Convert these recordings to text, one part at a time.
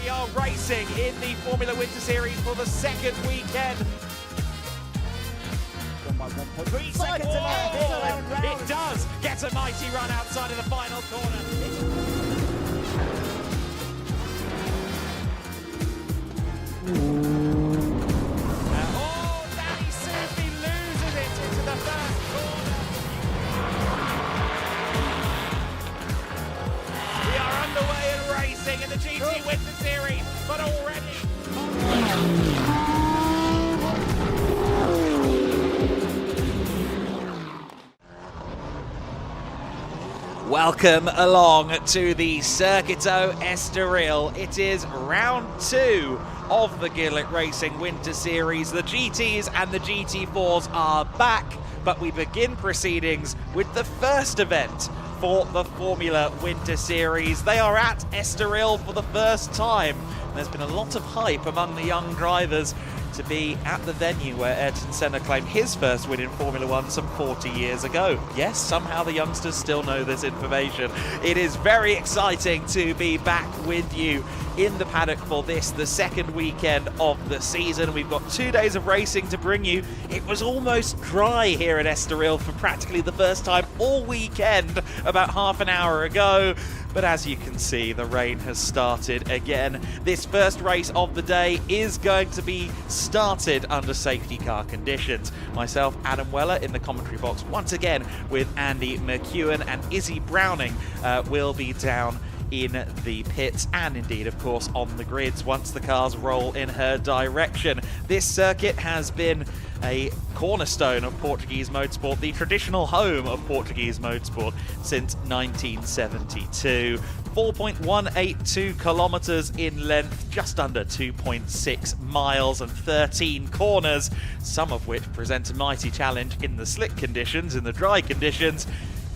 We are racing in the Formula Winter Series for the second weekend. 1.3 seconds to left. It does get a mighty run outside of the final corner. Danny Sufi loses it into the first corner. We are underway and racing in the GT Winter Series, but already... Welcome along to the Circuito Estoril. It is round 2 of the GEDLICH Racing Winter Series. The GTs and the GT4s are back, but we begin proceedings with the first event for the Formula Winter Series. They are at Estoril for the first time. There's been a lot of hype among the young drivers to be at the venue where Ayrton Senna claimed his first win in Formula 1 some 40 years ago. Yes, somehow the youngsters still know this information. It is very exciting to be back with you in the paddock for this, the second weekend of the season. We've got 2 days of racing to bring you. It was almost dry here at Estoril for practically the first time all weekend about half an hour ago. But as you can see, the rain has started again. This first race of the day is going to be started under safety car conditions. Myself, Adam Weller, in the commentary box once again with Andy McEwen, and Izzy Browning will be down in the pits and indeed, of course, on the grids once the cars roll in her direction. This circuit has been a cornerstone of Portuguese motorsport, the traditional home of Portuguese motorsport since 1972. 4.182 kilometers in length, just under 2.6 miles and 13 corners, some of which present a mighty challenge in the slick conditions, in the dry conditions.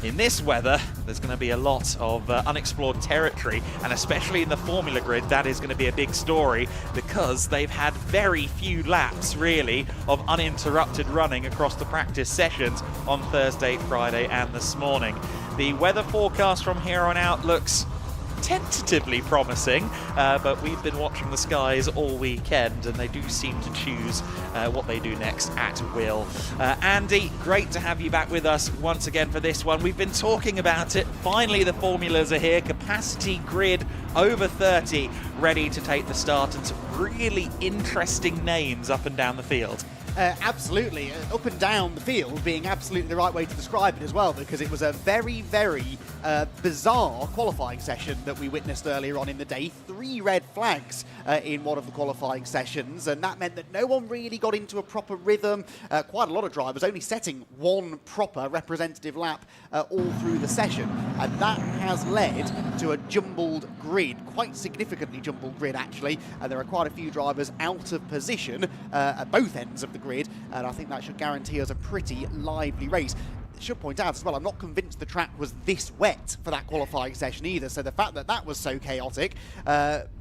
In this weather, there's going to be a lot of unexplored territory, and especially in the Formula Grid, that is going to be a big story because they've had very few laps, really, of uninterrupted running across the practice sessions on Thursday, Friday, and this morning. The weather forecast from here on out looks tentatively promising, but we've been watching the skies all weekend and they do seem to choose what they do next at will. Andy, great to have you back with us once again for this one. We've been talking about it. Finally, the formulas are here. Capacity grid over 30 ready to take the start, and some really interesting names up and down the field. Absolutely, up and down the field being absolutely the right way to describe it as well, because it was a very, very bizarre qualifying session that we witnessed earlier on in the day. 3 red flags in one of the qualifying sessions, and that meant that no one really got into a proper rhythm. Quite a lot of drivers only setting one proper representative lap all through the session, and that has led to a jumbled grid, quite significantly jumbled grid actually, and there are quite a few drivers out of position at both ends of the grid, and I think that should guarantee us a pretty lively race. Should point out as well, I'm not convinced the track was this wet for that qualifying session either, so the fact that that was so chaotic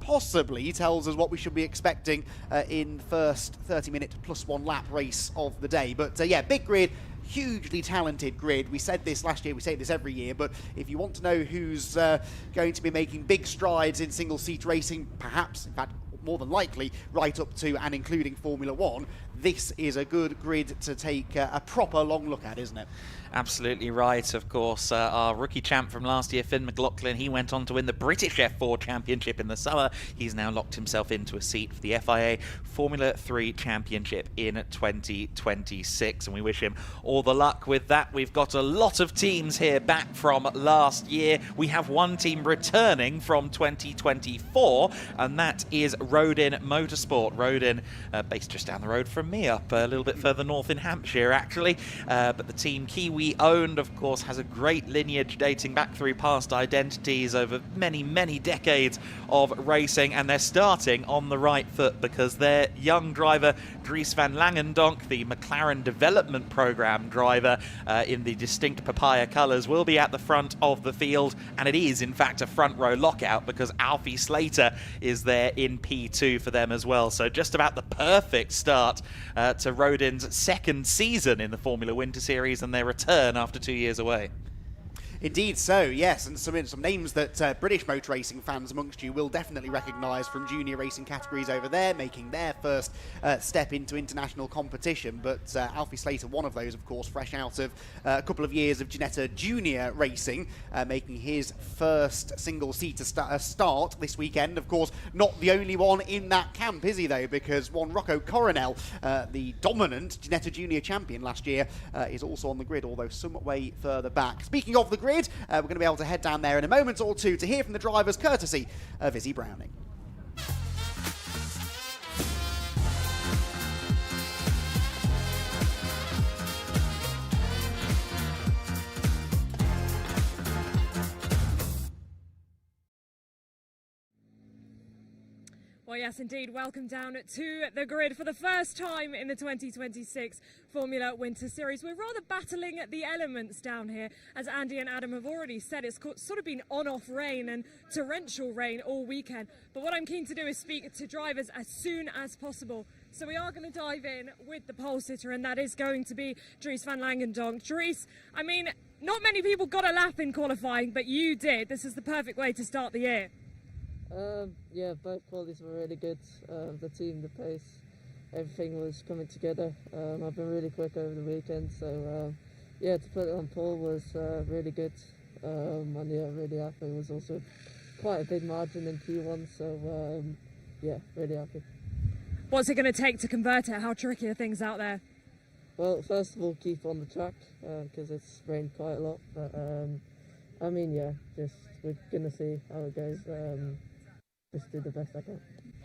possibly tells us what we should be expecting in first 30-minute +1 lap race of the day. But yeah, big grid, hugely talented grid. We said this last year, we say this every year, but if you want to know who's going to be making big strides in single-seat racing, perhaps, in fact, more than likely, right up to and including Formula 1, this is a good grid to take a proper long look at, isn't it? Absolutely right. Of course, our rookie champ from last year, Finn McLaughlin, he went on to win the British F4 Championship in the summer. He's now locked himself into a seat for the FIA Formula 3 Championship in 2026, and we wish him all the luck with that. We've got a lot of teams here back from last year. We have one team returning from 2024, and that is Rodin Motorsport. Rodin, based just down the road from me, up a little bit further north in Hampshire, actually. But the team Kiwi owned, of course, has a great lineage dating back through past identities over many, many decades of racing, and they're starting on the right foot because their young driver, Dries van Langendonk, the McLaren Development Program driver in the distinct papaya colours, will be at the front of the field, and it is, in fact, a front row lockout because Alfie Slater is there in P2 for them as well. So just about the perfect start to Rodin's second season in the Formula Winter Series and their return after 2 years away. Indeed so, yes, and some names that British motor racing fans amongst you will definitely recognise from junior racing categories over there, making their first step into international competition. But Alfie Slater, one of those, of course, fresh out of a couple of years of Ginetta Junior Racing, making his first single-seater start this weekend. Of course, not the only one in that camp, is he, though, because one Rocco Coronel, the dominant Ginetta Junior champion last year, is also on the grid, although some way further back. Speaking of the grid, we're going to be able to head down there in a moment or two to hear from the drivers, courtesy of Izzy Browning. Well, yes, indeed. Welcome down to the grid for the first time in the 2026 Formula Winter Series. We're rather battling the elements down here. As Andy and Adam have already said, it's sort of been on-off rain and torrential rain all weekend. But what I'm keen to do is speak to drivers as soon as possible. So we are going to dive in with the pole sitter, and that is going to be Dries van Langendonk. Dries, I mean, not many people got a lap in qualifying, but you did. This is the perfect way to start the year. Yeah, both qualities were really good. The team, the pace, everything was coming together. I've been really quick over the weekend, so yeah, to put it on pole was really good. And yeah, really happy. It was also quite a big margin in Q1, so yeah, really happy. What's it going to take to convert it? How tricky are things out there? Well, first of all, keep on the track because it's rained quite a lot. But I mean, yeah, just we're gonna see how it goes. Just do the best I can.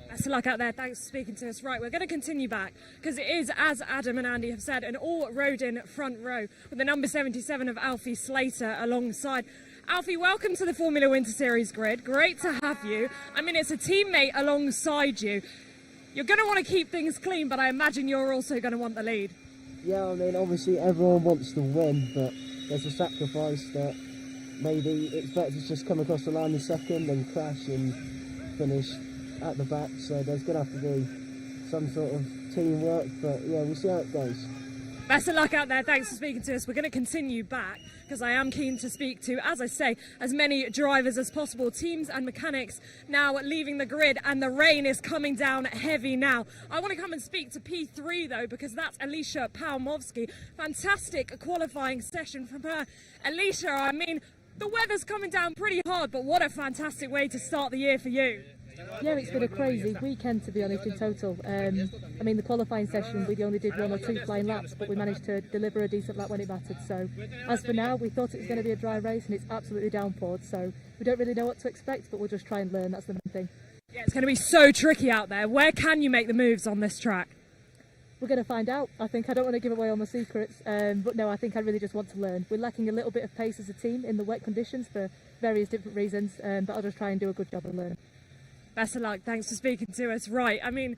Best of luck out there. Thanks for speaking to us. Right, we're going to continue back because it is, as Adam and Andy have said, an all-road-in front row with the number 77 of Alfie Slater alongside. Alfie, welcome to the Formula Winter Series Grid. Great to have you. I mean, it's a teammate alongside you. You're going to want to keep things clean, but I imagine you're also going to want the lead. Yeah, I mean, obviously everyone wants to win, but there's a sacrifice that maybe it's better to just come across the line in second and crash and finish at the back. So there's going to have to be some sort of teamwork, but yeah, we'll see how it goes. Best of luck out there. Thanks for speaking to us. We're going to continue back because I am keen to speak to, as I say, as many drivers as possible. Teams and mechanics now leaving the grid, and the rain is coming down heavy now. I want to come and speak to P3 though, because that's Alicia Paumovsky. Fantastic qualifying session from her. Alicia, I mean, the weather's coming down pretty hard, but what a fantastic way to start the year for you. Yeah, it's been a crazy weekend, to be honest, in total. I mean, the qualifying session, we only did 1 or 2 flying laps, but we managed to deliver a decent lap when it mattered. So, as for now, we thought it was going to be a dry race, and it's absolutely downpoured. So, we don't really know what to expect, but we'll just try and learn. That's the main thing. Yeah, it's going to be so tricky out there. Where can you make the moves on this track? We're going to find out. I don't want to give away all my secrets, but no, I think I really just want to learn. We're lacking a little bit of pace as a team in the wet conditions for various different reasons, but I'll just try and do a good job and learn. Best of luck. Thanks for speaking to us. Right, I mean,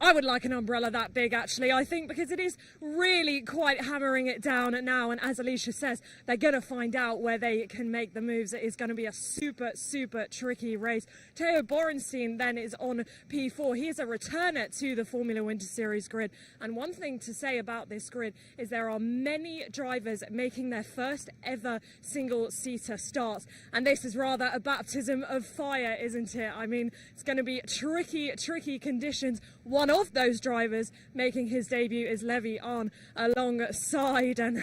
I would like an umbrella that big, actually, I think, because it is really quite hammering it down now. And as Alicia says, they're going to find out where they can make the moves. It is going to be a super, super tricky race. Theo Borenstein then is on P4. He is a returner to the Formula Winter Series grid. And one thing to say about this grid is there are many drivers making their first ever single-seater starts. And this is rather a baptism of fire, isn't it? I mean, it's going to be tricky, tricky conditions. One of those drivers making his debut is Levi on alongside, and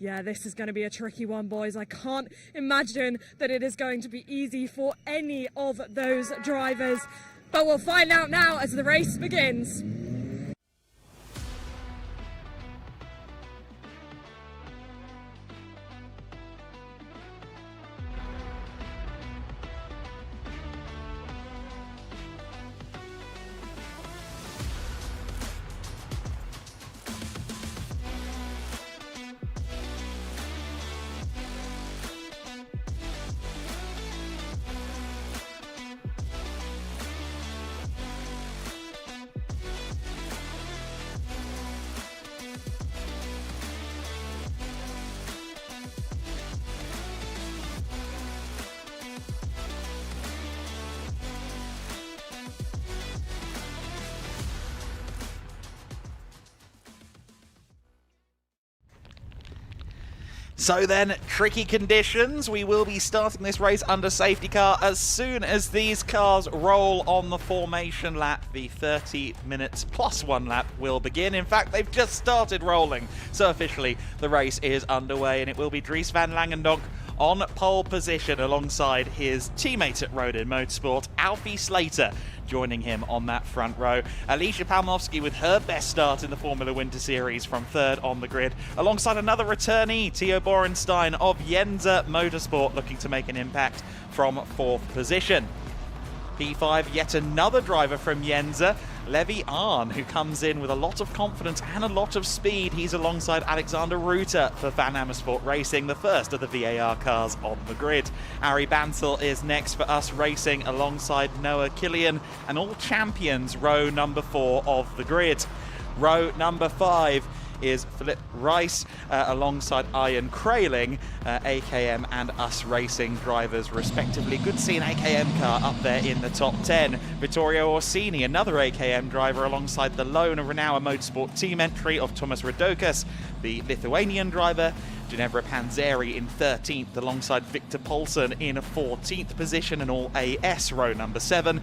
yeah, this is going to be a tricky one, boys. I can't imagine that it is going to be easy for any of those drivers, but we'll find out now as the race begins. So then, tricky conditions. We will be starting this race under safety car as soon as these cars roll on the formation lap. The 30 minutes plus 1 lap will begin. In fact, they've just started rolling. So officially, the race is underway, and it will be Dries van Langendonk on pole position alongside his teammate at Rodin Motorsport, Alfie Slater, joining him on that front row. Alicia Palmowski with her best start in the Formula Winter Series from 3rd on the grid, alongside another returnee, Theo Borenstein of Jense Motorsport, looking to make an impact from 4th position. P5, yet another driver from Jense, Levi Arn, who comes in with a lot of confidence and a lot of speed. He's alongside Alexander Ruter for Van Amersfoort Racing, the first of the VAR cars on the grid. Ari Bansel is next for Us Racing alongside Noah Killian, and all champions row number 4 of the grid. Row number 5 is Philip Rice alongside Ian Kraling, AKM and Us Racing drivers respectively. Good to see an AKM car up there in the top 10. Vittorio Orsini, another AKM driver, alongside the lone Renault Motorsport team entry of Thomas Radokas, the Lithuanian driver. Ginevra Panzeri in 13th alongside Victor Polson in 14th position, and all AS row number 7.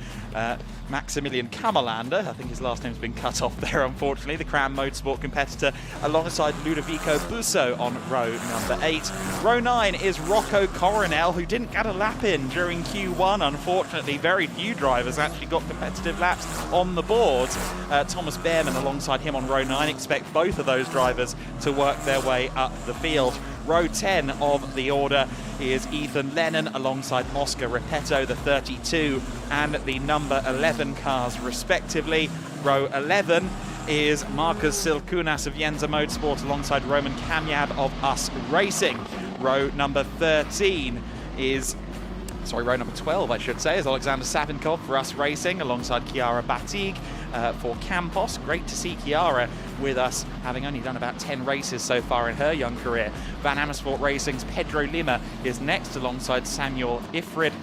Maximilian Kammerlander, I think his last name's been cut off there unfortunately, the Cram Motorsport competitor, alongside Ludovico Busso on row number 8. Row 9 is Rocco Coronel, who didn't get a lap in during Q1 unfortunately. Very few drivers actually got competitive laps on the board. Thomas Behrman alongside him on row 9. Expect both of those drivers to work their way up the field. Row 10 of the order is Ethan Lennon alongside Oscar Repetto, the 32 and the number 11 cars respectively. Row 11 is Marcus Silkunas of Jense Motorsport alongside Roman Kamyab of Us Racing. Row number 13 is... row number 12, I should say, is Alexander Savinkov for Us Racing alongside Chiara Batig for Campos. Great to see Chiara with us, having only done about 10 races so far in her young career. Van Amersfoort Racing's Pedro Lima is next alongside Samuel Ifrid,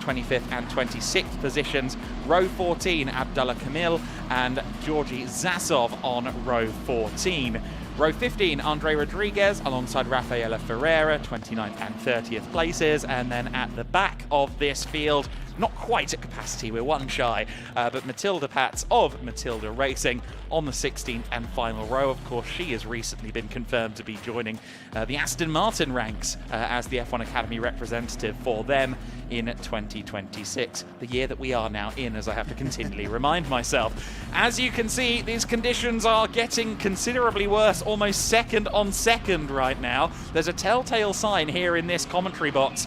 25th and 26th positions. Row 14, Abdullah Kamil and Georgi Zasov on row 14. Row 15, Andre Rodriguez alongside Rafaela Ferreira, 29th and 30th places. And then at the back of this field, not quite at capacity, we're one shy, but Matilda Patz of Matilda Racing on the 16th and final row. Of course, she has recently been confirmed to be joining the Aston Martin ranks as the F1 Academy representative for them in 2026, the year that we are now in, as I have to continually remind myself. As you can see, these conditions are getting considerably worse, almost second on second right now. There's a telltale sign here in this commentary box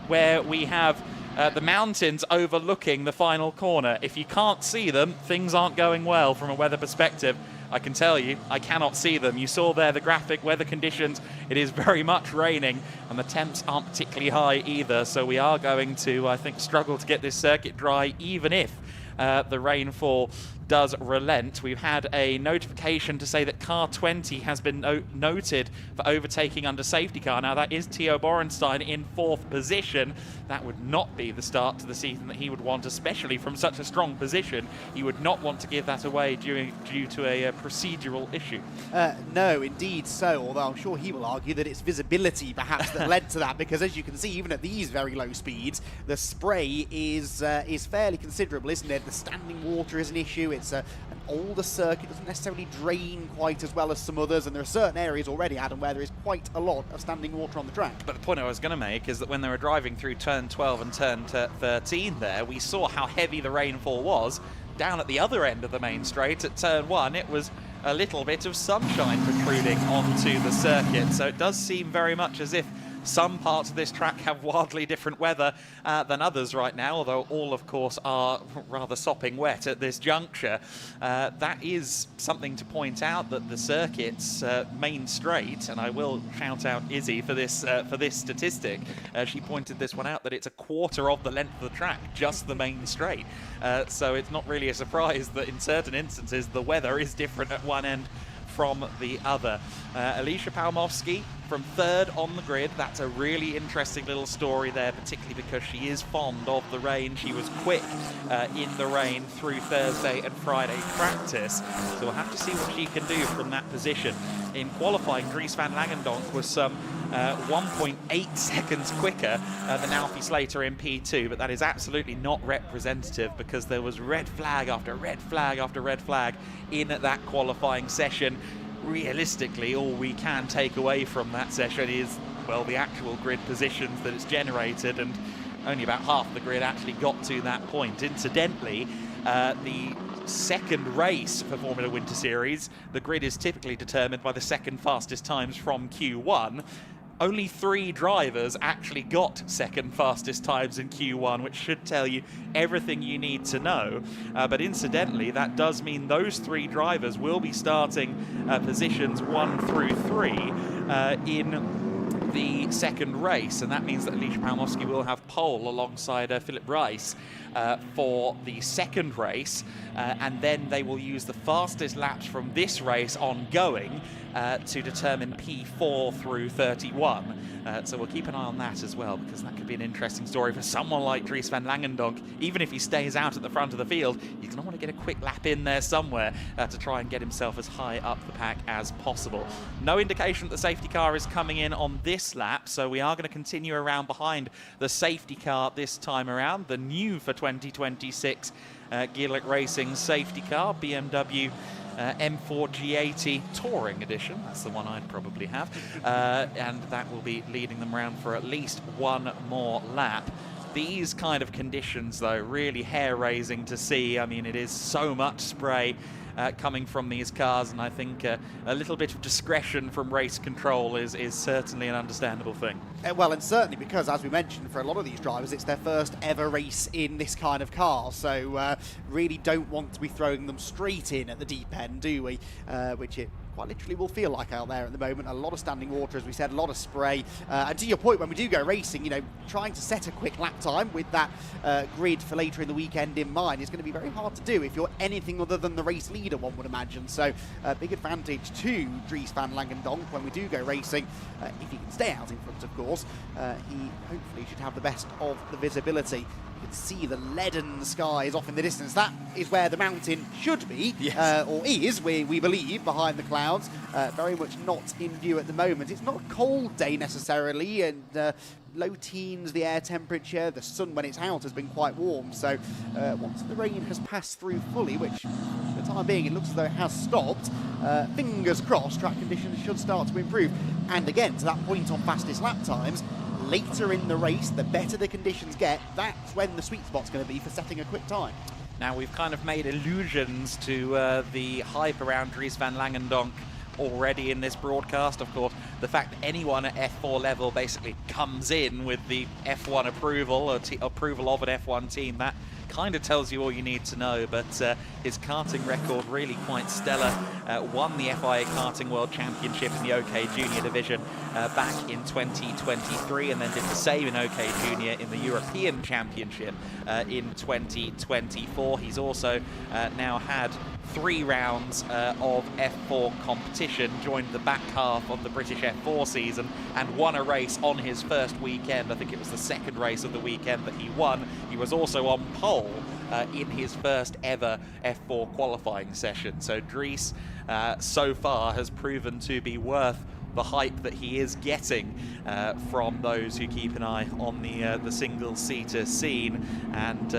where we have the mountains overlooking the final corner. If you can't see them, things aren't going well from a weather perspective. I can tell you, I cannot see them. You saw there the graphic weather conditions. It is very much raining, and the temps aren't particularly high either. So we are going to, I think, struggle to get this circuit dry, even if the rainfall does relent. We've had a notification to say that car 20 has been noted for overtaking under safety car. Now that is Theo Borenstein in 4th position. That would not be the start to the season that he would want, especially from such a strong position. He would not want to give that away due to a procedural issue. No, indeed so, although I'm sure he will argue that it's visibility perhaps that led to that, because as you can see, even at these very low speeds, the spray is fairly considerable, isn't it? The standing water is an issue. It's an older circuit, doesn't necessarily drain quite as well as some others, and there are certain areas already, Adam, where there is quite a lot of standing water on the track. But the point I was going to make is that when they were driving through turn 12 and turn 13 there, we saw how heavy the rainfall was. Down at the other end of the main straight at turn 1, it was a little bit of sunshine protruding onto the circuit, so it does seem very much as if some parts of this track have wildly different weather than others right now, although all, of course, are rather sopping wet at this juncture. That is something to point out, that the circuit's main straight, and I will shout out Izzy for this statistic. She pointed this one out, that it's a quarter of the length of the track, just the main straight. So it's not really a surprise that in certain instances the weather is different at one end from the other. Alicia Palmowski from third on the grid. That's a really interesting little story there, particularly because she is fond of the rain. She was quick in the rain through Thursday and Friday practice, so we'll have to see what she can do from that position. In qualifying, Dries van Langendonk was some 1.8 seconds quicker than Alfie Slater in P2, but that is absolutely not representative because there was red flag after red flag after red flag in that qualifying session. Realistically, all we can take away from that session is, well, the actual grid positions that it's generated, and only about half the grid actually got to that point. Incidentally, the second race for Formula Winter Series, the grid is typically determined by the second fastest times from Q1. Only 3 drivers actually got second fastest times in Q1, which should tell you everything you need to know. But incidentally, that does mean those 3 drivers will be starting positions 1 through 3 in the second race, and that means that Alicia Palmowski will have pole alongside Philip Rice for the second race, and then they will use the fastest laps from this race ongoing to determine P4 through 31. So we'll keep an eye on that as well, because that could be an interesting story for someone like Dries van Langendonk. Even if he stays out at the front of the field, he's going to want to get a quick lap in there somewhere to try and get himself as high up the pack as possible. No indication that the safety car is coming in on this lap, so we are going to continue around behind the safety car this time around. The new for 2026 GEDLICH Racing safety car, BMW M4 G80 Touring Edition. That's the one I'd probably have. And that will be leading them around for at least one more lap. These kind of conditions, though, really hair-raising to see. I mean, it is so much spray coming from these cars, and I think a little bit of discretion from race control is certainly an understandable thing. Well, and certainly because, as we mentioned, for a lot of these drivers, it's their first ever race in this kind of car, so really don't want to be throwing them straight in at the deep end, do we? Which it quite literally will feel like out there at the moment. A lot of standing water, as we said, a lot of spray. And to your point, when we do go racing, you know, trying to set a quick lap time with that grid for later in the weekend in mind is going to be very hard to do if you're anything other than the race leader, one would imagine. So big advantage to Dries van Langendonk when we do go racing. If he can stay out in front, of course, he hopefully should have the best of the visibility. You can see the leaden skies off in the distance. That is where the mountain should be, yes. Or is, we believe, behind the clouds. Very much not in view at the moment. It's not a cold day necessarily, and low teens, the air temperature. The sun, when it's out, has been quite warm. So once the rain has passed through fully, which for the time being it looks as though it has stopped, fingers crossed, track conditions should start to improve. And again, to that point on fastest lap times, later in the race, the better the conditions get, that's when the sweet spot's going to be for setting a quick time. Now, we've kind of made allusions to the hype around Dries van Langendonk already in this broadcast. Of course, the fact that anyone at F4 level basically comes in with the F1 approval, or approval of an F1 team, that kind of tells you all you need to know. But his karting record really quite stellar. Won the FIA Karting World Championship in the OK Junior division back in 2023, and then did the same in OK Junior in the European Championship in 2024. He's also now had 3 rounds of F4 competition, joined the back half of the British F4 season, and won a race on his first weekend. I think it was the second race of the weekend that he won. He was also on pole in his first ever F4 qualifying session. So Dries so far has proven to be worth the hype that he is getting from those who keep an eye on the single-seater scene, and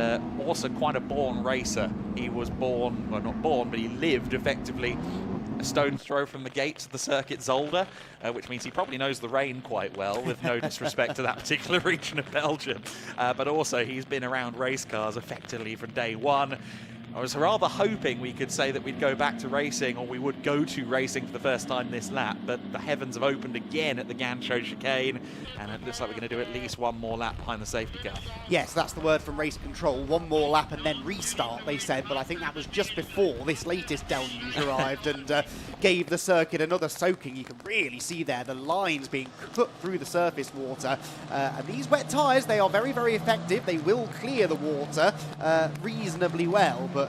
also quite a born racer. He was born, well, not born, but he lived effectively a stone's throw from the gates of the Circuit Zolder, which means he probably knows the rain quite well, with no disrespect to that particular region of Belgium. But also, he's been around race cars effectively from day one. I was rather hoping we could say that we'd go back to racing, or we would go to racing for the first time this lap, but the heavens have opened again at the Gancho chicane, and it looks like we're going to do at least one more lap behind the safety car. Yes, that's the word from race control. One more lap and then restart, they said, but I think that was just before this latest deluge arrived and gave the circuit another soaking. You can really see there the lines being cut through the surface water. And these wet tyres, they are very, very effective. They will clear the water reasonably well, but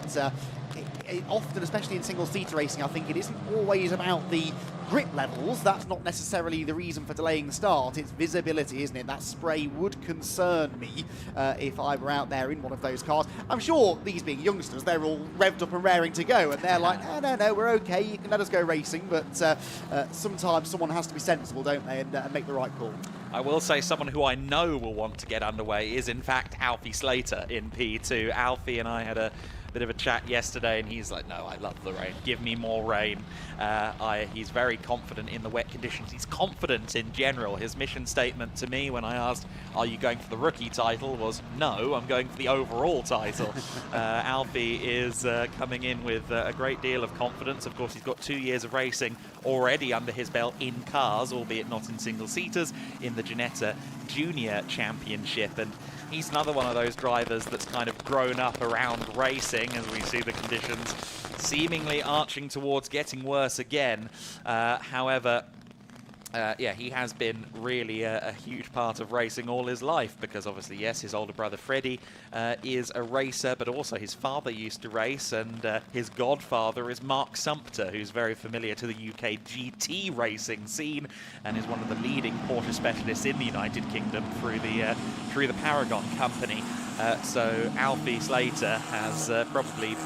often, especially in single-seater racing, I think it isn't always about the grip levels. That's not necessarily the reason for delaying the start. It's visibility, isn't it? That spray would concern me if I were out there in one of those cars. I'm sure these being youngsters, they're all revved up and raring to go, and they're like, no, we're okay, you can let us go racing, but sometimes someone has to be sensible, don't they, and make the right call. I will say someone who I know will want to get underway is, in fact, Alfie Slater in P2. Alfie and I had a bit of a chat yesterday, and he's like, no, I love the rain. Give me more rain. He's very confident in the wet conditions. He's confident in general. His mission statement to me when I asked, are you going for the rookie title, was, no, I'm going for the overall title. Alfie is coming in with a great deal of confidence. Of course, he's got 2 years of racing already under his belt in cars, albeit not in single-seaters, in the Ginetta Junior Championship. And he's another one of those drivers that's kind of grown up around racing, as we see the conditions seemingly arching towards getting worse again. However, yeah, he has been really a huge part of racing all his life, because obviously, yes, his older brother Freddie is a racer, but also his father used to race, and his godfather is Mark Sumpter, who's very familiar to the UK GT racing scene and is one of the leading Porsche specialists in the United Kingdom through the Paragon company. So Alfie Slater has probably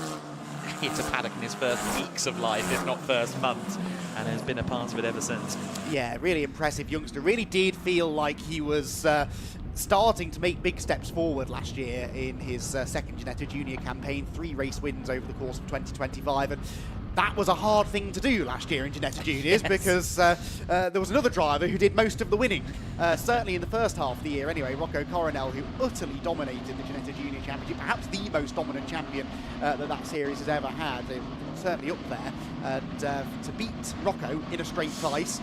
hit a paddock in his first weeks of life, if not first month, and has been a part of it ever since. Yeah, really impressive youngster. Really did feel like he was starting to make big steps forward last year in his second Ginetta Junior campaign. 3 race wins over the course of 2025, and that was a hard thing to do last year in Ginetta Juniors, yes, because there was another driver who did most of the winning, certainly in the first half of the year anyway, Rocco Coronel, who utterly dominated the Ginetta Junior Championship, perhaps the most dominant champion that series has ever had. It was certainly up there, and to beat Rocco in a straight price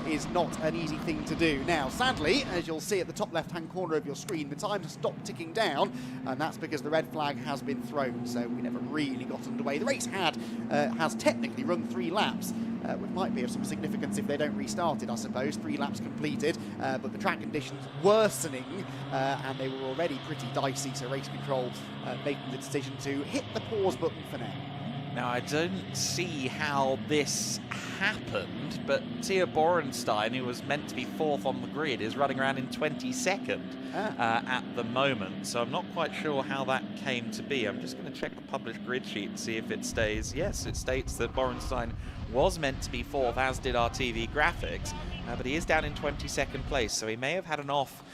is not an easy thing to do. Now, sadly, as you'll see at the top left-hand corner of your screen, the time has stopped ticking down, and that's because the red flag has been thrown, so we never really got underway. The race has technically run 3 laps, which might be of some significance if they don't restart it, I suppose. 3 laps completed, but the track conditions worsening, and they were already pretty dicey, so race control making the decision to hit the pause button for now. Now, I don't see how this happened, but Tia Borenstein, who was meant to be 4th on the grid, is running around in 22nd at the moment. So I'm not quite sure how that came to be. I'm just going to check the published grid sheet and see if it stays. Yes, it states that Borenstein was meant to be 4th, as did our TV graphics, but he is down in 22nd place, so he may have had an off,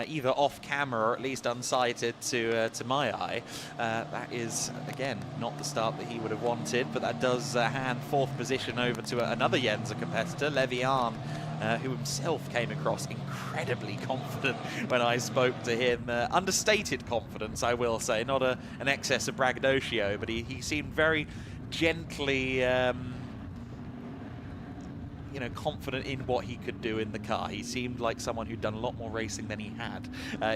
either off camera or at least unsighted to my eye. That is, again, not the start that he would have wanted, but that does hand 4th position over to another Jensa competitor, Levian, who himself came across incredibly confident when I spoke to him. Understated confidence, I will say, not an excess of braggadocio, but he seemed very gently confident in what he could do in the car. He seemed like someone who'd done a lot more racing than he had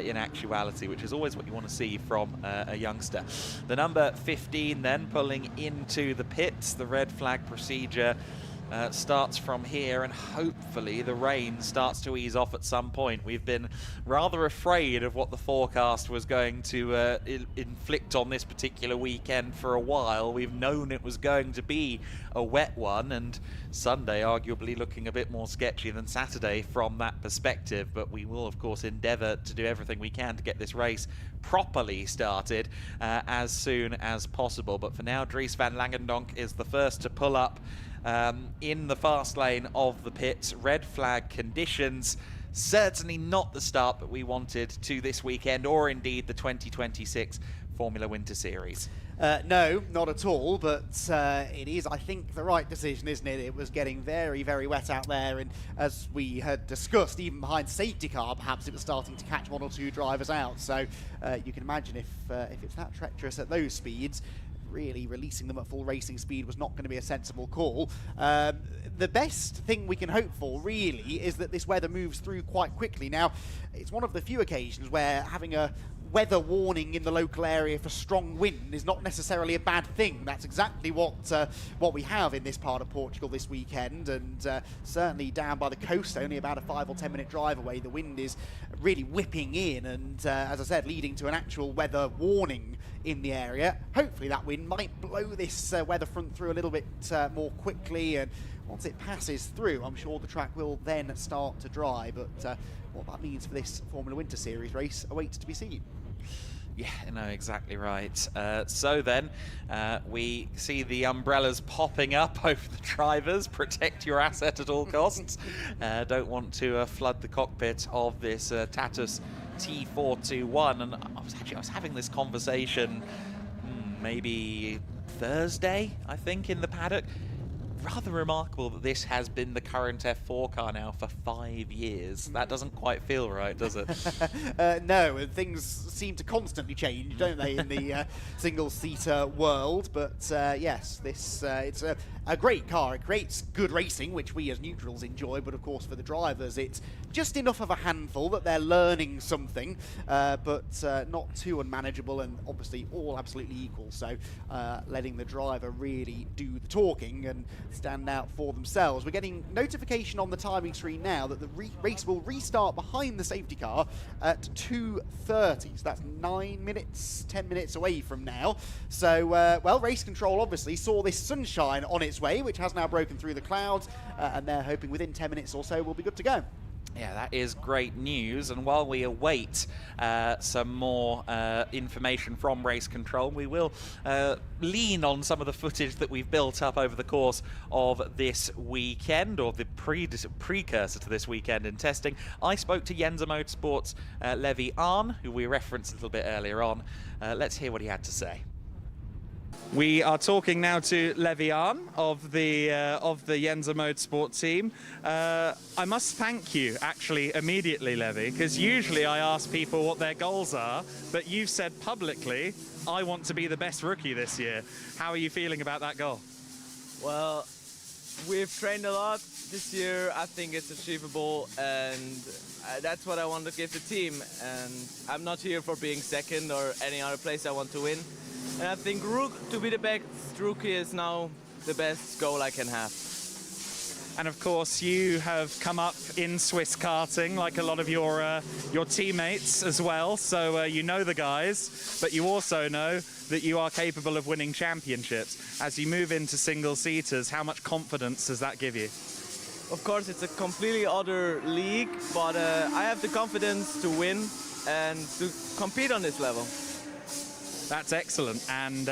in actuality, which is always what you want to see from a youngster. The number 15 then pulling into the pits. The red flag procedure starts from here, and hopefully the rain starts to ease off at some point. We've been rather afraid of what the forecast was going to inflict on this particular weekend for a while. We've known it was going to be a wet one, and Sunday arguably looking a bit more sketchy than Saturday from that perspective, but we will of course endeavour to do everything we can to get this race properly started as soon as possible. But for now, Dries van Langendonk is the first to pull up in the fast lane of the pits. Red flag conditions, certainly not the start that we wanted to this weekend, or indeed the 2026 Formula Winter Series. No, not at all, but it is, I think, the right decision, isn't it? It was getting very, very wet out there, and as we had discussed, even behind safety car, perhaps it was starting to catch 1 or 2 drivers out. So you can imagine if it's that treacherous at those speeds, really releasing them at full racing speed was not going to be a sensible call. The best thing we can hope for, really, is that this weather moves through quite quickly. Now, it's one of the few occasions where having a weather warning in the local area for strong wind is not necessarily a bad thing. That's exactly what we have in this part of Portugal this weekend, and certainly down by the coast, only about a 5 or 10 minute drive away, the wind is really whipping in, and as I said, leading to an actual weather warning in the area. Hopefully that wind might blow this weather front through a little bit more quickly, and once it passes through, I'm sure the track will then start to dry, but what that means for this Formula Winter Series race awaits to be seen. Yeah, no, exactly right. So then, we see the umbrellas popping up over the drivers. Protect your asset at all costs. Don't want to flood the cockpit of this Tatus T421. And I was having this conversation maybe Thursday, I think, in the paddock. Rather remarkable that this has been the current F4 car now for 5 years. That doesn't quite feel right, does it? No, and things seem to constantly change, don't they, in the single-seater world? But yes, this it's a great car. It creates good racing, which we as neutrals enjoy, but of course for the drivers it's just enough of a handful that they're learning something, but not too unmanageable, and obviously all absolutely equal. So letting the driver really do the talking and stand out for themselves. We're getting notification on the timing screen now that the race will restart behind the safety car at 2:30. So that's 9 minutes, 10 minutes away from now. So, well, race control obviously saw this sunshine on its way, which has now broken through the clouds, and they're hoping within 10 minutes or so we'll be good to go. Yeah, that is great news. And while we await some more information from race control, we will lean on some of the footage that we've built up over the course of this weekend, or the precursor to this weekend in testing. I spoke to Yenza Motorsport's Levi Arn, who we referenced a little bit earlier on. Let's hear what he had to say. We are talking now to Levi Arn of the Yenza Motorsport team. I must thank you, actually, immediately, Levi, because usually I ask people what their goals are, but you've said publicly, I want to be the best rookie this year. How are you feeling about that goal? Well, we've trained a lot this year. I think it's achievable, and that's what I want to give the team. And I'm not here for being second or any other place I want to win. And I think to be the best rookie is now the best goal I can have. And of course, you have come up in Swiss karting, like a lot of your teammates as well. So you know the guys, but you also know that you are capable of winning championships. As you move into single-seaters, how much confidence does that give you? Of course, it's a completely other league, but I have the confidence to win and to compete on this level. That's excellent. And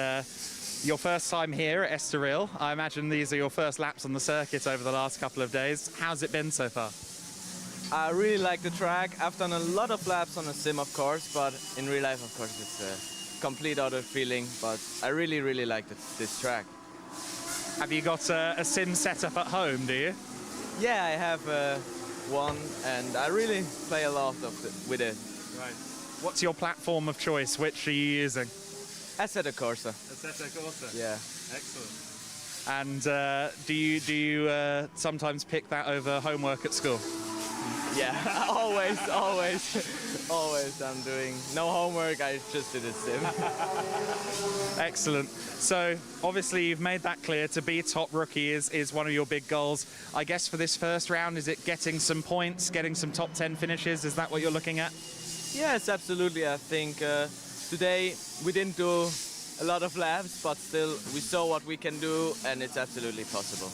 your first time here at Estoril, I imagine these are your first laps on the circuit over the last couple of days. How's it been so far? I really like the track. I've done a lot of laps on a sim, of course, but in real life, of course, it's a complete other feeling. But I really, really like this track. Have you got a sim set up at home, do you? Yeah, I have one, and I really play a lot with it. Right. What's your platform of choice? Which are you using? Assetto Corsa. Assetto Corsa. Yeah. Excellent. And do you sometimes pick that over homework at school? Yeah, always. I'm doing no homework. I just did a sim. Excellent. So obviously you've made that clear. To be top rookie is one of your big goals. I guess for this first round, is it getting some points, getting some top 10 finishes? Is that what you're looking at? Yes, absolutely. I think today we didn't do a lot of laps, but still we saw what we can do, and it's absolutely possible.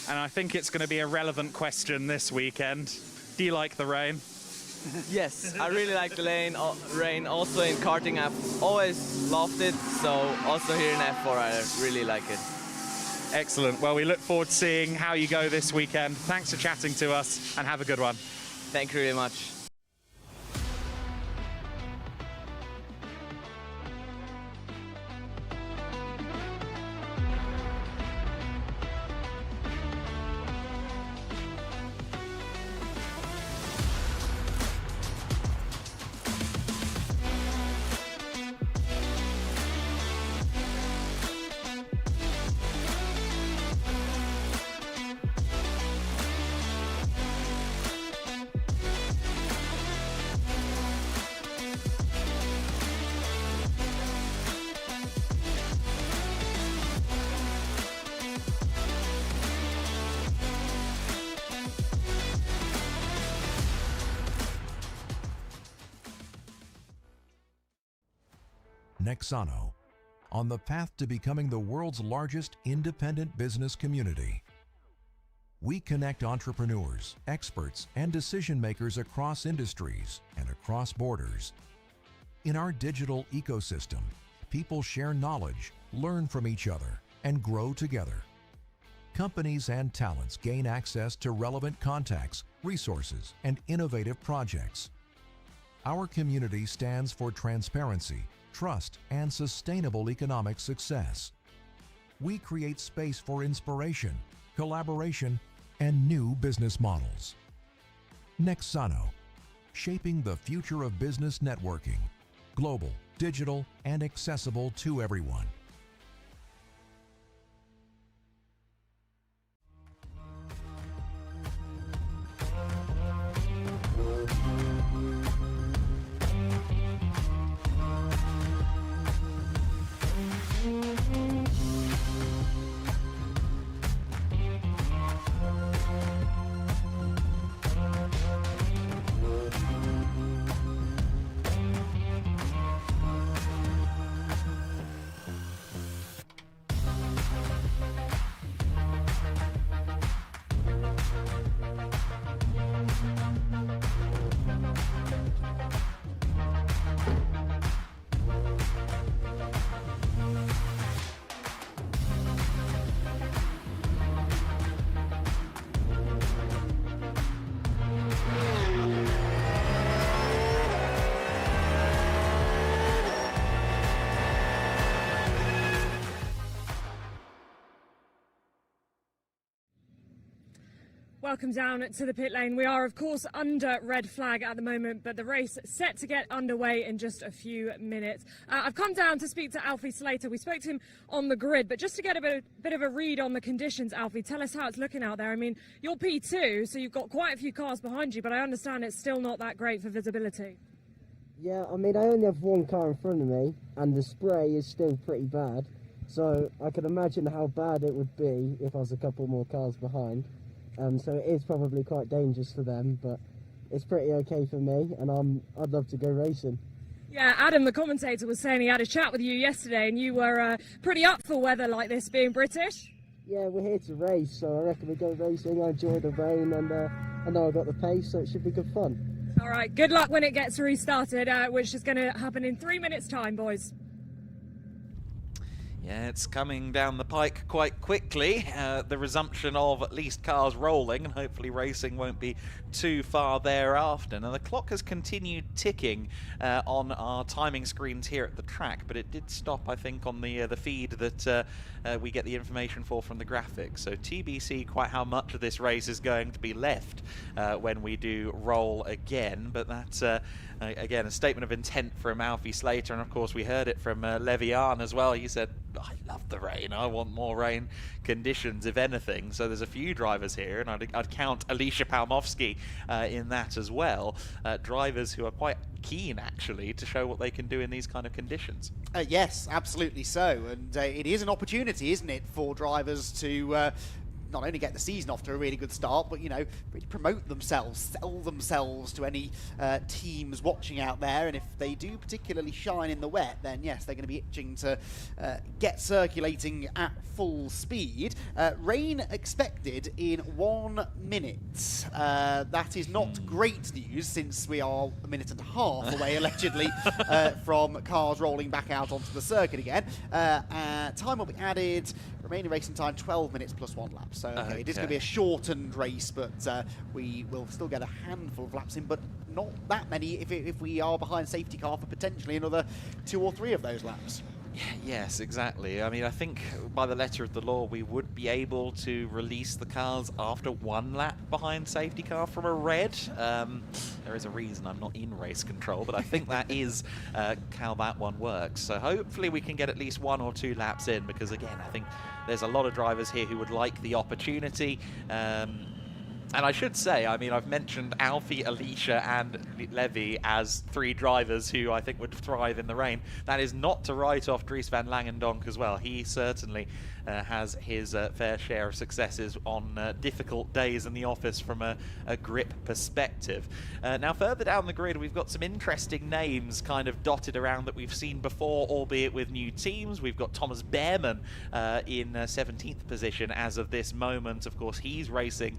And I think it's going to be a relevant question this weekend. Do you like the rain? Yes, I really like the rain. Also in karting, I've always loved it, so also here in F4 I really like it. Excellent. Well, we look forward to seeing how you go this weekend. Thanks for chatting to us, and have a good one. Thank you very much. Nexano, on the path to becoming the world's largest independent business community. We connect entrepreneurs, experts, and decision makers across industries and across borders. In our digital ecosystem, people share knowledge, learn from each other, and grow together. Companies and talents gain access to relevant contacts, resources, and innovative projects. Our community stands for transparency, trust, and sustainable economic success. We create space for inspiration, collaboration, and new business models. Nexano, shaping the future of business networking, global, digital, and accessible to everyone. Welcome down to the pit lane. We are, of course, under red flag at the moment, but the race set to get underway in just a few minutes. I've come down to speak to Alfie Slater. We spoke to him on the grid, but just to get a bit of a read on the conditions, Alfie, tell us how it's looking out there. I mean, you're P2, so you've got quite a few cars behind you, but I understand it's still not that great for visibility. Yeah, I mean, I only have one car in front of me, and the spray is still pretty bad, so I can imagine how bad it would be if I was a couple more cars behind. So it is probably quite dangerous for them, but it's pretty okay for me, and I'd love to go racing. Yeah, Adam, the commentator, was saying he had a chat with you yesterday, and you were pretty up for weather like this, being British. Yeah, we're here to race, so I reckon we go racing. I enjoy the rain, and I know I got the pace, so it should be good fun. All right, good luck when it gets restarted, which is going to happen in 3 minutes' time, boys. Yeah, it's coming down the pike quite quickly, the resumption of at least cars rolling, and hopefully racing won't be too far thereafter. Now, the clock has continued ticking on our timing screens here at the track, but it did stop, I think, on the feed that we get the information for from the graphics. So TBC quite how much of this race is going to be left when we do roll again, but that's, again, a statement of intent from Alfie Slater, and of course we heard it from Levian as well. He said, I love the rain, I want more rain conditions, if anything. So there's a few drivers here, and I'd count Alicia Palmovsky in that as well. Drivers who are quite keen, actually, to show what they can do in these kind of conditions. Yes, absolutely so. And it is an opportunity, isn't it, for drivers to not only get the season off to a really good start, but, you know, really promote themselves, sell themselves to any teams watching out there. And if they do particularly shine in the wet, then yes, they're going to be itching to get circulating at full speed. Rain expected in 1 minute. That is not great news, since we are a minute and a half away, allegedly, from cars rolling back out onto the circuit again. Time will be added. Remaining racing time, 12 minutes plus 1 lap. So okay, it is going to be a shortened race, but we will still get a handful of laps in, but not that many if we are behind safety car for potentially another 2 or 3 of those laps. Yes, exactly. I mean, I think by the letter of the law, we would be able to release the cars after 1 lap behind safety car from a red. There is a reason I'm not in race control, but I think that is how that one works. So hopefully we can get at least 1 or 2 laps in, because again, I think there's a lot of drivers here who would like the opportunity. And I should say, I mean, I've mentioned Alfie, Alicia, and Levy as 3 drivers who I think would thrive in the rain. That is not to write off Dries van Langendonk as well. He certainly has his fair share of successes on difficult days in the office from a grip perspective. Now, further down the grid, we've got some interesting names kind of dotted around that we've seen before, albeit with new teams. We've got Thomas Behrman in 17th position as of this moment. Of course, he's racing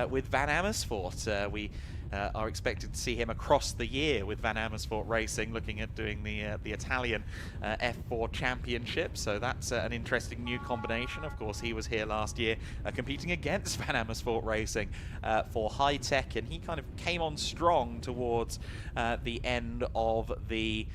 with Van Amersfoort. We are expected to see him across the year with Van Amersfoort Racing, looking at doing the Italian F4 Championship. So that's an interesting new combination. Of course, he was here last year competing against Van Amersfoort Racing for High Tech, and he kind of came on strong towards the end of the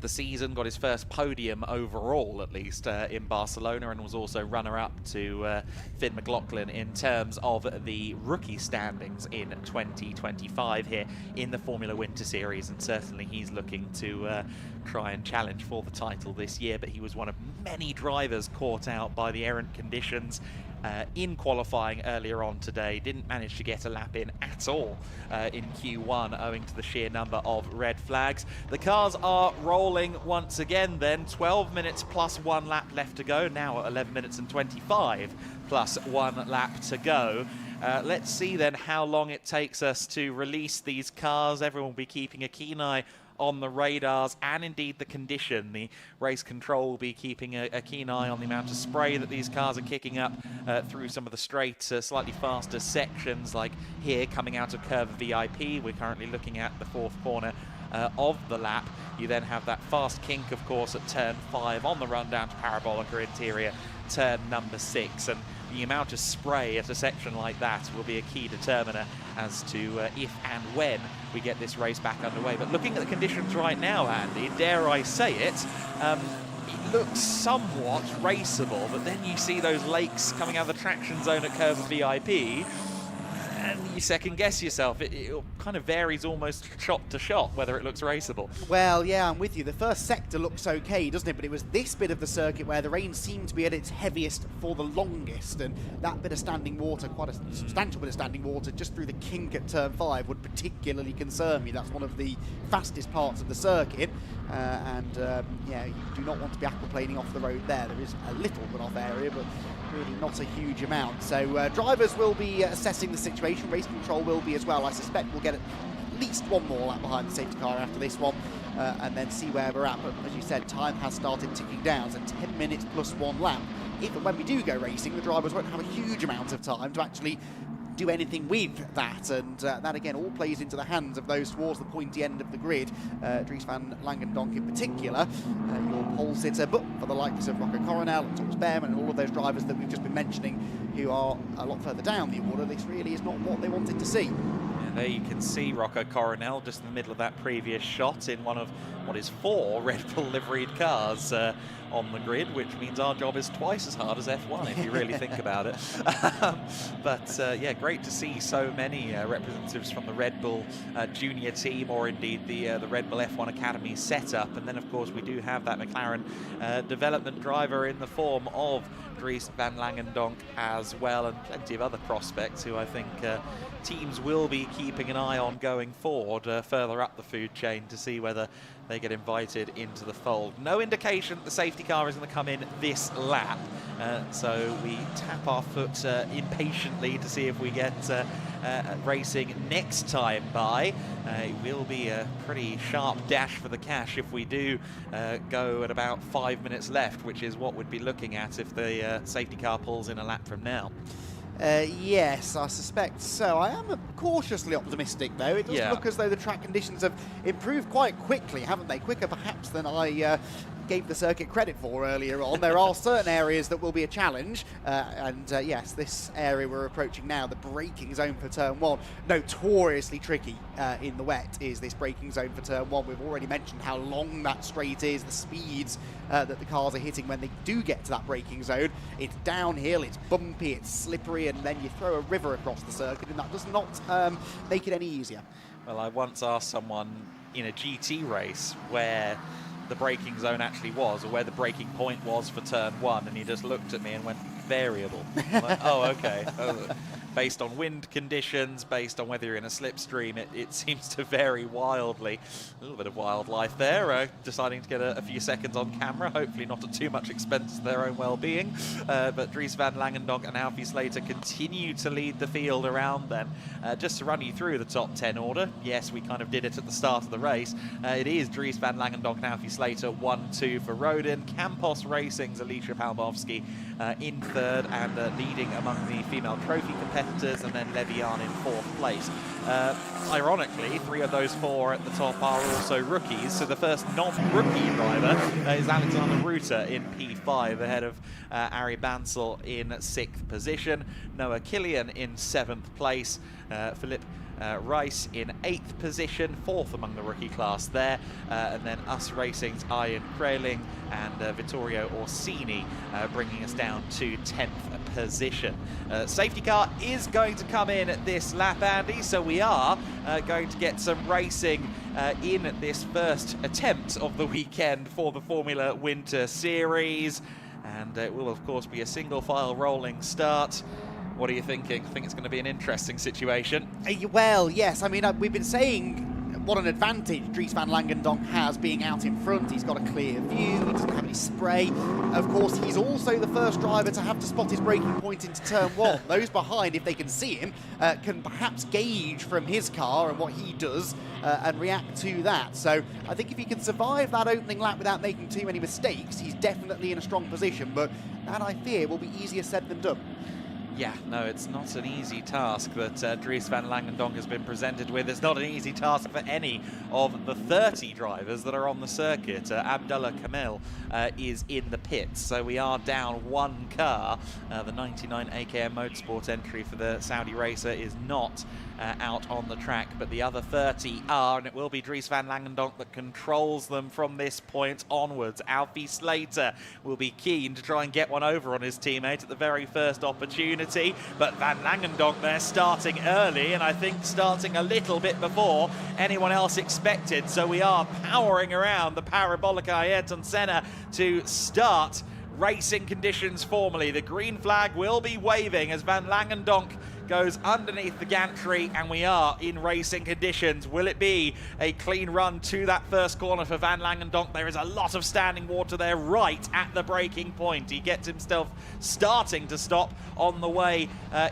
season, got his first podium overall, at least, in Barcelona, and was also runner-up to Finn McLaughlin in terms of the rookie standings in 2025 here in the Formula Winter Series, and certainly he's looking to try and challenge for the title this year, but he was one of many drivers caught out by the errant conditions in qualifying earlier on today. Didn't manage to get a lap in at all in Q1 owing to the sheer number of red flags. The cars are rolling once again then. 12 minutes plus 1 lap left to go, now at 11 minutes and 25 plus 1 lap to go. Let's see then how long it takes us to release these cars. Everyone will be keeping a keen eye on the radars and indeed the condition. The race control will be keeping a keen eye on the amount of spray that these cars are kicking up through some of the straight, slightly faster sections, like here coming out of Curve VIP. We're currently looking at the 4th corner of the lap. You then have that fast kink, of course, at turn 5 on the run down to Parabolica Interior, turn number 6. And the amount of spray at a section like that will be a key determiner as to if and when we get this race back underway. But looking at the conditions right now, Andy, dare I say it, it looks somewhat raceable, but then you see those lakes coming out of the traction zone at Curve VIP, and you second guess yourself. It kind of varies almost shot to shot whether it looks raceable. Well, yeah, I'm with you. The first sector looks okay, doesn't it? But it was this bit of the circuit where the rain seemed to be at its heaviest for the longest, and that bit of standing water, quite a substantial bit of standing water, just through the kink at turn 5 would particularly concern me. That's one of the fastest parts of the circuit, yeah, you do not want to be aquaplaning off the road there. There is a little runoff area, but really not a huge amount. So drivers will be assessing the situation. Race control will be as well. I suspect we'll get at least one more lap behind the safety car after this one, and then see where we're at. But as you said, time has started ticking down, so 10 minutes plus 1 lap. If and when we do go racing, the drivers won't have a huge amount of time to actually do anything with that, and that again all plays into the hands of those towards the pointy end of the grid. Dries van Langendonk in particular, your pole sitter, but for the likes of Rocco Coronel and Thomas Behrman and all of those drivers that we've just been mentioning who are a lot further down the order, this really is not what they wanted to see. There you can see Rocco Coronel just in the middle of that previous shot in one of what is 4 Red Bull liveried cars on the grid, which means our job is twice as hard as F1 if you really think about it. Yeah, great to see so many representatives from the Red Bull junior team, or indeed the Red Bull F1 Academy setup. And then of course we do have that McLaren development driver in the form of Dries van Langendonk as well, and plenty of other prospects who I think teams will be keeping an eye on going forward further up the food chain to see whether they get invited into the fold. No indication that the safety car is going to come in this lap, so we tap our foot impatiently to see if we get racing next time by. It will be a pretty sharp dash for the cash if we do go at about 5 minutes left, which is what we'd be looking at if the safety car pulls in a lap from now. Yes, I suspect so. I am cautiously optimistic, though. It does look as though the track conditions have improved quite quickly, haven't they? Quicker, perhaps, than I gave the circuit credit for earlier on. There are certain areas that will be a challenge, yes, this area we're approaching now, the braking zone for turn 1, notoriously tricky in the wet is this braking zone for turn 1. We've already mentioned how long that straight is, the speeds that the cars are hitting when they do get to that braking zone. It's downhill, it's bumpy, it's slippery, and then you throw a river across the circuit, and that does not make it any easier. Well, I once asked someone in a GT race where the braking zone actually was, or where the braking point was for turn 1, and he just looked at me and went, variable. I'm like, oh, okay. based on wind conditions, based on whether you're in a slipstream. It seems to vary wildly. A little bit of wildlife there, deciding to get a few seconds on camera, hopefully not at too much expense to their own well-being. But Dries van Langendonk and Alfie Slater continue to lead the field around then. Just to run you through the top 10 order, yes, we kind of did it at the start of the race. It is Dries van Langendonk and Alfie Slater 1-2 for Rodin, Campos Racing's Alicia Palmovsky in third and leading among the female trophy competitors, and then Levian in fourth place. Ironically, 3 of those 4 at the top are also rookies, so the first non-rookie driver is Alexander Ruta in P5 ahead of Ari Bansel in 6th position, Noah Killian in 7th place, Philippe Rice in 8th position, 4th among the rookie class there, and then Us Racing's Ian Kraling and Vittorio Orsini bringing us down to 10th position. Safety car is going to come in at this lap, Andy, so we are going to get some racing in this first attempt of the weekend for the Formula Winter Series, and it will of course be a single file rolling start. What are you thinking? I think it's going to be an interesting situation. Well, yes. I mean, we've been saying what an advantage Dries van Langendonk has being out in front. He's got a clear view. He doesn't have any spray. Of course, he's also the first driver to have to spot his braking point into turn 1. Those behind, if they can see him, can perhaps gauge from his car and what he does and react to that. So I think if he can survive that opening lap without making too many mistakes, he's definitely in a strong position. But that, I fear, will be easier said than done. Yeah, no, it's not an easy task that Dries van Langendonk has been presented with. It's not an easy task for any of the 30 drivers that are on the circuit. Abdullah Kamil is in the pits, so we are down 1 car. The 99 AKM Motorsport entry for the Saudi racer is not out on the track, but the other 30 are, and it will be Dries van Langendonk that controls them from this point onwards. Alfie Slater will be keen to try and get one over on his teammate at the very first opportunity, but van Langendonk there starting early, and I think starting a little bit before anyone else expected, so we are powering around the Parabolica Ayrton Senna to start racing conditions formally. The green flag will be waving as van Langendonk goes underneath the gantry, and we are in racing conditions. Will it be a clean run to that first corner for van Langendonk? There is a lot of standing water there right at the braking point. He gets himself starting to stop on the way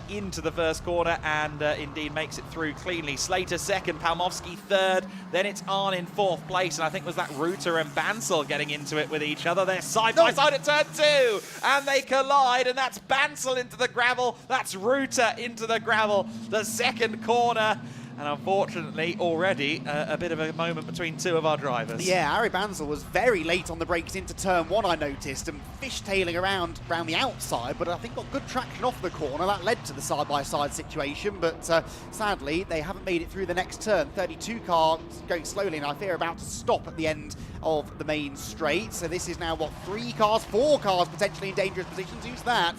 into the first corner, and indeed makes it through cleanly. Slater second, Palmovsky third, then it's Arn in fourth place, and I think was that Ruta and Bansel getting into it with each other. They're side by side at turn 2, and they collide, and that's Bansel into the gravel, that's Ruta into the gravel, the second corner, and unfortunately already a bit of a moment between 2 of our drivers. Yeah, Ari Bansel was very late on the brakes into turn 1, I noticed, and fishtailing around the outside, but I think got good traction off the corner. That led to the side-by-side situation, but sadly they haven't made it through the next turn. 32 car going slowly, and I fear about to stop at the end of the main straight. So this is now, what, 3 cars, 4 cars potentially in dangerous positions. Who's that?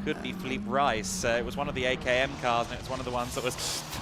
Could be Philippe Rice. It was one of the AKM cars, and it was one of the ones that was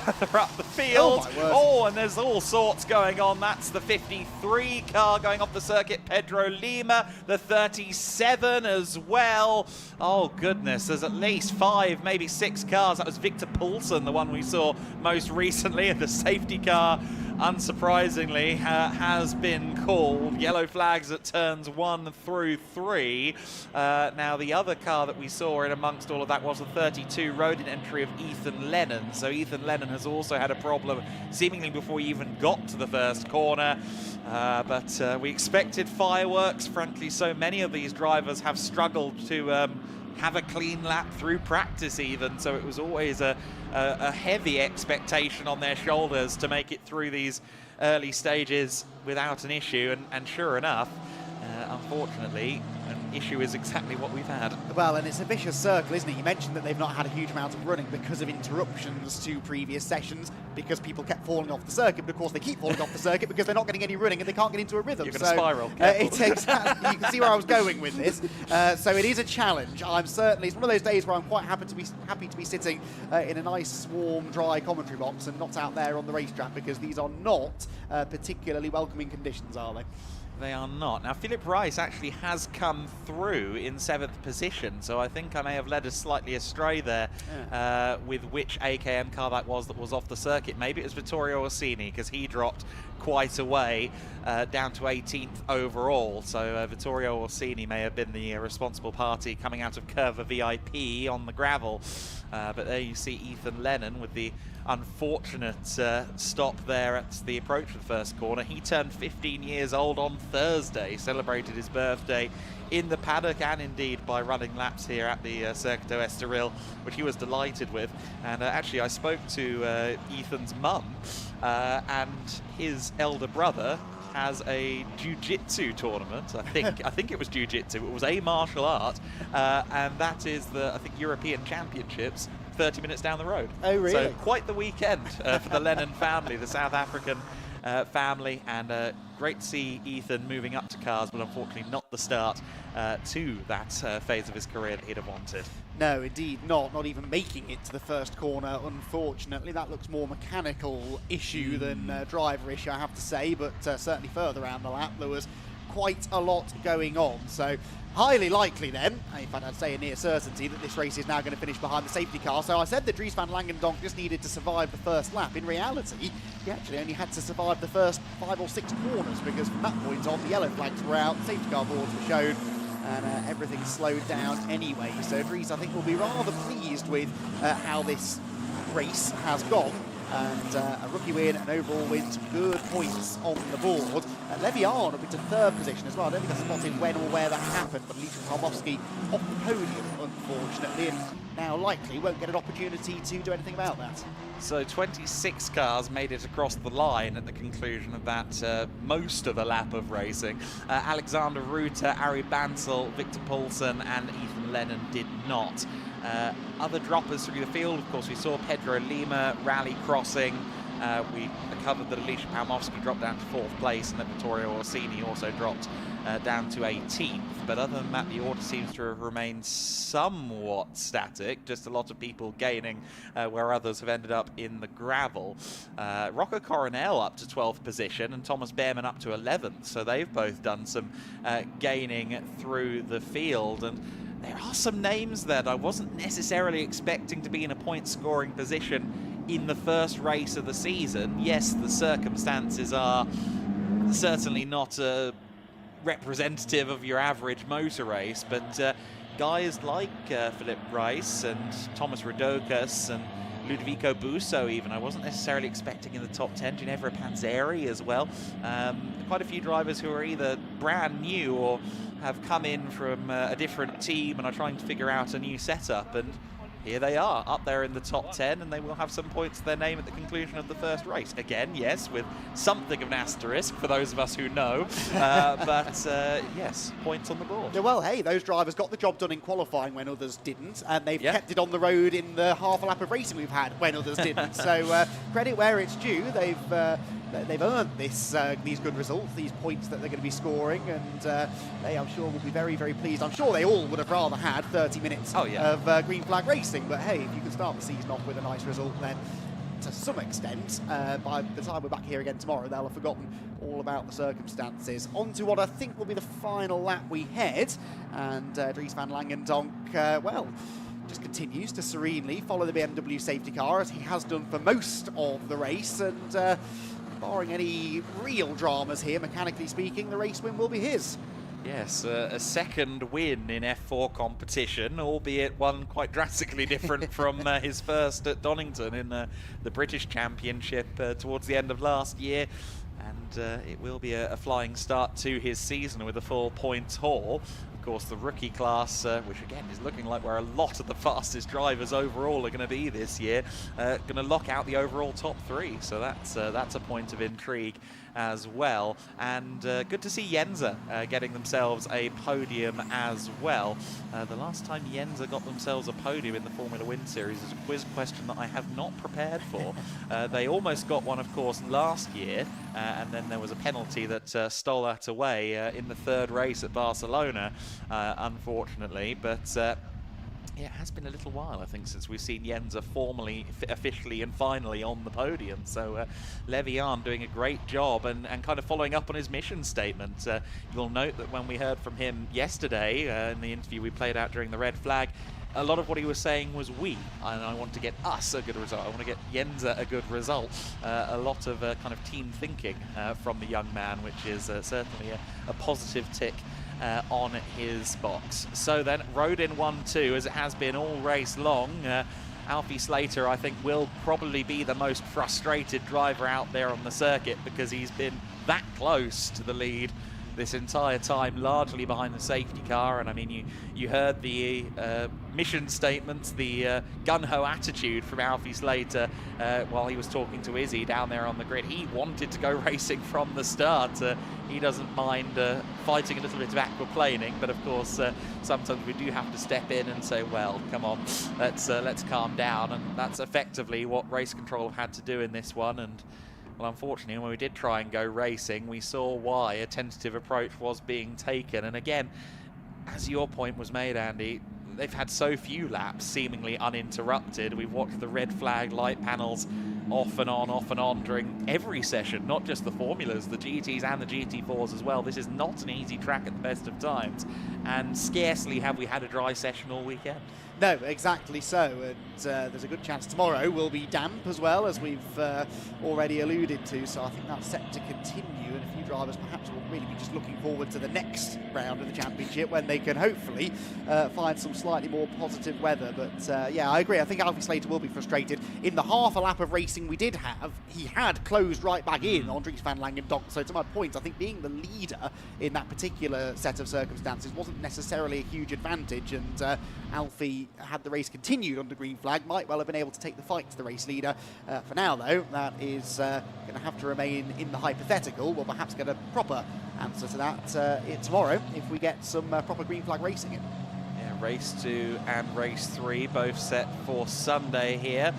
further up the field. Oh, and there's all sorts going on. That's the 53 car going off the circuit, Pedro Lima, the 37 as well. Oh, goodness, there's at least 5, maybe 6 cars. That was Victor Poulsen, the one we saw most recently, and the safety car, unsurprisingly, has been called. Yellow flags at turns 1 through 3. Now, the other car that we saw in amongst all of that was the 32 Rodin entry of Ethan Lennon. So Ethan Lennon has also had a problem seemingly before he even got to the first corner. But we expected fireworks. Frankly, so many of these drivers have struggled to have a clean lap through practice even, so it was always a heavy expectation on their shoulders to make it through these early stages without an issue, and sure enough, unfortunately, an issue is exactly what we've had. Well, and it's a vicious circle, isn't it? You mentioned that they've not had a huge amount of running because of interruptions to previous sessions, because people kept falling off the circuit, but of course they keep falling off the circuit because they're not getting any running and they can't get into a rhythm. You're going to spiral. It's exactly, you can see where I was going with this. So it is a challenge. It's one of those days where I'm quite happy to be sitting in a nice, warm, dry commentary box and not out there on the racetrack, because these are not particularly welcoming conditions, are they? They are not. Now, Philip Rice actually has come through in 7th position, so I think I may have led us slightly astray there with which AKM car that was off the circuit. Maybe it was Vittorio Orsini, because he dropped quite a way down to 18th overall. So Vittorio Orsini may have been the responsible party coming out of Curva VIP on the gravel. But there you see Ethan Lennon with the unfortunate stop there at the approach of the first corner. He turned 15 years old on Thursday, celebrated his birthday in the paddock and indeed by running laps here at the Circuito Estoril, which he was delighted with. And actually I spoke to Ethan's mum, and his elder brother has a jiu-jitsu tournament. I think it was jiu-jitsu. It was a martial art, and that is the, I think, European Championships 30 minutes down the road. Oh, really? So quite the weekend for the Lennon family, the South African family, and great to see Ethan moving up to cars, but unfortunately not the start to that phase of his career that he'd have wanted. No, indeed not. Not even making it to the first corner, unfortunately. That looks more mechanical issue than driver issue, I have to say, but certainly further around the lap there was quite a lot going on. So highly likely then, in fact I'd say a near certainty, that this race is now going to finish behind the safety car. So I said that Dries van Langendonk just needed to survive the first lap. In reality, he actually only had to survive the first 5 or 6 corners, because from that point on the yellow flags were out, safety car boards were shown, and everything slowed down anyway. So Dries, I think, will be rather pleased with how this race has gone. And a rookie win, an overall win, some good points on the board. Levian up into 3rd position as well. I don't think I spotted when or where that happened, but Alicia Palmowski off the podium, unfortunately, and now likely won't get an opportunity to do anything about that. So 26 cars made it across the line at the conclusion of that most of the lap of racing. Alexander Ruta, Ari Bansel, Victor Poulsen and Ethan Lennon did not. Other droppers through the field, of course, we saw Pedro Lima rally crossing. We covered that Alicia Palmowski dropped down to 4th place, and that Vittorio Orsini also dropped down to 18th. But other than that, the order seems to have remained somewhat static. Just a lot of people gaining where others have ended up in the gravel. Rocco Coronel up to 12th position and Thomas Behrman up to 11th. So they've both done some gaining through the field. And there are some names that I wasn't necessarily expecting to be in a point-scoring position in the first race of the season. Yes, the circumstances are certainly not representative of your average motor race, but guys like Philip Rice and Thomas Rodokas and Ludovico Busso even, I wasn't necessarily expecting in the top 10. Ginevra Panzeri as well. Quite a few drivers who are either brand new or have come in from a different team and are trying to figure out a new setup, and here they are, up there in the top 10, and they will have some points to their name at the conclusion of the first race. Again, yes, with something of an asterisk for those of us who know, but yes, points on the board. Yeah, well, hey, those drivers got the job done in qualifying when others didn't, and they've kept it on the road in the half a lap of racing we've had when others didn't. So credit where it's due. They've earned these good results, these points that they're going to be scoring, and they, I'm sure, will be very, very pleased. I'm sure they all would have rather had 30 minutes of green flag racing, but hey, if you can start the season off with a nice result, then to some extent, by the time we're back here again tomorrow, they'll have forgotten all about the circumstances. On to what I think will be the final lap we head, and Dries van Langendonk, well, just continues to serenely follow the BMW safety car, as he has done for most of the race, and barring any real dramas here, mechanically speaking, the race win will be his. Yes, a second win in F4 competition, albeit one quite drastically different from his first at Donington in the British Championship towards the end of last year. And it will be a flying start to his season with a full points haul. Of course, the rookie class, which again is looking like where a lot of the fastest drivers overall are going to be this year, going to lock out the overall top 3. So that's a point of intrigue as well. And good to see Jensa getting themselves a podium as well. The last time Jensa got themselves a podium in the Formula Wind Series is a quiz question that I have not prepared for. They almost got one, of course, last year, and then there was a penalty that stole that away in the 3rd race at Barcelona, unfortunately. But Yeah, it has been a little while, I think, since we've seen Jensa formally, officially and finally on the podium. So Levian doing a great job and kind of following up on his mission statement. You'll note that when we heard from him yesterday in the interview we played out during the red flag, a lot of what he was saying was we, and I want to get us a good result. I want to get Jensa a good result. A lot of kind of team thinking from the young man, which is certainly a positive tick on his box. So then, road in 1-2, as it has been all race long. Alfie Slater, I think, will probably be the most frustrated driver out there on the circuit, because he's been that close to the lead this entire time, largely behind the safety car. And I mean, you heard the mission statements, the gun-ho attitude from Alfie Slater while he was talking to Izzy down there on the grid. He wanted to go racing from the start. He doesn't mind fighting a little bit of aquaplaning, but of course sometimes we do have to step in and say, well, come on, let's calm down. And that's effectively what race control have had to do in this one. And well, unfortunately, when we did try and go racing, we saw why a tentative approach was being taken. And again, as your point was made, Andy, they've had so few laps seemingly uninterrupted. We've watched the red flag light panels off and on during every session, not just the formulas, the GTs and the GT4s as well. This is not an easy track at the best of times, and scarcely have we had a dry session all weekend. No, exactly so, and there's a good chance tomorrow will be damp as well, as we've already alluded to, so I think that's set to continue, and a few drivers perhaps will really be just looking forward to the next round of the championship when they can hopefully find some slightly more positive weather. But yeah, I agree, I think Alfie Slater will be frustrated. In the half a lap of racing we did have, he had closed right back in on Dries van Langendonk, so to my point, I think being the leader in that particular set of circumstances wasn't necessarily a huge advantage, and Alfie, had the race continued under green flag, might well have been able to take the fight to the race leader. For now, though, that is going to have to remain in the hypothetical. We'll perhaps get a proper answer to that tomorrow if we get some proper green flag racing in. Yeah, race 2 and race 3 both set for Sunday here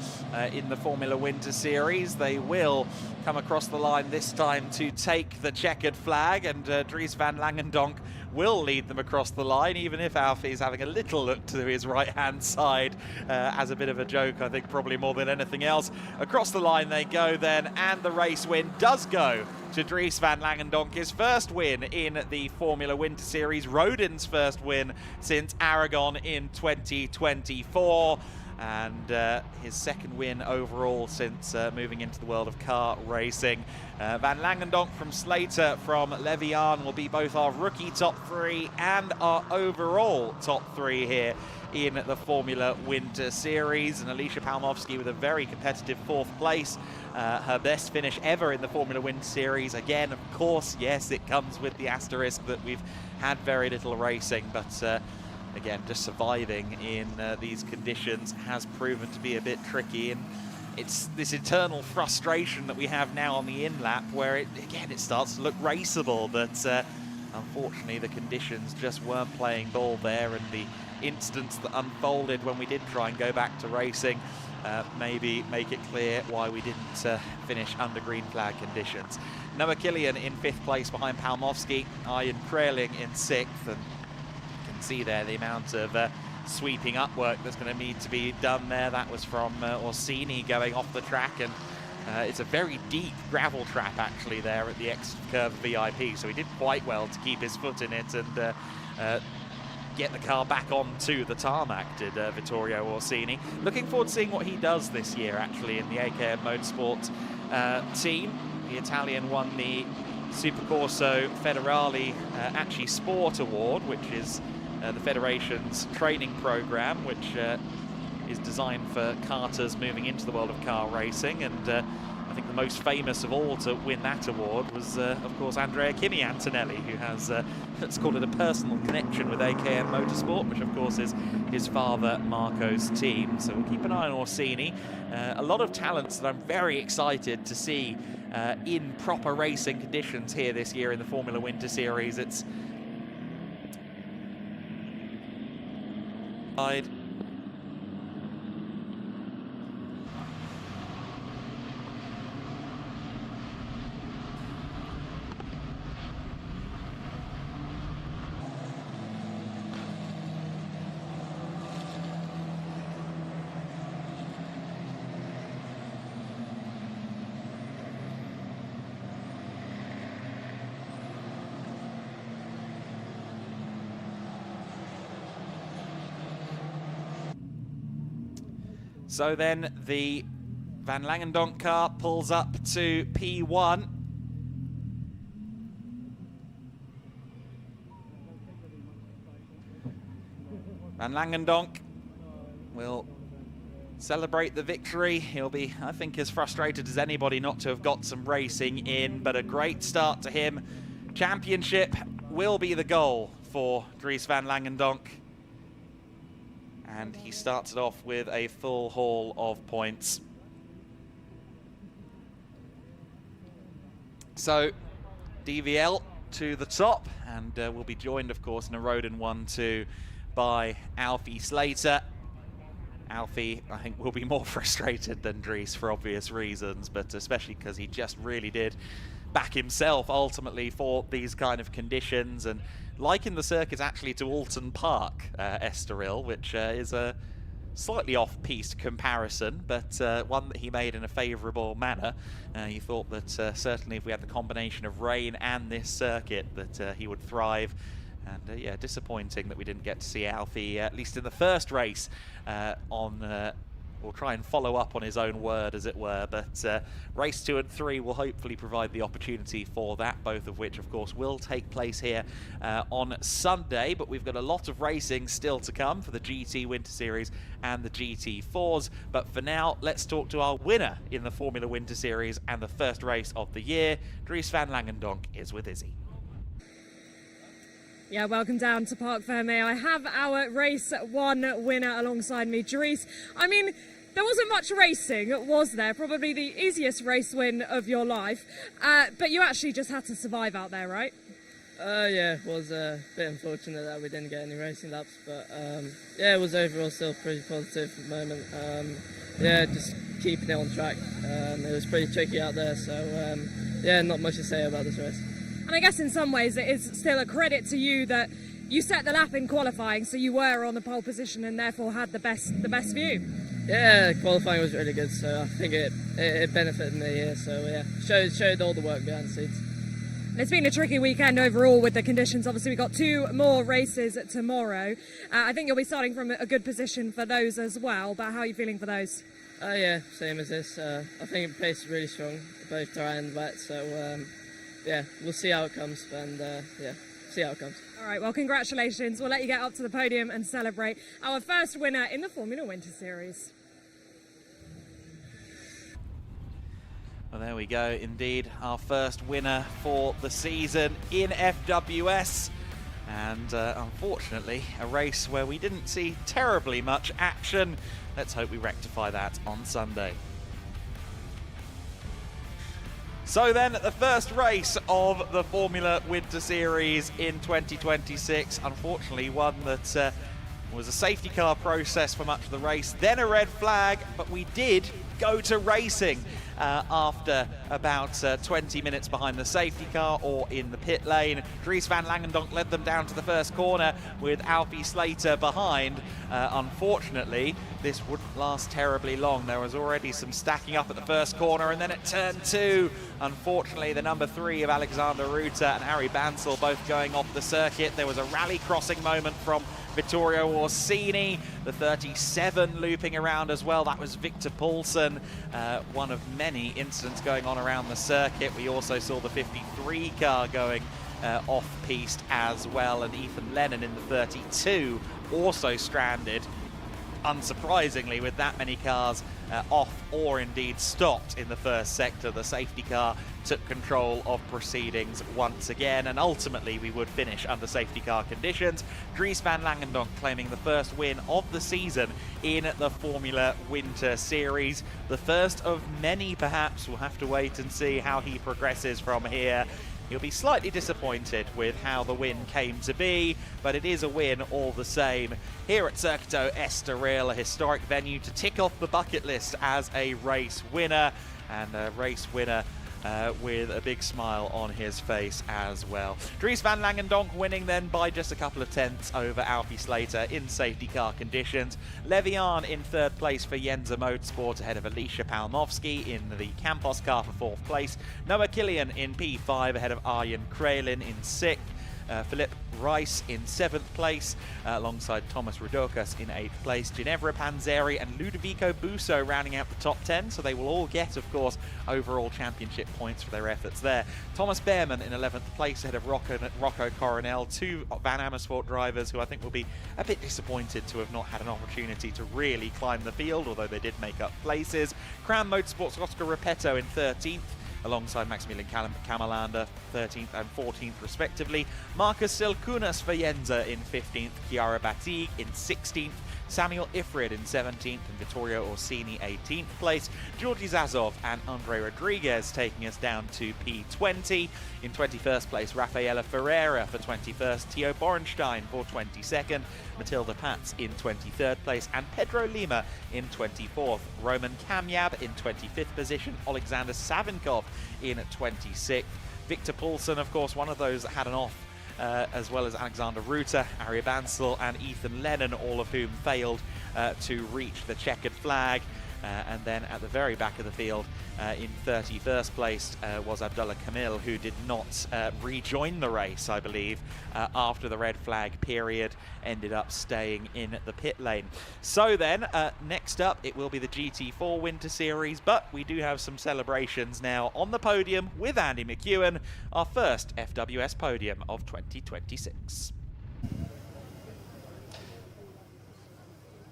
in the Formula Winter Series. They will come across the line this time to take the checkered flag, and Dries van Langendonk will lead them across the line, even if Alfie is having a little look to his right-hand side as a bit of a joke, I think, probably more than anything else. Across the line they go then, and the race win does go to Dries van Langendonk, his first win in the Formula Winter Series, Rodin's first win since Aragon in 2024. And his second win overall since moving into the world of car racing. Van Langendonk from Slater from Levian will be both our rookie top 3 and our overall top 3 here in the Formula Winter Series. And Alicia Palmovsky with a very competitive 4th place. Her best finish ever in the Formula Winter Series. Again, of course, yes, it comes with the asterisk that we've had very little racing, but again, just surviving in these conditions has proven to be a bit tricky, and it's this eternal frustration that we have now on the in-lap where, it starts to look raceable, but unfortunately the conditions just weren't playing ball there, and the incidents that unfolded when we did try and go back to racing maybe make it clear why we didn't finish under green flag conditions. Noah Killian in 5th place behind Palmovsky, Ian Kraling in 6th, and see there the amount of sweeping up work that's going to need to be done there. That was from Orsini going off the track, and it's a very deep gravel trap actually there at the exit curve VIP, so he did quite well to keep his foot in it and get the car back onto the tarmac, did Vittorio Orsini. Looking forward to seeing what he does this year actually in the AKM Motorsport team. The Italian won the Supercorso Federale Acci Sport Award, which is the Federation's training program, which is designed for karters moving into the world of car racing. And I think the most famous of all to win that award was, of course, Andrea Kimi Antonelli, who has, let's call it a personal connection with AKM Motorsport, which of course is his father Marco's team. So we'll keep an eye on Orsini. A lot of talents that I'm very excited to see in proper racing conditions here this year in the Formula Winter Series. It's So then the Van Langendonk car pulls up to P1. Van Langendonk will celebrate the victory. He'll be, I think, as frustrated as anybody not to have got some racing in, but a great start to him. Championship will be the goal for Dries Van Langendonk. And he starts it off with a full haul of points. So, DVL to the top, and we'll be joined, of course, in a Roden 1-2 by Alfie Slater. Alfie, I think, will be more frustrated than Dries for obvious reasons, but especially because he just really did back himself ultimately for these kind of conditions, and liken the circuit actually to Alton Park, Estoril, which is a slightly off-piste comparison, but one that he made in a favourable manner. He thought that certainly if we had the combination of rain and this circuit that he would thrive. And yeah, disappointing that we didn't get to see Alfie, at least in the first race, we'll try and follow up on his own word, as it were, but race 2 and 3 will hopefully provide the opportunity for that, both of which, of course, will take place here on Sunday. But we've got a lot of racing still to come for the GT Winter Series and the GT4s. But for now, let's talk to our winner in the Formula Winter Series and the first race of the year. Dries Van Langendonk is with Izzy. Yeah, welcome down to Parc Fermé. I have our race 1 winner alongside me, Dries. I mean, there wasn't much racing, was there? Probably the easiest race win of your life. But you actually just had to survive out there, right? Yeah, it was a bit unfortunate that we didn't get any racing laps, but yeah, it was overall still a pretty positive moment. Yeah, just keeping it on track. It was pretty tricky out there, so yeah, not much to say about this race. And I guess in some ways it is still a credit to you that you set the lap in qualifying, so you were on the pole position and therefore had the best view. Yeah, qualifying was really good, so I think it benefited me here. So yeah, showed all the work behind the scenes. It's been a tricky weekend overall with the conditions. Obviously, we've got 2 more races tomorrow. I think you'll be starting from a good position for those as well, but how are you feeling for those? Yeah, same as this. I think the pace is really strong, both dry and wet, so yeah, we'll see how it comes, and yeah, see how it comes. All right, well, congratulations. We'll let you get up to the podium and celebrate our first winner in the Formula Winter Series. Well, there we go, indeed, our first winner for the season in FWS. And unfortunately, a race where we didn't see terribly much action. Let's hope we rectify that on Sunday. So then, the first race of the Formula Winter Series in 2026, unfortunately one that was a safety car process for much of the race, then a red flag, but we did go to racing after about 20 minutes behind the safety car or in the pit lane. Dries Van Langendonk led them down to the first corner with Alfie Slater behind. Unfortunately, this wouldn't last terribly long. There was already some stacking up at the first corner, and then at turn 2, unfortunately, the number 3 of Alexander Ruta and Harry Bansal both going off the circuit. There was a rally crossing moment from Vittorio Orsini, the 37 looping around as well. That was Victor Paulsen, one of many incidents going on around the circuit. We also saw the 53 car going off-piste as well, and Ethan Lennon in the 32 also stranded, unsurprisingly, with that many cars off or indeed stopped in the first sector. The safety car took control of proceedings once again, and ultimately we would finish under safety car conditions. Dries Van Langendonk claiming the first win of the season in the Formula Winter Series. The first of many, perhaps. We'll have to wait and see how he progresses from here. He'll be slightly disappointed with how the win came to be, but it is a win all the same. Here at Circuito Estoril, a historic venue to tick off the bucket list as a race winner, and a race winner with a big smile on his face as well. Dries Van Langendonk winning then by just a couple of tenths over Alfie Slater in safety car conditions. Levian in 3rd place for Yenza Motorsport ahead of Alicia Palmovsky in the Campos car for 4th place. Noah Killian in P5 ahead of Arjen Krelin in 6th. Philippe Rice in 7th place, alongside Thomas Rudokas in 8th place. Ginevra Panzeri and Ludovico Busso rounding out the top 10, so they will all get, of course, overall championship points for their efforts there. Thomas Behrman in 11th place ahead of Rocco Coronel, 2 Van Amersfoort drivers who I think will be a bit disappointed to have not had an opportunity to really climb the field, although they did make up places. Crown Motorsport's Oscar Repetto in 13th, alongside Maximilian Kamalander, 13th and 14th respectively. Marcus Silkunas for Jenza in 15th, Chiara Batig in 16th, Samuel Ifrid in 17th, and Vittorio Orsini 18th place. Georgi Zazov and Andre Rodriguez taking us down to P20. In 21st place, Rafaela Ferreira for 21st, Theo Borenstein for 22nd, Matilda Patz in 23rd place, and Pedro Lima in 24th. Roman Kamyab in 25th position, Alexander Savinkov in 26th. Victor Poulsen, of course, one of those that had an off, as well as Alexander Ruta, Ari Bansel and Ethan Lennon, all of whom failed to reach the checkered flag. And then at the very back of the field, in 31st place, was Abdullah Kamil, who did not rejoin the race, I believe, after the red flag period, ended up staying in the pit lane. So then, next up, it will be the GT4 Winter Series, but we do have some celebrations now on the podium with Andy McEwen, our first FWS podium of 2026.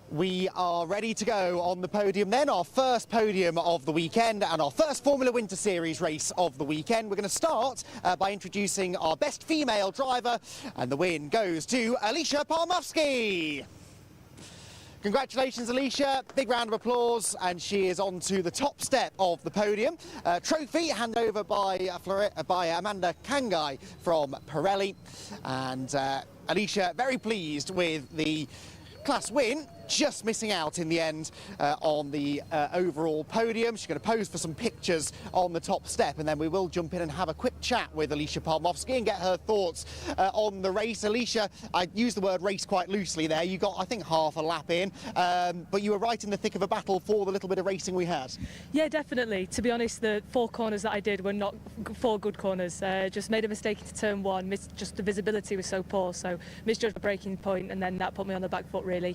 We are ready to go on the podium then, our first podium of the weekend and our first Formula Winter Series race of the weekend. We're going to start by introducing our best female driver, and the win goes to Alicia Palmowski. Congratulations, Alicia. Big round of applause, and she is on to the top step of the podium. Trophy handed over by Amanda Kangai from Pirelli, and Alicia very pleased with the class win, just missing out in the end on the overall podium. She's going to pose for some pictures on the top step, and then we will jump in and have a quick chat with Alicia Palmowski and get her thoughts on the race. Alicia, I used the word race quite loosely there. You got, I think, half a lap in, but you were right in the thick of a battle for the little bit of racing we had. Yeah, definitely. To be honest, the 4 corners that I did were not 4 good corners. Just made a mistake into turn 1. Just the visibility was so poor, so misjudged the braking point, and then that put me on the back foot, really.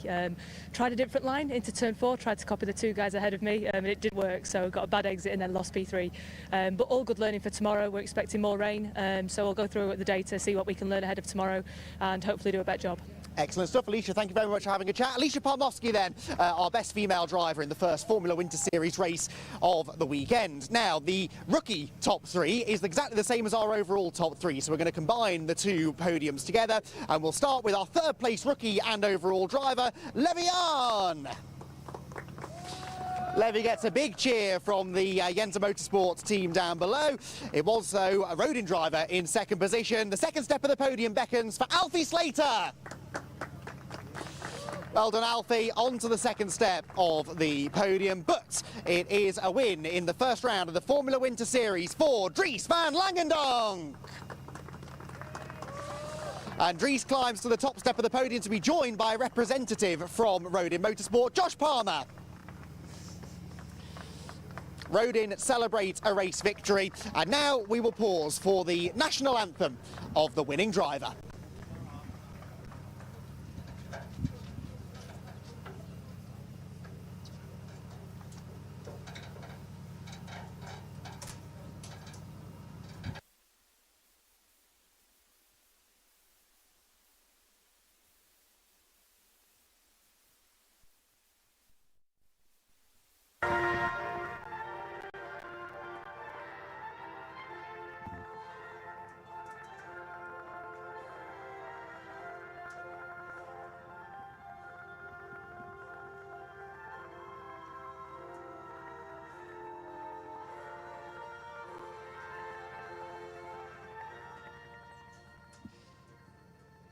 Tried a different line into turn 4, tried to copy the 2 guys ahead of me, and it did work, so got a bad exit and then lost P3. But all good learning for tomorrow. We're expecting more rain, so we'll go through the data, see what we can learn ahead of tomorrow, and hopefully do a better job. Excellent stuff, Alicia. Thank you very much for having a chat. Alicia Palmowski then, our best female driver in the first Formula Winter Series race of the weekend. Now, the rookie top 3 is exactly the same as our overall top 3, so we're going to combine the 2 podiums together, and we'll start with our 3rd place rookie and overall driver, Levian. Levy gets a big cheer from the Jenza Motorsport team down below. It was, though, a Rodin driver in 2nd position. The 2nd step of the podium beckons for Alfie Slater. Well done, Alfie, on to the 2nd step of the podium, but it is a win in the first round of the Formula Winter Series for Dries van Langendonk. And Dries climbs to the top step of the podium to be joined by a representative from Rodin Motorsport, Josh Palmer. Rodin celebrates a race victory, and now we will pause for the national anthem of the winning driver.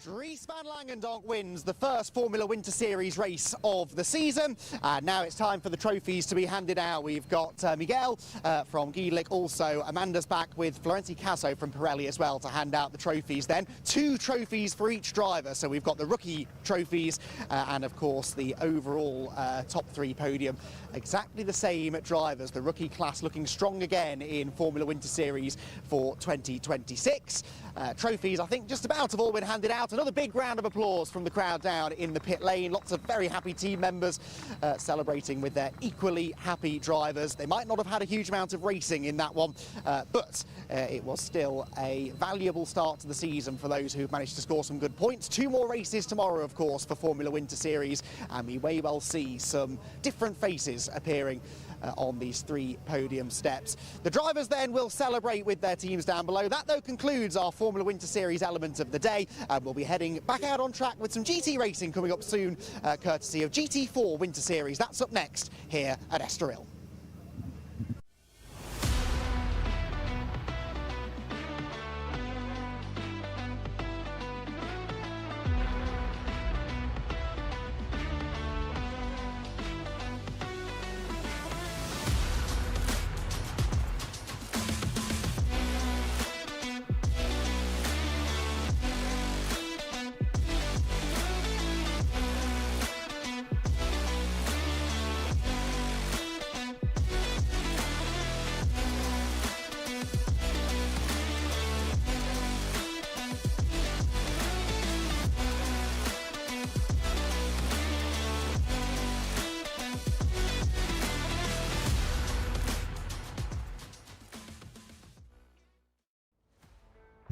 Dries van Langendonk wins the first Formula Winter Series race of the season, and now it's time for the trophies to be handed out. We've got Miguel from GEDLICH, also Amanda's back with Florenzi Caso from Pirelli as well to hand out the trophies then. 2 trophies for each driver, so we've got the rookie trophies and of course the overall top 3 podium. Exactly the same drivers, the rookie class looking strong again in Formula Winter Series for 2026. Trophies, I think, just about have all been handed out, and another big round of applause from the crowd down in the pit lane. Lots of very happy team members celebrating with their equally happy drivers. They might not have had a huge amount of racing in that one, but it was still a valuable start to the season for those who've managed to score some good points. 2 more races tomorrow, of course, for Formula Winter Series, and we may well see some different faces appearing on these 3 podium steps. The drivers then will celebrate with their teams down below. That, though, concludes our Formula Winter Series element of the day, and we'll be heading back out on track with some GT racing coming up soon, courtesy of GT4 Winter Series. That's up next here at Estoril.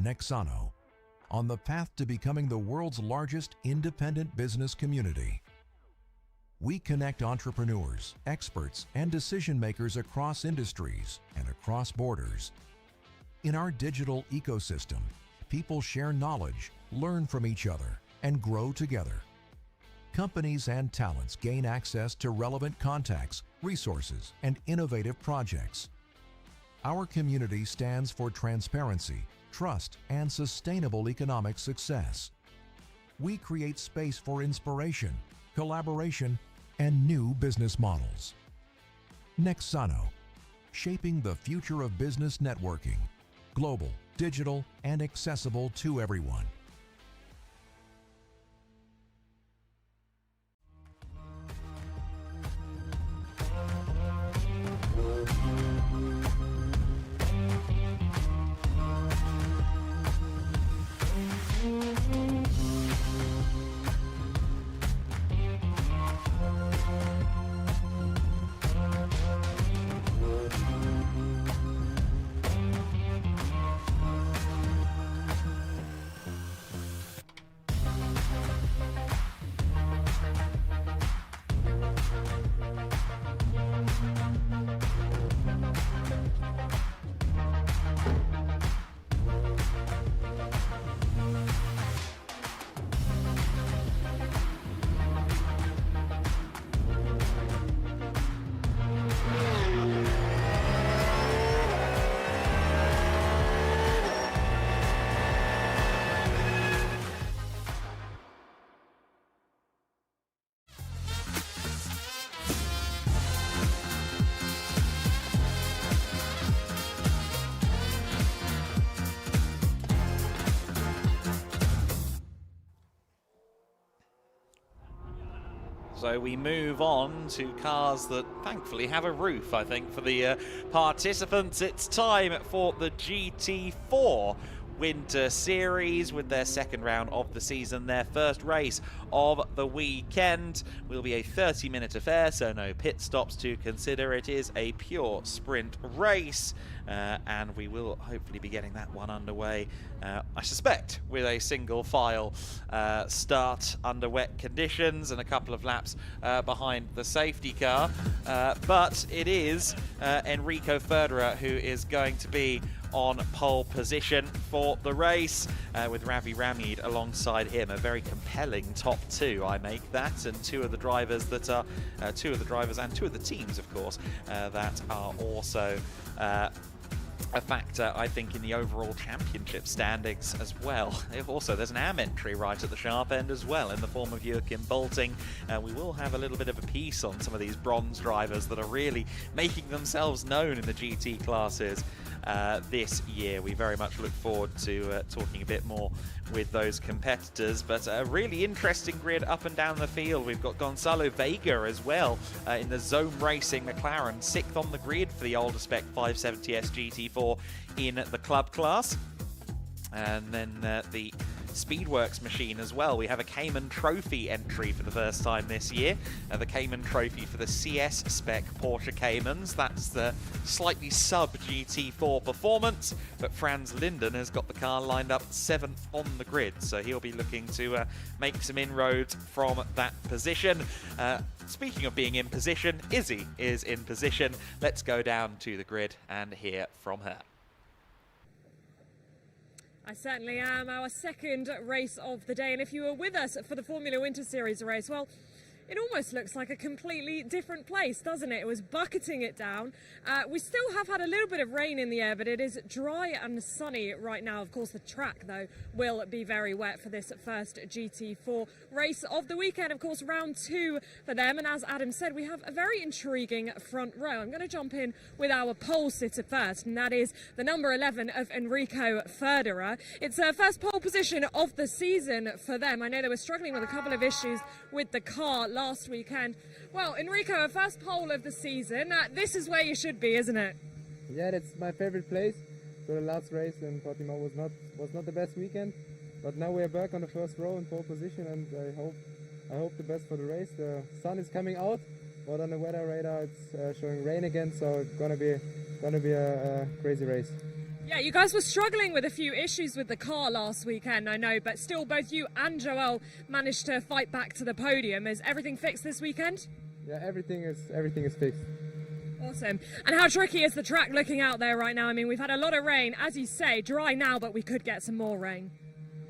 Nexano, on the path to becoming the world's largest independent business community. We connect entrepreneurs, experts, and decision makers across industries and across borders. In our digital ecosystem, people share knowledge, learn from each other, and grow together. Companies and talents gain access to relevant contacts, resources, and innovative projects. Our community stands for transparency, trust, and sustainable economic success. We create space for inspiration, collaboration, and new business models. Nexano, shaping the future of business networking, global, digital, and accessible to everyone. So we move on to cars that thankfully have a roof, I think, for the participants. It's time for the GT4 Winter Series with their second round of the season, their first race of the weekend. Will be a 30-minute affair, so no pit stops to consider. It is a pure sprint race, and we will hopefully be getting that one underway, I suspect, with a single file start under wet conditions and a couple of laps behind the safety car. But it is Enrico Ferderer who is going to be on pole position for the race, with Ravi Ramid alongside him. A very compelling top two, I make that, and two of the drivers that are and two of the teams, of course, that are also a factor, I think, in the overall championship standings as well. Also, there's an AM entry right at the sharp end as well in the form of Joachim Bolting. We will have a little bit of a piece on some of these bronze drivers that are really making themselves known in the GT classes this year. We very much look forward to talking a bit more with those competitors, but a really interesting grid up and down the field. We've got Gonzalo Vega as well in the Zone Racing McLaren, 6th on the grid for the older spec 570S GT4 in the club class. And then the Speedworks machine as well. We have a Cayman Trophy entry for the first time this year. The Cayman Trophy for the CS spec Porsche Caymans. That's the slightly sub GT4 performance, but Franz Linden has got the car lined up 7th on the grid, so he'll be looking to make some inroads from that position. Speaking of being in position, Izzy is in position. Let's go down to the grid and hear from her. I certainly am. Our second race of the day, and if you were with us for the Formula Winter Series race, well, it almost looks like a completely different place, doesn't it? It was bucketing it down. We still have had a little bit of rain in the air, but it is dry and sunny right now. Of course, the track, though, will be very wet for this first GT4 race of the weekend. Of course, round 2 for them. And as Adam said, we have a very intriguing front row. I'm going to jump in with our pole sitter first, and that is the number 11 of Enrico Ferderer. It's their first pole position of the season for them. I know they were struggling with a couple of issues with the car last weekend. Well, Enrico, a first pole of the season. This is where you should be, isn't it? Yeah, that's my favorite place. So the last race in Portimão was not the best weekend, but now we're back on the first row in pole position, and I hope the best for the race. The sun is coming out, but on the weather radar it's showing rain again, so it's gonna be a crazy race. Yeah, you guys were struggling with a few issues with the car last weekend, I know, but still both you and Joel managed to fight back to the podium. Is everything fixed this weekend? Yeah, everything is fixed. Awesome. And how tricky is the track looking out there right now? I mean, we've had a lot of rain, as you say, dry now, but we could get some more rain.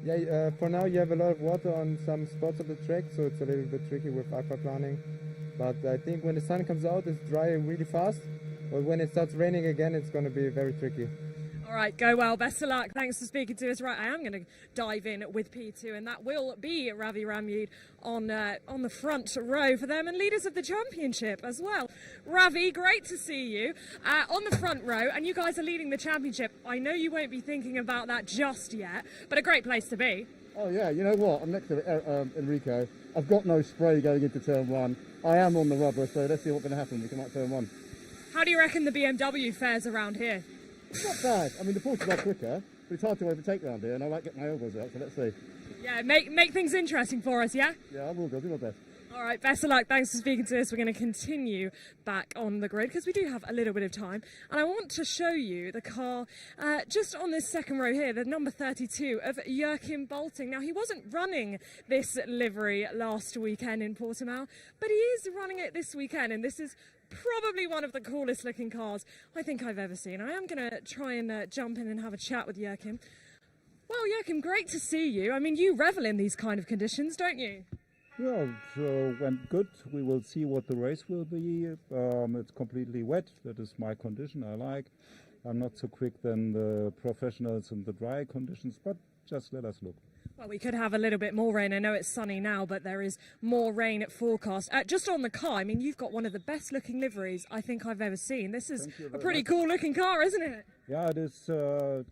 Yeah, for now you have a lot of water on some spots of the track, so it's a little bit tricky with aquaplaning. But I think when the sun comes out, it's dry really fast. But when it starts raining again, it's going to be very tricky. All right, go well. Best of luck. Thanks for speaking to us. Right, I am going to dive in with P2, and that will be Ravi Ramyud on the front row for them, and leaders of the championship as well. Ravi, great to see you on the front row, and you guys are leading the championship. I know you won't be thinking about that just yet, but a great place to be. Oh yeah, you know what? I'm next to Enrico. I've got no spray going into turn 1. I am on the rubber, so let's see what's going to happen. We come out turn 1. How do you reckon the BMW fares around here? It's not bad. I mean, the Porsches are quicker, but it's hard to overtake around here, and I like getting my elbows out, so let's see. Yeah, make things interesting for us, yeah? Yeah, I will do my best. All right, best of luck. Thanks for speaking to us. We're going to continue back on the grid because we do have a little bit of time. And I want to show you the car just on this second row here, the number 32 of Joachim Bolting. Now, he wasn't running this livery last weekend in Portimão, but he is running it this weekend, and this is probably one of the coolest looking cars I think I've ever seen. I am going to try and jump in and have a chat with Joachim. Well, Joachim, great to see you. I mean, you revel in these kind of conditions, don't you? Yeah, so went good. We will see what the race will be. It's completely wet. That is my condition I like. I'm not so quick than the professionals in the dry conditions, but just let us look. Well, we could have a little bit more rain. I know it's sunny now, but there is more rain at forecast. Just on the car, I mean, you've got one of the best looking liveries I think I've ever seen. This is a pretty cool looking car, isn't it? Yeah, it is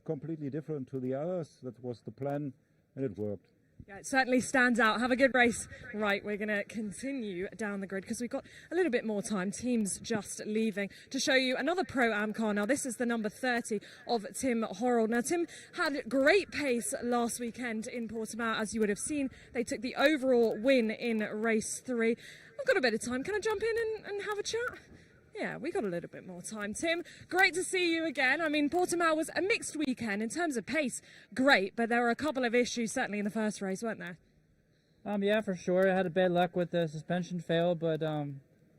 completely different to the others. That was the plan, and it worked. Yeah, it certainly stands out. Have a good race. Right, we're going to continue down the grid because we've got a little bit more time. Team's just leaving to show you another Pro-Am car. Now, this is the number 30 of Tim Horold. Now, Tim had great pace last weekend in Portimão, as you would have seen. They took the overall win in race 3. I've got a bit of time. Can I jump in and have a chat? Yeah, we got a little bit more time. Tim, great to see you again. I mean, Portimão was a mixed weekend in terms of pace. Great, but there were a couple of issues certainly in the first race, weren't there? Yeah, for sure. I had a bad luck with the suspension fail, but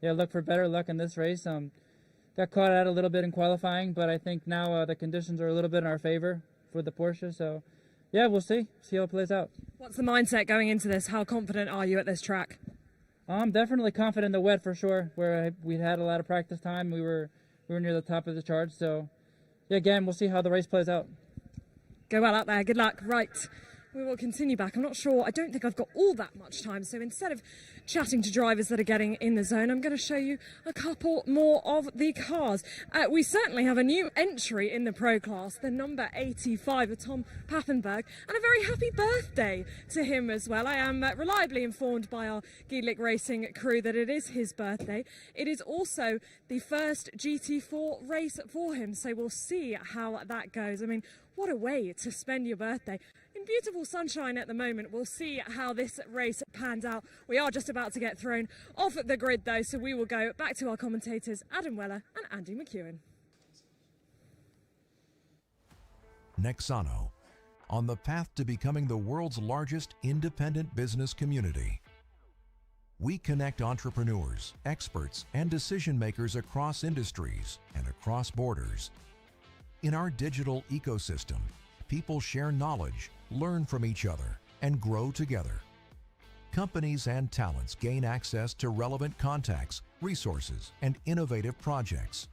yeah, look for better luck in this race. Got caught out a little bit in qualifying, but I think now the conditions are a little bit in our favor for the Porsche. So, yeah, we'll see how it plays out. What's the mindset going into this? How confident are you at this track? I'm definitely confident in the wet for sure. Where we had a lot of practice time, we were near the top of the charts. So, yeah, again, we'll see how the race plays out. Go well out there. Good luck. Right. We will continue back. I'm not sure. I don't think I've got all that much time. So instead of chatting to drivers that are getting in the zone, I'm going to show you a couple more of the cars. We certainly have a new entry in the Pro class, the number 85 of Tom Paffenberg, and a very happy birthday to him as well. I am reliably informed by our GEDLICH Racing crew that it is his birthday. It is also the first GT4 race for him, so we'll see how that goes. I mean, what a way to spend your birthday. In beautiful sunshine at the moment. We'll see how this race pans out. We are just about to get thrown off at the grid though, so we will go back to our commentators, Adam Weller and Andy McEwen. Nexano, on the path to becoming the world's largest independent business community. We connect entrepreneurs, experts, and decision makers across industries and across borders. In our digital ecosystem, people share knowledge, learn from each other, and grow together. Companies and talents gain access to relevant contacts, resources, and innovative projects.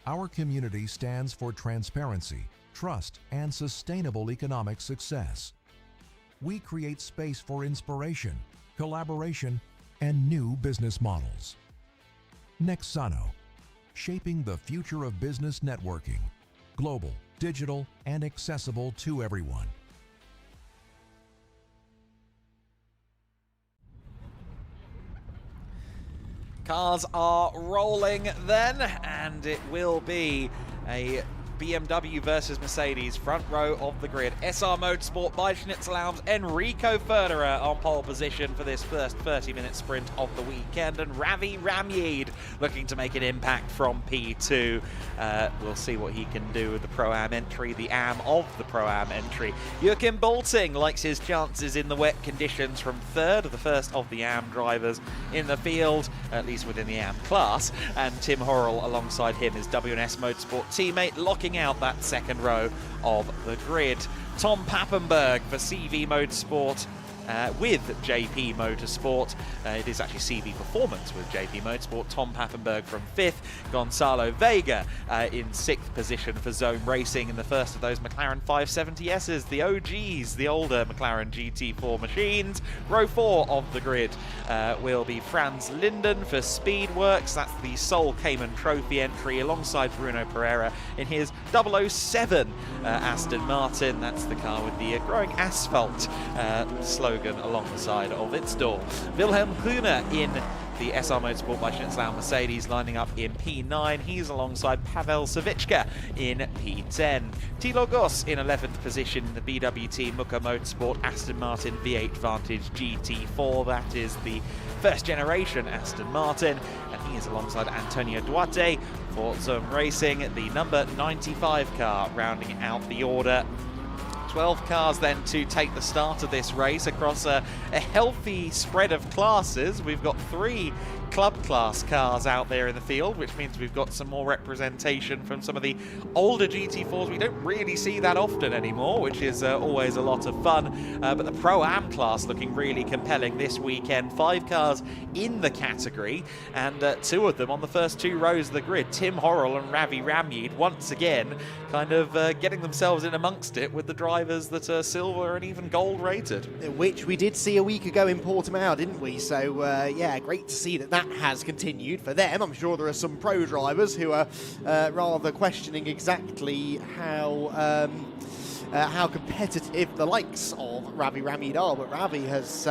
Our community stands for transparency, trust, and sustainable economic success. We create space for inspiration, collaboration, and new business models. Nexano, shaping the future of business networking, global, digital, and accessible to everyone. Cars are rolling then, and it will be a BMW versus Mercedes front row of the grid. SR Motorsport by Schnitzelhaum's Enrico Federer on pole position for this first 30-minute sprint of the weekend, and Ravi Ramyeed looking to make an impact from P2. We'll see what he can do with the Pro-Am entry, the AM of the Pro-Am entry. Joachim Bolting likes his chances in the wet conditions from third, the first of the AM drivers in the field, at least within the AM class, and Tim Horrell alongside him, his W&S Motorsport teammate, locking out that second row of the grid. Tom Pappenberg for CV Motorsport with JP Motorsport. It is actually CV Performance with JP Motorsport. Tom Pappenberg from 5th. Gonzalo Vega in 6th position for Zone Racing in the first of those McLaren 570Ss, the OGs, the older McLaren GT4 machines. Row 4 of the grid will be Franz Linden for Speedworks. That's the sole Cayman Trophy entry alongside Bruno Pereira in his 007 Aston Martin. That's the car with the growing asphalt slogan along the side of its door. Wilhelm Huner in the SR Motorsport by Schnitzelhaum Mercedes lining up in P9. He's alongside Pavel Savicka in P10. Thilo Goss in 11th position in the BWT Muka Motorsport Aston Martin V8 Vantage GT4. That is the first generation Aston Martin, and he is alongside Antonio Duarte for Zone Racing, the number 95 car rounding out the order. 12 cars then to take the start of this race across a healthy spread of classes. We've got 3 club class cars out there in the field, which means we've got some more representation from some of the older GT4s we don't really see that often anymore, which is always a lot of fun. But the Pro-Am class looking really compelling this weekend. 5 cars in the category, and 2 of them on the first 2 rows of the grid. Tim Horrell and Ravi Ramyeed once again kind of getting themselves in amongst it with the drivers that are silver and even gold rated. Which we did see a week ago in Portimão, didn't we? So yeah, great to see that has continued for them. I'm sure there are some pro drivers who are rather questioning exactly how competitive the likes of Ravi Ramyeed are, but Ravi has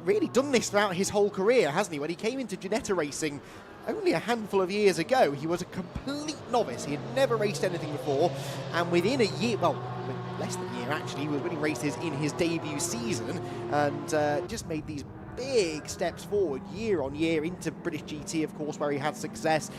really done this throughout his whole career, hasn't he? When he came into Ginetta Racing only a handful of years ago, he was a complete novice. He had never raced anything before, and within a year, well, less than a year actually, he was winning races in his debut season, and just made these big steps forward year on year into British GT, of course, where he had success,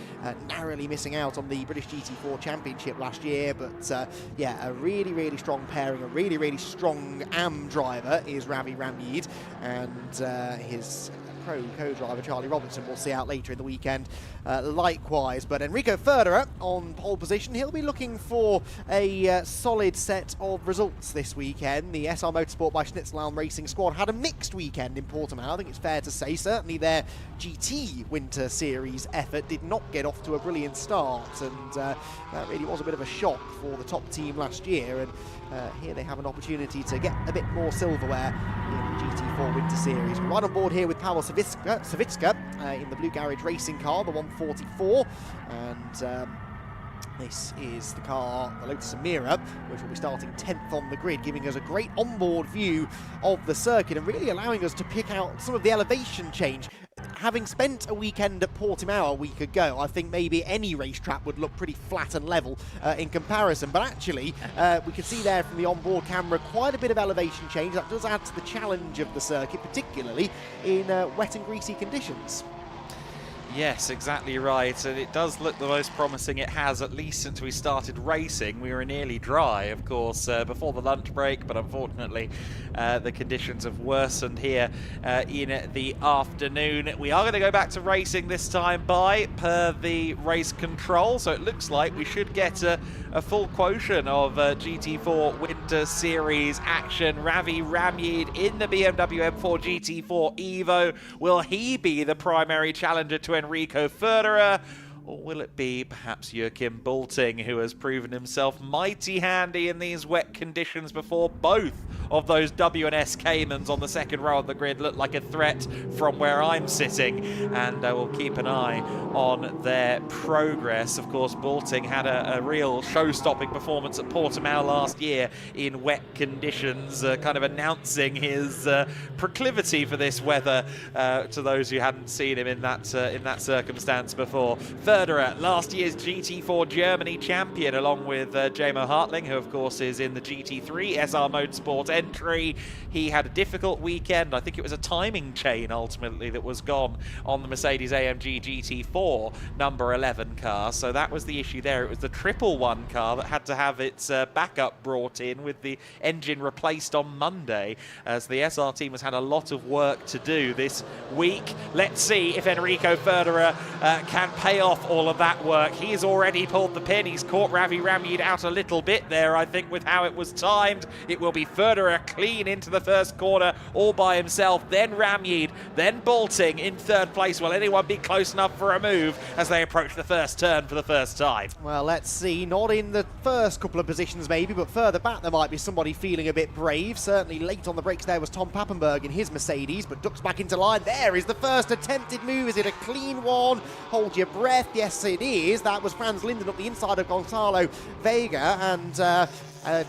narrowly missing out on the British GT4 Championship last year. But yeah, a really, really strong pairing, a really, really strong AM driver is Ravi Ramyeed, and his pro co-driver Charlie Robertson we'll see out later in the weekend likewise. But Enrico Federer on pole position, he'll be looking for a solid set of results this weekend. The SR Motorsport by Schnitzelhaum Racing squad had a mixed weekend in Portimão, I think it's fair to say. Certainly their GT Winter Series effort did not get off to a brilliant start, and that really was a bit of a shock for the top team last year, and here they have an opportunity to get a bit more silverware in the GT4 Winter Series. We're right on board here with Pavel Savicka in the Blue Garage Racing car, the 144, and this is the car, the Lotus Emira, which will be starting 10th on the grid, giving us a great onboard view of the circuit and really allowing us to pick out some of the elevation change. having spent a weekend at Portimão a week ago, I think maybe any racetrack would look pretty flat and level in comparison. But actually, we can see there from the onboard camera quite a bit of elevation change. That does add to the challenge of the circuit, particularly in wet and greasy conditions. Yes, exactly right, and it does look the most promising it has, at least since we started racing. We were nearly dry, of course, before the lunch break, but unfortunately the conditions have worsened here in the afternoon. We are going to go back to racing this time per the race control, so it looks like we should get a full quotient of GT4 Winter Series action. Ravi Ramyid in the BMW M4 GT4 Evo. Will he be the primary challenger to Enrico Federer? Or will it be perhaps Joachim Bolting, who has proven himself mighty handy in these wet conditions before? Both of those W&S Caymans on the second row of the grid look like a threat from where I'm sitting, and we'll keep an eye on their progress. Of course, Bolting had a real show-stopping performance at Portimão last year in wet conditions, kind of announcing his proclivity for this weather to those who hadn't seen him in that circumstance before. Federer, last year's GT4 Germany champion, along with Jamo Hartling, who of course is in the GT3 SR Motorsport entry. He had a difficult weekend. I think it was a timing chain ultimately that was gone on the Mercedes-AMG GT4 number 11 car, so that was the issue there. It was the 111 car that had to have its backup brought in with the engine replaced on Monday, as the SR team has had a lot of work to do this week. Let's see if Enrico Federer can pay off all of that work. He's already pulled the pin. He's caught Ravi Ramyid out a little bit there, I think, with how it was timed. It will be Federer clean into the first corner all by himself, then Ramyid, then Bolting in third place. Will anyone be close enough for a move as they approach the first turn for the first time? Well, let's see. Not in the first couple of positions maybe, but further back there might be somebody feeling a bit brave. Certainly late on the brakes there was Tom Pappenberg in his Mercedes, but ducks back into line. There is the first attempted move. Is it a clean one? Hold your breath. Yes, it is. That was Franz Linden up the inside of Gonzalo Vega, and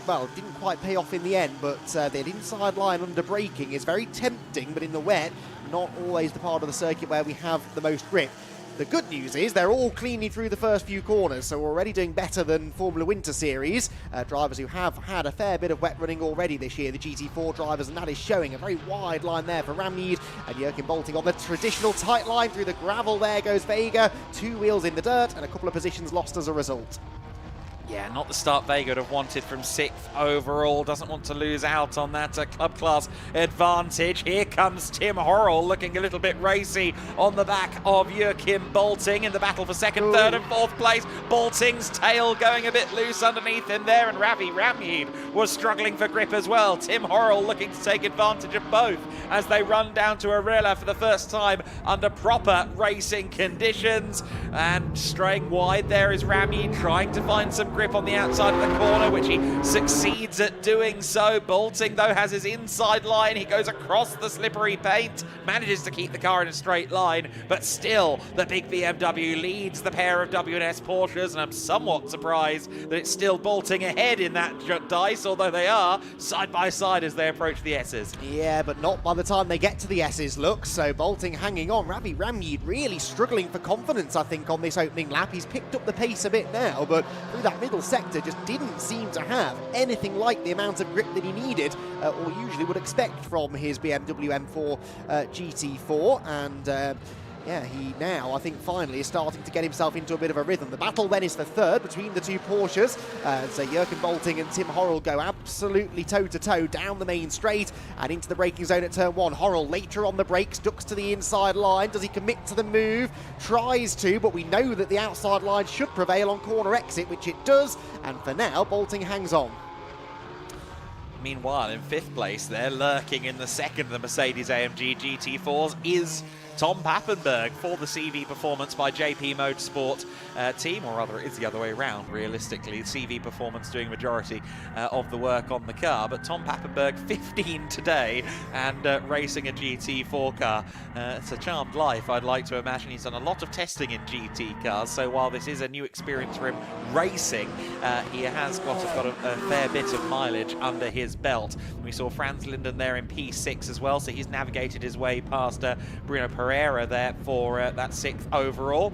well, didn't quite pay off in the end, but that inside line under braking is very tempting, but in the wet, not always the part of the circuit where we have the most grip. The good news is they're all cleanly through the first few corners, so we're already doing better than Formula Winter Series. Drivers who have had a fair bit of wet running already this year, the GT4 drivers, and that is showing a very wide line there for Ramyid and Joachim Bolting on the traditional tight line through the gravel. There goes Vega, 2 wheels in the dirt and a couple of positions lost as a result. Yeah, not the start Vega would have wanted from 6th overall. Doesn't want to lose out on that club class advantage. Here comes Tim Horrell looking a little bit racy on the back of Joachim Bolting in the battle for 2nd, 3rd and 4th place. Bolting's tail going a bit loose underneath him there, and Ravi Ramyid was struggling for grip as well. Tim Horrell looking to take advantage of both as they run down to Arilla for the first time under proper racing conditions. And straying wide there is Ramyid, trying to find some grip on the outside of the corner, which he succeeds at doing so. Bolting, though, has his inside line. He goes across the slippery paint, manages to keep the car in a straight line, but still the big BMW leads the pair of W&S Porsches, and I'm somewhat surprised that it's still Bolting ahead in that dice, although they are side by side as they approach the S's. Yeah, but not by the time they get to the S's, look. So Bolting hanging on. Ravi Ramyid really struggling for confidence, I think, on this opening lap. He's picked up the pace a bit now, but through that middle sector just didn't seem to have anything like the amount of grip that he needed or usually would expect from his BMW M4 GT4, and yeah, he now, I think, finally is starting to get himself into a bit of a rhythm. The battle then is for 3rd between the 2 Porsches. So Joachim Bolting and Tim Horrell go absolutely toe-to-toe down the main straight and into the braking zone at turn 1. Horrell later on the brakes, ducks to the inside line. Does he commit to the move? Tries to, but we know that the outside line should prevail on corner exit, which it does. And for now, Bolting hangs on. Meanwhile, in 5th place, they're lurking in the 2nd of the Mercedes-AMG GT4s is Tom Pappenberg for the CV Performance by JP Motorsport team, or rather it is the other way around, realistically. CV Performance doing majority of the work on the car, but Tom Pappenberg 15 today and racing a GT4 car. It's a charmed life, I'd like to imagine. He's done a lot of testing in GT cars, so while this is a new experience for him racing, he has got a fair bit of mileage under his belt. We saw Franz Linden there in P6 as well, so he's navigated his way past Bruno Pereira there for that 6th overall.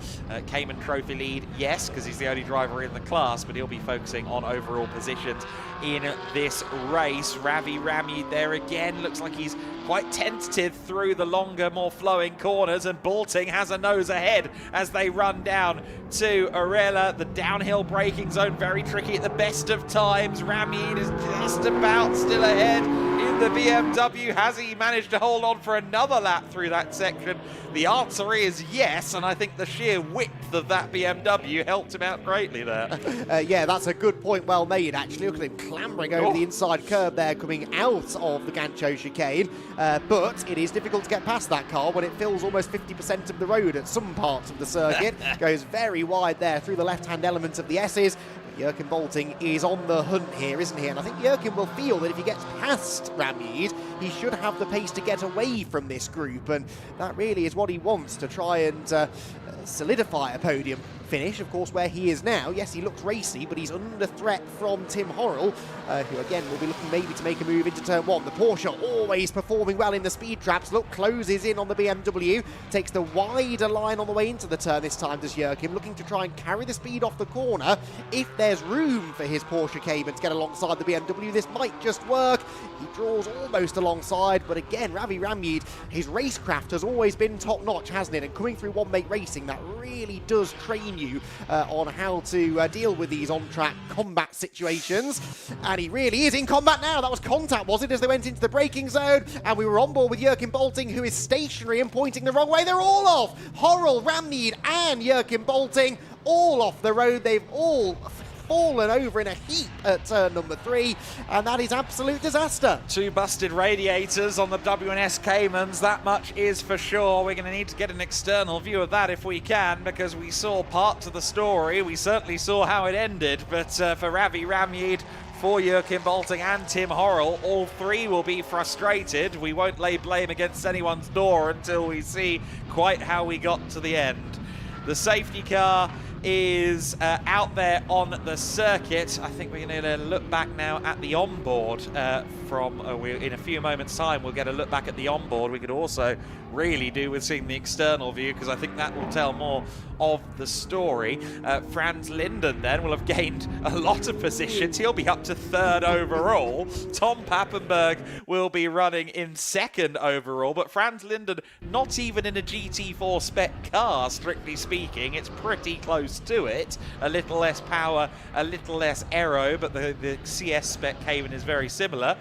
Cayman Trophy lead, yes, because he's the only driver in the class, but he'll be focusing on overall positions in this race. Ravi Ramid there again, looks like he's quite tentative through the longer, more flowing corners, and Balting has a nose ahead as they run down to Arella. The downhill braking zone very tricky at the best of times. Ramid is just about still ahead in the BMW. Has he managed to hold on for another lap through that section? The answer is yes, and I think the sheer width of that BMW helped him out greatly there. Yeah, that's a good point, well made actually. Look at him clambering over the inside curb there, coming out of the Gancho chicane. But it is difficult to get past that car when it fills almost 50% of the road at some parts of the circuit. Goes very wide there through the left-hand element of the S's. Jurgen Balting is on the hunt here, isn't he? And I think Jurgen will feel that if he gets past Ramid, he should have the pace to get away from this group, and that really is what he wants, to try and solidify a podium finish, of course, where he is now. Yes, he looks racy, but he's under threat from Tim Horrell, who again will be looking maybe to make a move into turn 1. The Porsche always performing well in the speed traps. Look, closes in on the BMW, takes the wider line on the way into the turn this time, does Jurgen, looking to try and carry the speed off the corner. If there's room for his Porsche Cayman to get alongside the BMW, this might just work. He draws almost alongside, but again, Ravi Ramid, his racecraft has always been top-notch, hasn't it? And coming through one-make racing, that really does train you on how to deal with these on-track combat situations. And he really is in combat now. That was contact, was it, as they went into the braking zone? And we were on board with Jurgen Balting, who is stationary and pointing the wrong way. They're all off. Horrell, Ramid, and Jurgen Balting all off the road. They've all fallen over in a heap at turn number 3, and that is absolute disaster. 2 busted radiators on the W&S Caymans, that much is for sure. We're going to need to get an external view of that if we can, because we saw parts of the story. We certainly saw how it ended, but for Ravi Ramid, for Jurgen Balting and Tim Horrell, all 3 will be frustrated. We won't lay blame against anyone's door until we see quite how we got to the end. The safety car is out there on the circuit. I think we're going to look back now at the onboard in a few moments time. We'll get a look back at the onboard. We could also really do with seeing the external view, because I think that will tell more of the story. Franz Linden then will have gained a lot of positions. He'll be up to 3rd overall. Tom Pappenberg will be running in 2nd overall, but Franz Linden not even in a GT4 spec car, strictly speaking. It's pretty close to it. A little less power, a little less aero, but the CS spec Cayman is very similar.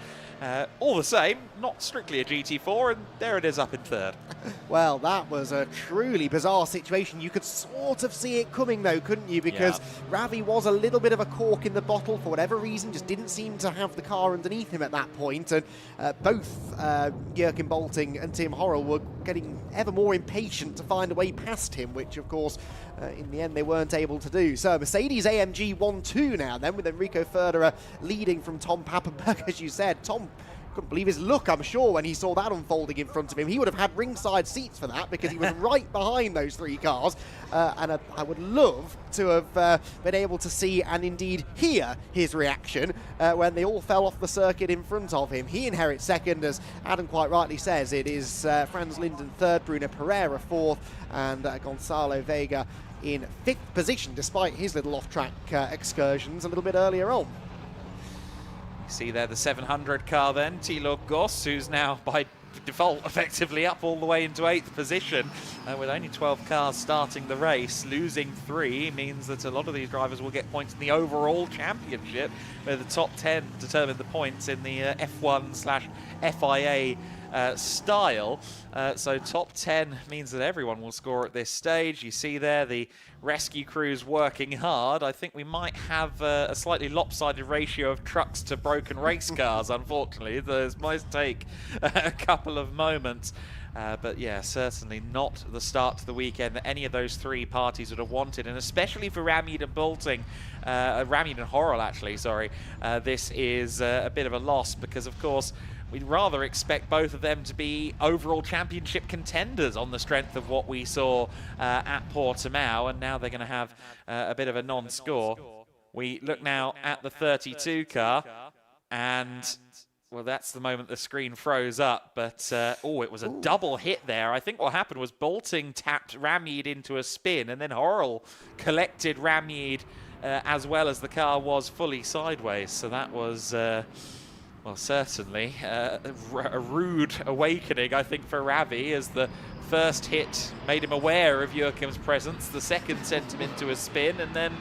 All the same, not strictly a GT4, and there it is up in 3rd. Well, that was a truly bizarre situation. You could sort of see it coming, though, couldn't you? Because Ravi was a little bit of a cork in the bottle for whatever reason, just didn't seem to have the car underneath him at that point. And both Jurgen Balting and Tim Horrell were getting ever more impatient to find a way past him, which, of course, in the end, they weren't able to do. So Mercedes AMG 1-2 now, then, with Enrico Ferderer leading from Tom Pappenberg, as you said. Tom couldn't believe his luck, I'm sure, when he saw that unfolding in front of him. He would have had ringside seats for that, because he was right behind those 3 cars. And I would love to have been able to see and indeed hear his reaction when they all fell off the circuit in front of him. He inherits 2nd, as Adam quite rightly says. It is Franz Linden 3rd, Bruno Pereira 4th, and Gonzalo Vega in 5th position, despite his little off-track excursions a little bit earlier on. You see there the 700 car then, Thilo Goss, who's now by default effectively up all the way into 8th position. With only 12 cars starting the race, losing 3 means that a lot of these drivers will get points in the overall championship, where the top 10 determine the points in the F1/FIA style. So top 10 means that everyone will score at this stage. You see there the rescue crews working hard. I think we might have a slightly lopsided ratio of trucks to broken race cars, unfortunately. This might take a couple of moments. But yeah, certainly not the start to the weekend that any of those 3 parties would have wanted, and especially for Ramid and Balting, Ramid and Horrell actually, sorry, this is a bit of a loss, because of course we'd rather expect both of them to be overall championship contenders on the strength of what we saw at Portimão, and now they're going to have a bit of a non-score. We look now at the 32 car, and Well, that's the moment the screen froze up, but oh, it was a double hit there. I think what happened was Bolting tapped Ramyeed into a spin, and then Horrell collected Ramyeed as well as the car was fully sideways. So that was, well, certainly a rude awakening, I think, for Ravi, as the first hit made him aware of Joachim's presence. The second sent him into a spin, and then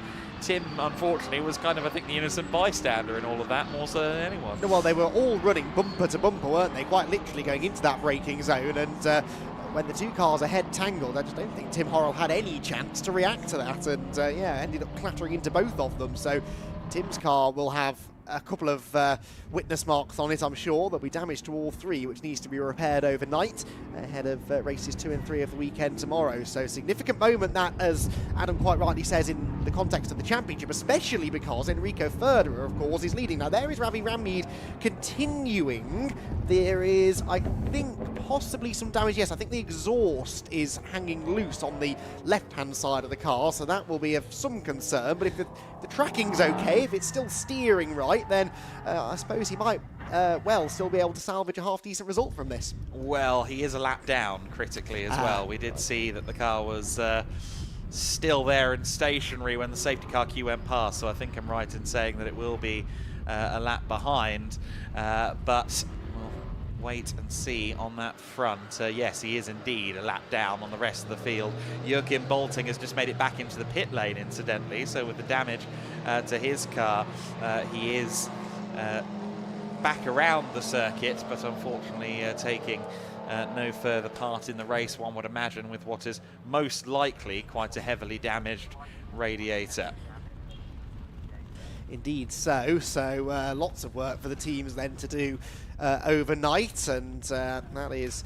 Tim, unfortunately, was kind of, I think, the innocent bystander in all of that, more so than anyone. Well, they were all running bumper to bumper, weren't they? Quite literally going into that braking zone, and when the two cars ahead tangled, I just don't think Tim Horrell had any chance to react to that, and yeah, ended up clattering into both of them. So Tim's car will have a couple of witness marks on it, I'm sure. There'll be damage to all three, which needs to be repaired overnight ahead of races 2 and 3 of the weekend tomorrow. So significant moment that, as Adam quite rightly says, in the context of the championship, especially because Enrico Ferderer, of course, is leading. Now there is Ravi Ramyeed continuing. There is, I think, possibly some damage. Yes, I think the exhaust is hanging loose on the left-hand side of the car, so that will be of some concern. But if the tracking's okay, if it's still steering right, then I suppose he might, well, still be able to salvage a half-decent result from this. Well, he is a lap down critically as well. We did see that the car was still there and stationary when the safety car queue went past, so I think I'm right in saying that it will be a lap behind, but we'll wait and see on that front. Yes, he is indeed a lap down on the rest of the field. Joachim Bolting has just made it back into the pit lane, incidentally, so with the damage to his car, he is back around the circuit, but unfortunately taking no further part in the race, one would imagine, with what is most likely quite a heavily damaged radiator. Indeed so. So lots of work for the teams then to do overnight, and that is,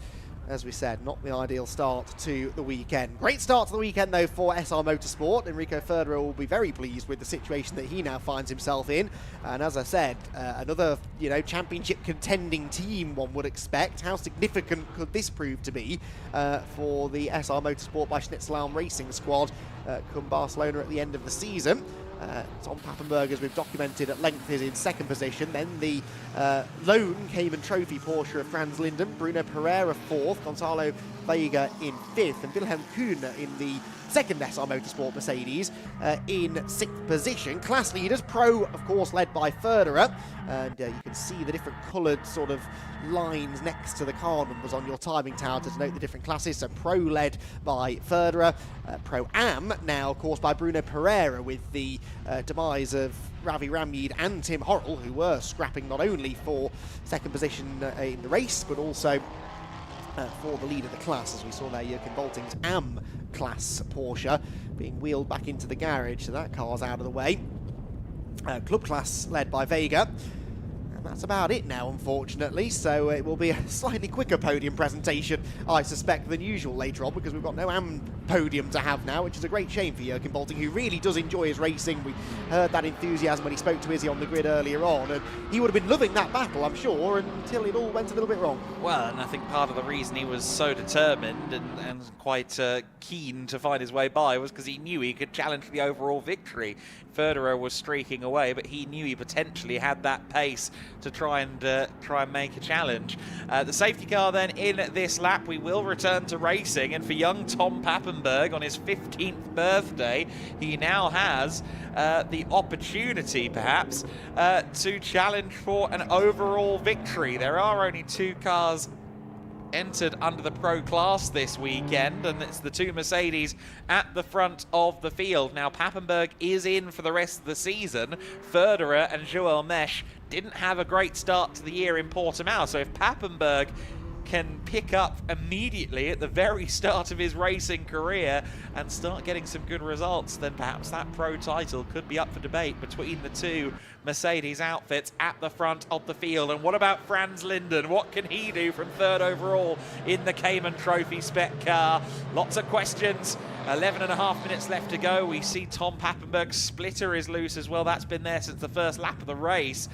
as we said, not the ideal start to the weekend. Great start to the weekend, though, for SR Motorsport. Enrico Ferderer will be very pleased with the situation that he now finds himself in. And as I said, another, championship contending team, one would expect. How significant could this prove to be for the SR Motorsport by Schnitzelalm Racing squad come Barcelona at the end of the season? Tom Pappenberg, as we've documented at length, is in second position. Then the lone Cayman Trophy Porsche of Franz Linden, Bruno Pereira fourth, Gonzalo Veiga in fifth, and Wilhelm Kuhn in the second SR Motorsport Mercedes in sixth position. Class leaders, Pro, of course, led by Ferderer, and you can see the different coloured sort of lines next to the car numbers on your timing tower to denote the different classes. So Pro led by Ferderer, Pro Am now, of course, by Bruno Pereira, with the demise of Ravi Ramyeed and Tim Horrell, who were scrapping not only for second position in the race, but also for the lead of the class, as we saw there, Joachim Bolting's Am class Porsche being wheeled back into the garage, so that car's out of the way. Club class led by Veiga. And that's about it now, unfortunately, so it will be a slightly quicker podium presentation, I suspect, than usual later on, because we've got no AM podium to have now, which is a great shame for Joachim Bolting, who really does enjoy his racing. We heard that enthusiasm when he spoke to Izzy on the grid earlier on, and he would have been loving that battle, I'm sure, until it all went a little bit wrong. Well, and I think part of the reason he was so determined and quite keen to find his way by was because he knew he could challenge the overall victory. Ferderer was streaking away, but he knew he potentially had that pace to try and make a challenge. The safety car then in this lap. We will return to racing, and for young Tom Pappenberg on his 15th birthday, he now has the opportunity perhaps to challenge for an overall victory. There are only 2 cars entered under the Pro class this weekend, and it's the 2 Mercedes at the front of the field. Now, Pappenberg is in for the rest of the season. Ferderer and Joel Mesh didn't have a great start to the year in Portimão, so if Pappenberg can pick up immediately at the very start of his racing career and start getting some good results, then perhaps that Pro title could be up for debate between the 2 Mercedes outfits at the front of the field. And what about Franz Linden? What can he do from 3rd overall in the Cayman Trophy spec car? Lots of questions. 11.5 minutes left to go. We see Tom Pappenberg's splitter is loose as well. That's been there since the first lap of the race.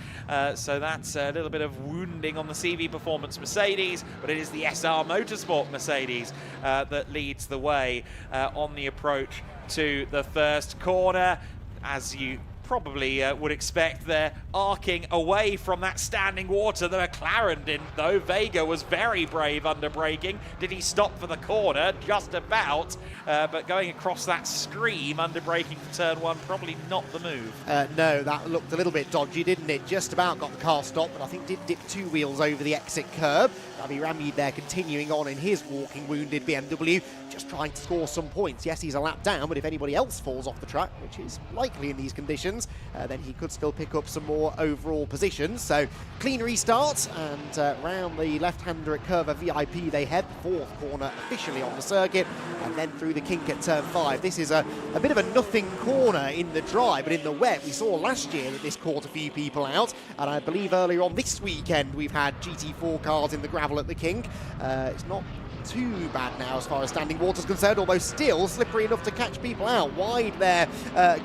So that's a little bit of wounding on the CV Performance Mercedes, but it is the SR Motorsport Mercedes that leads the way on the approach to the first corner. As you probably would expect they're arcing away from that standing water. The McLaren didn't, though. Vega was very brave under braking. Did he stop for the corner? Just about. But going across that stream under braking for turn 1, probably not the move. No, that looked a little bit dodgy, didn't it? Just about got the car stopped, but I think did dip 2 wheels over the exit curb. Ravi Ramid there continuing on in his walking wounded BMW, just trying to score some points. Yes, he's a lap down, but if anybody else falls off the track, which is likely in these conditions, then he could still pick up some more overall positions. So clean restart, and round the left-hander at Curva VIP they head, 4th corner officially on the circuit, and then through the kink at turn 5. This is a bit of a nothing corner in the dry, but in the wet we saw last year that this caught a few people out, and I believe earlier on this weekend we've had GT4 cars in the gravel at the kink. It's not too bad now as far as standing water's concerned, although still slippery enough to catch people out. Wide there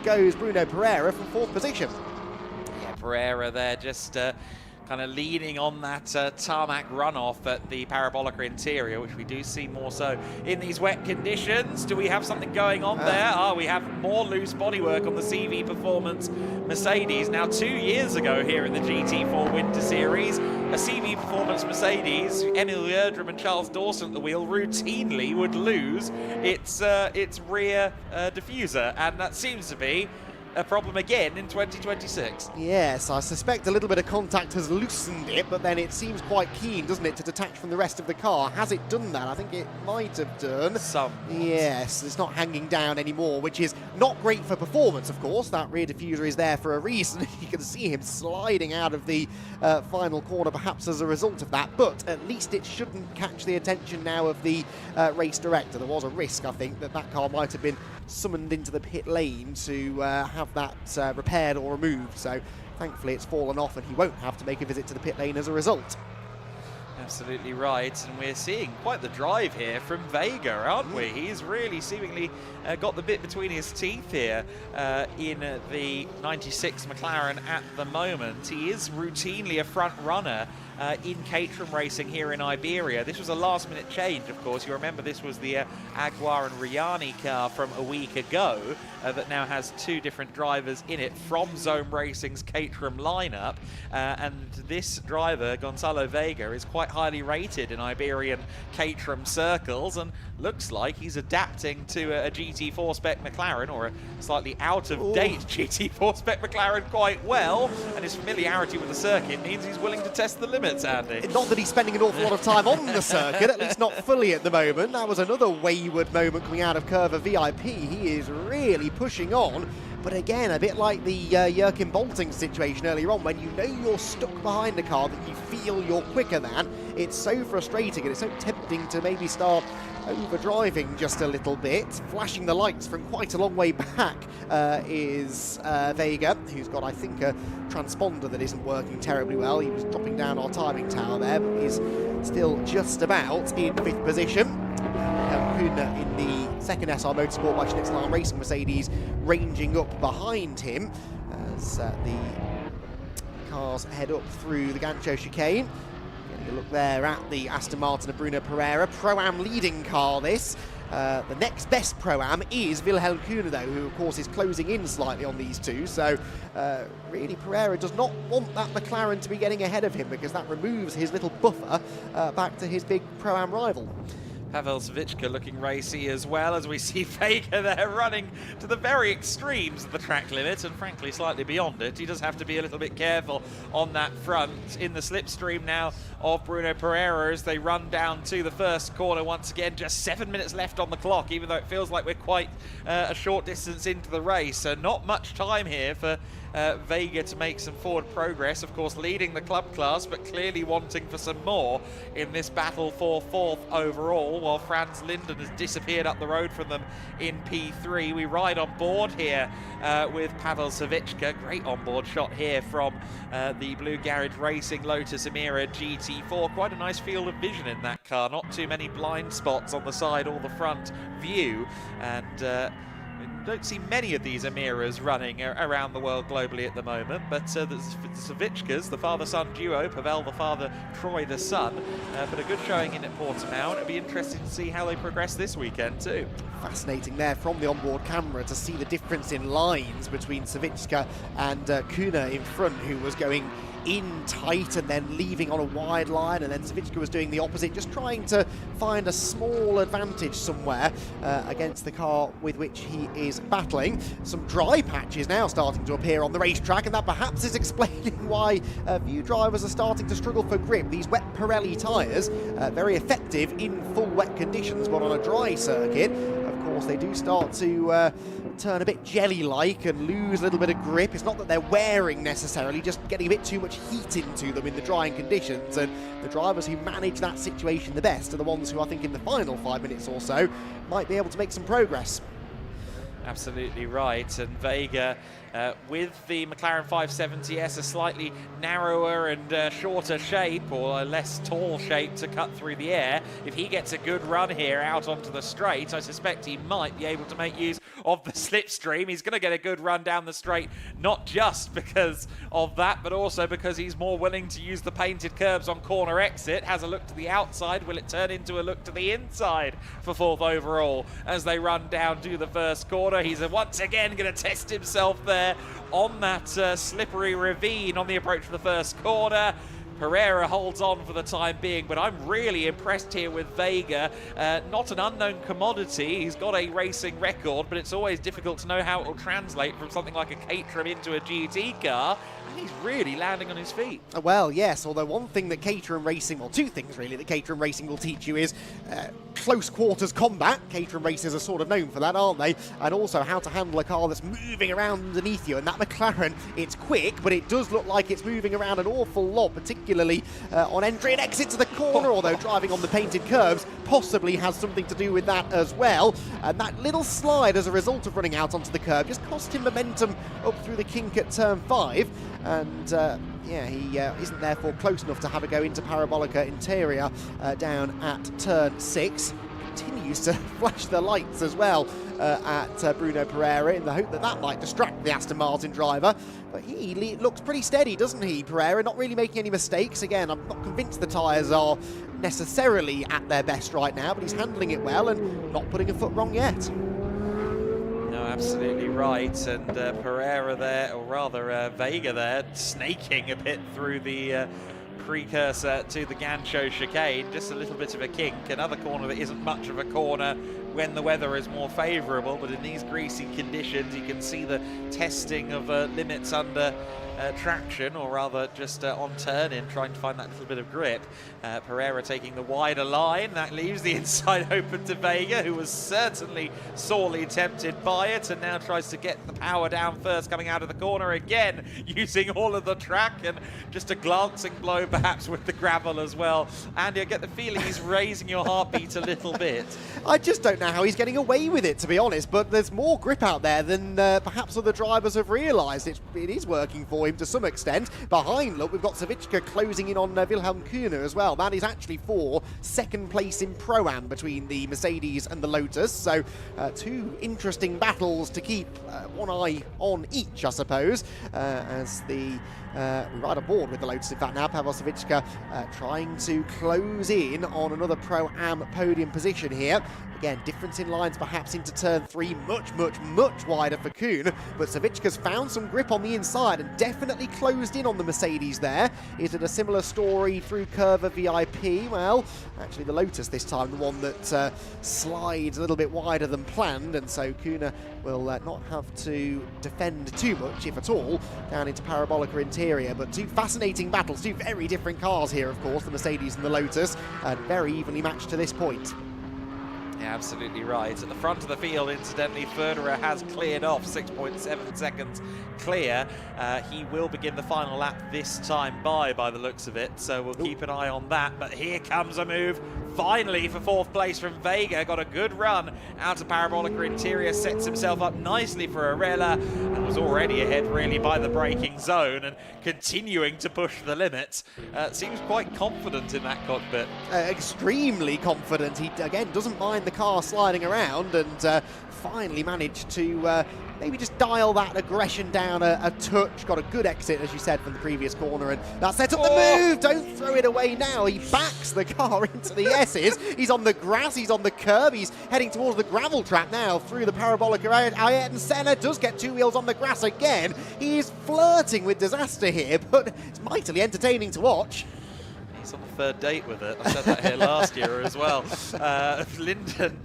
goes Bruno Pereira from 4th position. Yeah, Pereira there just kind of leaning on that tarmac runoff at the Parabolica interior, which we do see more so in these wet conditions. Do we have something going on there? We have more loose bodywork on the CV Performance Mercedes. Now, 2 years ago here in the GT4 Winter Series, a CV Performance Mercedes, Emil Yerdrum and Charles Dawson at the wheel, routinely would lose its rear diffuser, and that seems to be a problem again in 2026. Yes, I suspect a little bit of contact has loosened it, but then it seems quite keen, doesn't it, to detach from the rest of the car. Has it done that? I think it might have done. Somewhat. Yes, it's not hanging down anymore, which is not great for performance, of course. That rear diffuser is there for a reason. You can see him sliding out of the final corner, perhaps as a result of that, but at least it shouldn't catch the attention now of the race director. There was a risk, I think, that car might have been summoned into the pit lane to have that repaired or removed, so thankfully it's fallen off and he won't have to make a visit to the pit lane as a result. Absolutely right, and we're seeing quite the drive here from Vega, aren't we? He's really seemingly got the bit between his teeth here in the 96 McLaren at the moment. He is routinely a front runner in Caterham racing here in Iberia. This was a last-minute change, of course. You remember this was the Aguar and Riani car from a week ago that now has 2 different drivers in it from Zone Racing's Caterham lineup. And this driver, Gonzalo Vega, is quite highly rated in Iberian Caterham circles and looks like he's adapting to a GT4 spec McLaren, or a slightly out-of-date GT4 spec McLaren, quite well, and his familiarity with the circuit means he's willing to test the limits, Andy. Not that he's spending an awful lot of time on the circuit, at least not fully at the moment. That was another wayward moment coming out of Curva VIP. He is really pushing on. But again, a bit like the Jurgen Bolting situation earlier on, when you know you're stuck behind a car that you feel you're quicker than, it's so frustrating and it's so tempting to maybe start overdriving just a little bit. Flashing the lights from quite a long way back is Vega, who's got, I think, a transponder that isn't working terribly well. He was dropping down our timing tower there, but he's still just about in 5th position. Kuna in the 2nd SR Motorsport by Schnitzel Racing Mercedes ranging up behind him as the cars head up through the Gancho chicane. Getting a look there at the Aston Martin of Bruno Pereira. Pro-Am leading car this. The next best Pro-Am is Wilhelm Kuna, though, who of course is closing in slightly on these two. So really Pereira does not want that McLaren to be getting ahead of him, because that removes his little buffer back to his big Pro-Am rival. Pavel Savicka looking racy as well, as we see Vega there running to the very extremes of the track limit, and frankly slightly beyond it. He does have to be a little bit careful on that front. In the slipstream now of Bruno Pereira as they run down to the 1st corner once again. Just 7 minutes left on the clock, even though it feels like we're quite a short distance into the race. So not much time here for Vega to make some forward progress. Of course, leading the club class, but clearly wanting for some more in this battle for 4th overall, while Franz Linden has disappeared up the road from them in P3. We ride on board here with Pavel Savicka. Great onboard shot here from the Blue Garage Racing Lotus Emira GT4. Quite a nice field of vision in that car. Not too many blind spots on the side or the front view, and don't see many of these Amiras running around the world globally at the moment, but the Savickas, the father-son duo, Pavel the father, Troy the son, but a good showing in at Portimão. It'll be interesting to see how they progress this weekend too. Fascinating there from the onboard camera to see the difference in lines between Savicka and Kuna in front, who was going in tight and then leaving on a wide line, and then Savicka was doing the opposite, just trying to find a small advantage somewhere against the car with which he is battling. Some dry patches now starting to appear on the racetrack, and that perhaps is explaining why a few drivers are starting to struggle for grip. These wet Pirelli tyres, very effective in full wet conditions, but on a dry circuit, of course, they do start to turn a bit jelly-like and lose a little bit of grip. It's not that they're wearing necessarily, just getting a bit too much heat into them in the drying conditions, and the drivers who manage that situation the best are the ones who I think in the final 5 minutes or so might be able to make some progress. Absolutely right, and Vega with the McLaren 570S, a slightly narrower and shorter shape, or a less tall shape to cut through the air. If he gets a good run here out onto the straight, I suspect he might be able to make use of the slipstream. He's going to get a good run down the straight, not just because of that, but also because he's more willing to use the painted curbs on corner exit. Has a look to the outside. Will it turn into a look to the inside for 4th overall as they run down to the first corner? He's once again going to test himself there on that slippery ravine on the approach to the first corner. Pereira holds on for the time being, but I'm really impressed here with Vega. Not an unknown commodity. He's got a racing record, but it's always difficult to know how it will translate from something like a Caterham into a GT car. And he's really landing on his feet. Well, yes, although one thing that Caterham Racing, well, two things really that Caterham Racing will teach you is close quarters combat. Caterham racers are sort of known for that, aren't they? And also how to handle a car that's moving around underneath you. And that McLaren, it's quick, but it does look like it's moving around an awful lot, particularly on entry and exit to the corner, although driving on the painted curves possibly has something to do with that as well. And that little slide as a result of running out onto the curb just cost him momentum up through the kink at turn 5. And yeah, he isn't therefore close enough to have a go into Parabolica Interior down at turn 6. Continues to flash the lights as well at Bruno Pereira in the hope that that might distract the Aston Martin driver. But he looks pretty steady, doesn't he, Pereira? Not really making any mistakes. Again, I'm not convinced the tyres are necessarily at their best right now, but he's handling it well and not putting a foot wrong yet. No, absolutely right. And Pereira there, or rather Vega there, snaking a bit through the precursor to the Gancho chicane. Just a little bit of a kink. Another corner that isn't much of a corner when the weather is more favourable, but in these greasy conditions you can see the testing of limits under traction, or rather just on turn-in, trying to find that little bit of grip. Pereira taking the wider line. That leaves the inside open to Vega, who was certainly sorely tempted by it, and now tries to get the power down first, coming out of the corner again, using all of the track, and just a glancing blow perhaps with the gravel as well. Andy, I get the feeling he's raising your heartbeat a little bit. I just don't know how he's getting away with it, to be honest, but there's more grip out there than perhaps other drivers have realised. It is working for him to some extent. Behind, look, we've got Savicka closing in on Wilhelm Kuhne as well. That is actually for second place in Pro-Am between the Mercedes and the Lotus. So two interesting battles to keep one eye on each, I suppose, as the we ride aboard with the Lotus in fact now. Pavel Savicka trying to close in on another Pro-Am podium position here. Again, difference in lines perhaps into turn 3, much wider for Kuhn, but Savicka's found some grip on the inside and definitely closed in on the Mercedes there. Is it a similar story through Curva VIP? Well, actually the Lotus this time, the one that slides a little bit wider than planned, and so Kuhn will not have to defend too much, if at all, down into Parabolica Interior. But two fascinating battles, two very different cars here, of course, the Mercedes and the Lotus, and very evenly matched to this point. Yeah, absolutely right. At the front of the field, incidentally, Federer has cleared off, 6.7 seconds clear. He will begin the final lap this time by the looks of it, so we'll keep an eye on that. But here comes a move finally for 4th place from Vega. Got a good run out of Parabolica Interior, sets himself up nicely for Arella, and was already ahead really by the braking zone and continuing to push the limits. Seems quite confident in that cockpit. Extremely confident. He, again, doesn't mind the car sliding around, and finally managed to maybe just dial that aggression down a touch. Got a good exit, as you said, from the previous corner, and that set up the move. Don't throw it away now. He backs the car into the S's. He's on the grass, he's on the curb, he's heading towards the gravel trap now through the Parabolica. Ayrton Senna does get 2 wheels on the grass again. He is flirting with disaster here, but it's mightily entertaining to watch. He's on the 3rd date with it. I said that here last year as well. Linden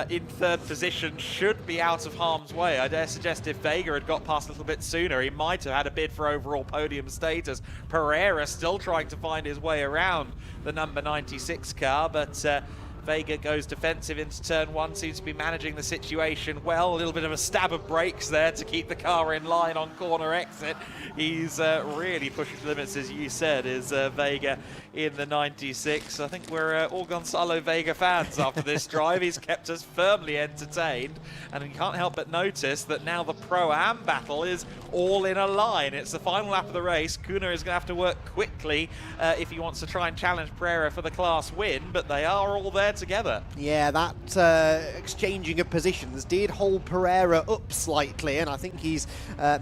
in 3rd position should be out of harm's way. I dare suggest if Vega had got past a little bit sooner, he might have had a bid for overall podium status. Pereira still trying to find his way around the number 96 car, but Vega goes defensive into turn 1, seems to be managing the situation well. A little bit of a stab of brakes there to keep the car in line on corner exit. He's really pushing the limits, as you said, is Vega in the 96. I think we're all Gonzalo Vega fans after this drive. He's kept us firmly entertained, and you can't help but notice that now the Pro-Am battle is all in a line. It's the final lap of the race. Kuna is going to have to work quickly if he wants to try and challenge Pereira for the class win, but they are all there together. Yeah, that exchanging of positions did hold Pereira up slightly, and I think he's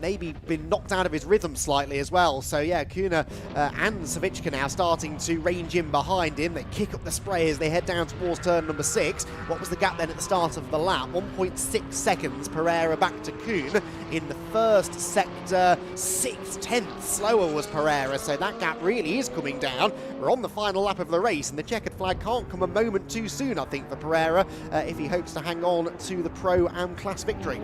maybe been knocked out of his rhythm slightly as well. So yeah, Kuna and Savichka now starting to range in behind him. They kick up the spray as they head down towards turn number 6. What was the gap then at the start of the lap? 1.6 seconds, Pereira back to Kuhn. In the first sector, 6/10 slower was Pereira, so that gap really is coming down. We're on the final lap of the race, and the checkered flag can't come a moment too soon, I think, for Pereira, if he hopes to hang on to the Pro-Am class victory.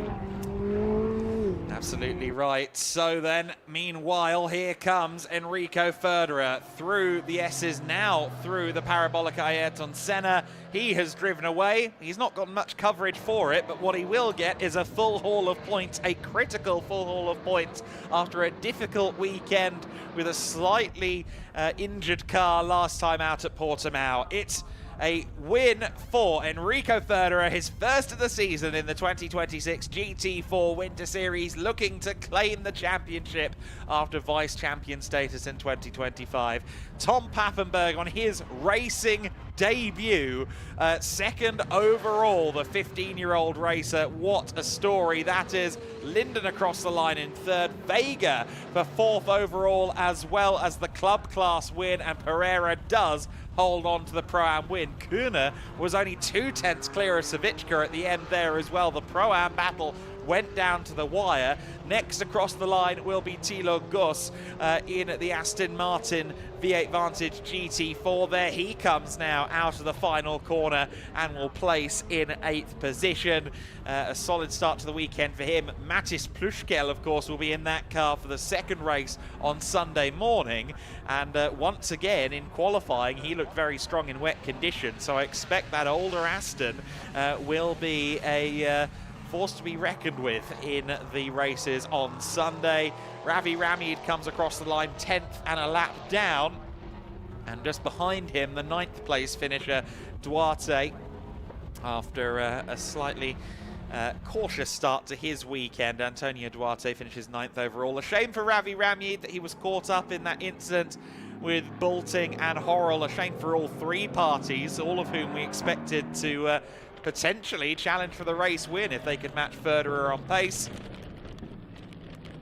Absolutely right. So then, meanwhile, here comes Enrico Ferderer through the S's now, through the Parabolica Ayrton Senna. He has driven away. He's not got much coverage for it, but what he will get is a full haul of points, a critical full haul of points after a difficult weekend with a slightly injured car last time out at Portimão. It's a win for Enrico Ferderer, his first of the season in the 2026 GT4 Winter Series, looking to claim the championship after vice-champion status in 2025. Tom Papenburg on his racing debut, 2nd overall, the 15-year-old racer. What a story that is. Linden across the line in 3rd, Vega for 4th overall, as well as the club class win, and Pereira does hold on to the Pro-Am win. Kuna was only 2/10 clear of Savichka at the end there as well. The Pro-Am battle went down to the wire. Next across the line will be Thilo Goss in the Aston Martin V8 Vantage GT4. There he comes now out of the final corner and will place in 8th position. A solid start to the weekend for him. Mattis Plushkel, of course, will be in that car for the 2nd race on Sunday morning. And once again, in qualifying, he looked very strong in wet conditions. So I expect that older Aston will be a force to be reckoned with in the races on Sunday. Ravi Ramid comes across the line 10th and a lap down, and just behind him the 9th place finisher Duarte, after a slightly cautious start to his weekend. Antonio Duarte finishes 9th overall. A shame for Ravi Ramid that he was caught up in that incident with Bulting and Horrell. A shame for all 3 parties, all of whom we expected to potentially challenge for the race win if they could match Ferderer on pace.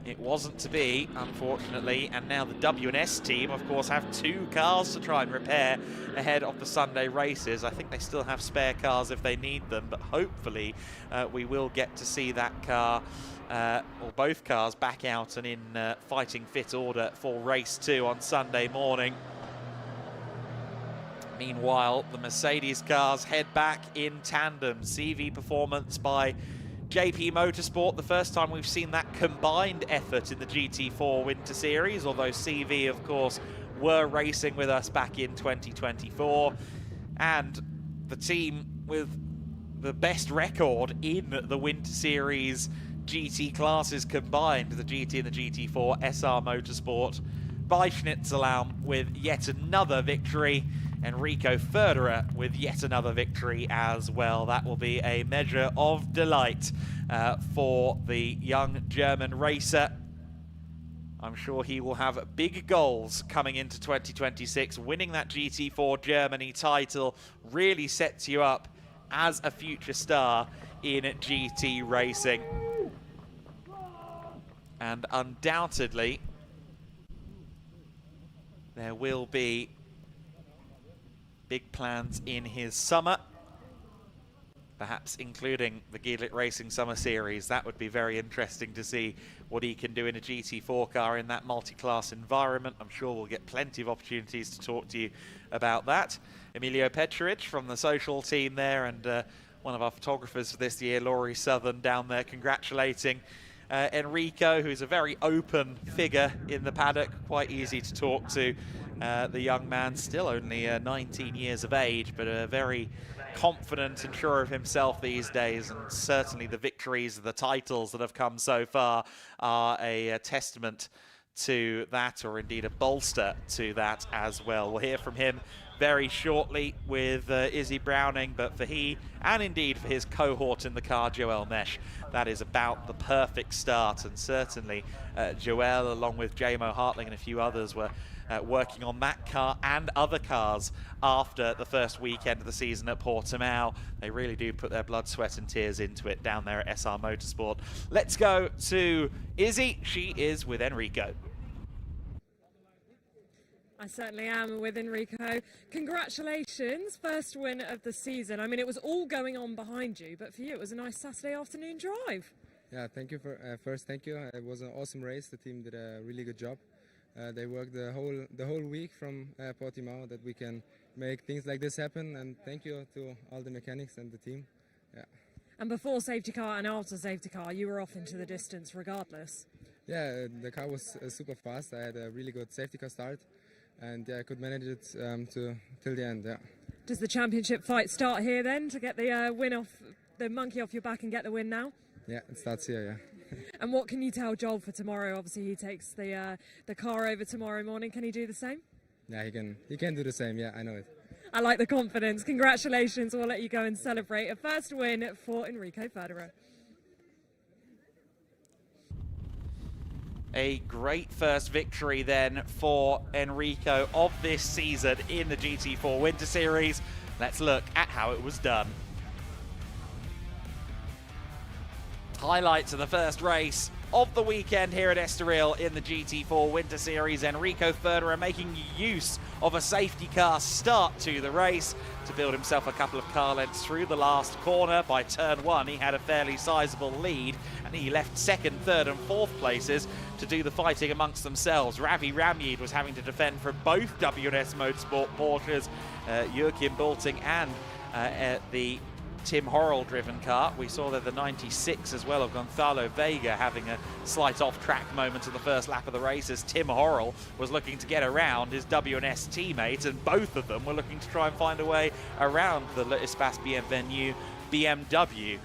It wasn't to be, unfortunately, and now the W&S team, of course, have 2 cars to try and repair ahead of the Sunday races. I think they still have spare cars if they need them, but hopefully we will get to see that car, or both cars, back out and in fighting fit order for race 2 on Sunday morning. Meanwhile, the Mercedes cars head back in tandem. CV performance by JP Motorsport, the first time we've seen that combined effort in the GT4 Winter Series, although CV, of course, were racing with us back in 2024. And the team with the best record in the Winter Series GT classes combined, the GT and the GT4, SR Motorsport by Schnitzelbaum with yet another victory Enrico Ferderer with yet another victory as well. That will be a measure of delight for the young German racer. I'm sure he will have big goals coming into 2026. Winning that GT4 Germany title really sets you up as a future star in GT racing. And undoubtedly, there will be big plans in his summer, perhaps including the GEDLICH Racing Summer Series. That would be very interesting to see what he can do in a GT4 car in that multi-class environment. I'm sure we'll get plenty of opportunities to talk to you about that. Emilio Petrovic from the social team there, and one of our photographers for this year, Laurie Southern, down there congratulating Enrico, who's a very open figure in the paddock, quite easy to talk to. The young man, still only 19 years of age, but very confident and sure of himself these days, and certainly the victories, the titles that have come so far are a testament to that, or indeed a bolster to that as well. We'll hear from him very shortly with Izzy Browning, but for he, and indeed for his cohort in the car, Joel Mesh, that is about the perfect start. And certainly Joel, along with JMO Hartling and a few others, were working on that car and other cars after the first weekend of the season at Portimão. They really do put their blood, sweat and tears into it down there at SR Motorsport. Let's go to Izzy. She is with Enrico. I certainly am with Enrico. Congratulations, first win of the season. I mean, it was all going on behind you, but for you, it was a nice Saturday afternoon drive. Yeah, thank you for first. Thank you. It was an awesome race. The team did a really good job. They worked the whole week from Portimão that we can make things like this happen. And thank you to all the mechanics and the team. Yeah. And before safety car and after safety car, you were off into the distance regardless. Yeah, the car was super fast. I had a really good safety car start. And yeah, I could manage it till the end. Yeah. Does the championship fight start here then, to get the win off, the monkey off your back and get the win now? Yeah, it starts here. Yeah. And what can you tell Joel for tomorrow? Obviously, he takes the car over tomorrow morning. Can he do the same? Yeah, he can do the same. Yeah, I know it. I like the confidence. Congratulations. We'll let you go and celebrate a first win for Enrico Ferderer. A great first victory then for Enrico of this season in the GT4 Winter Series. Let's look at how it was done. Highlights of the first race of the weekend here at Estoril in the GT4 Winter Series. Enrico Ferderer making use of a safety car start to the race to build himself a couple of car lengths through the last corner. By turn one, he had a fairly sizable lead, and he left second, third and fourth places to do the fighting amongst themselves. Ravi Ramyid was having to defend for both W&S Motorsport Porsches, Joachim Bulting and the Tim Horrell driven car. We saw that the 96 as well of Gonzalo Vega having a slight off-track moment in the first lap of the race as Tim Horrell was looking to get around his W&S teammate, and both of them were looking to try and find a way around the L'Espace Bienvenu BMW,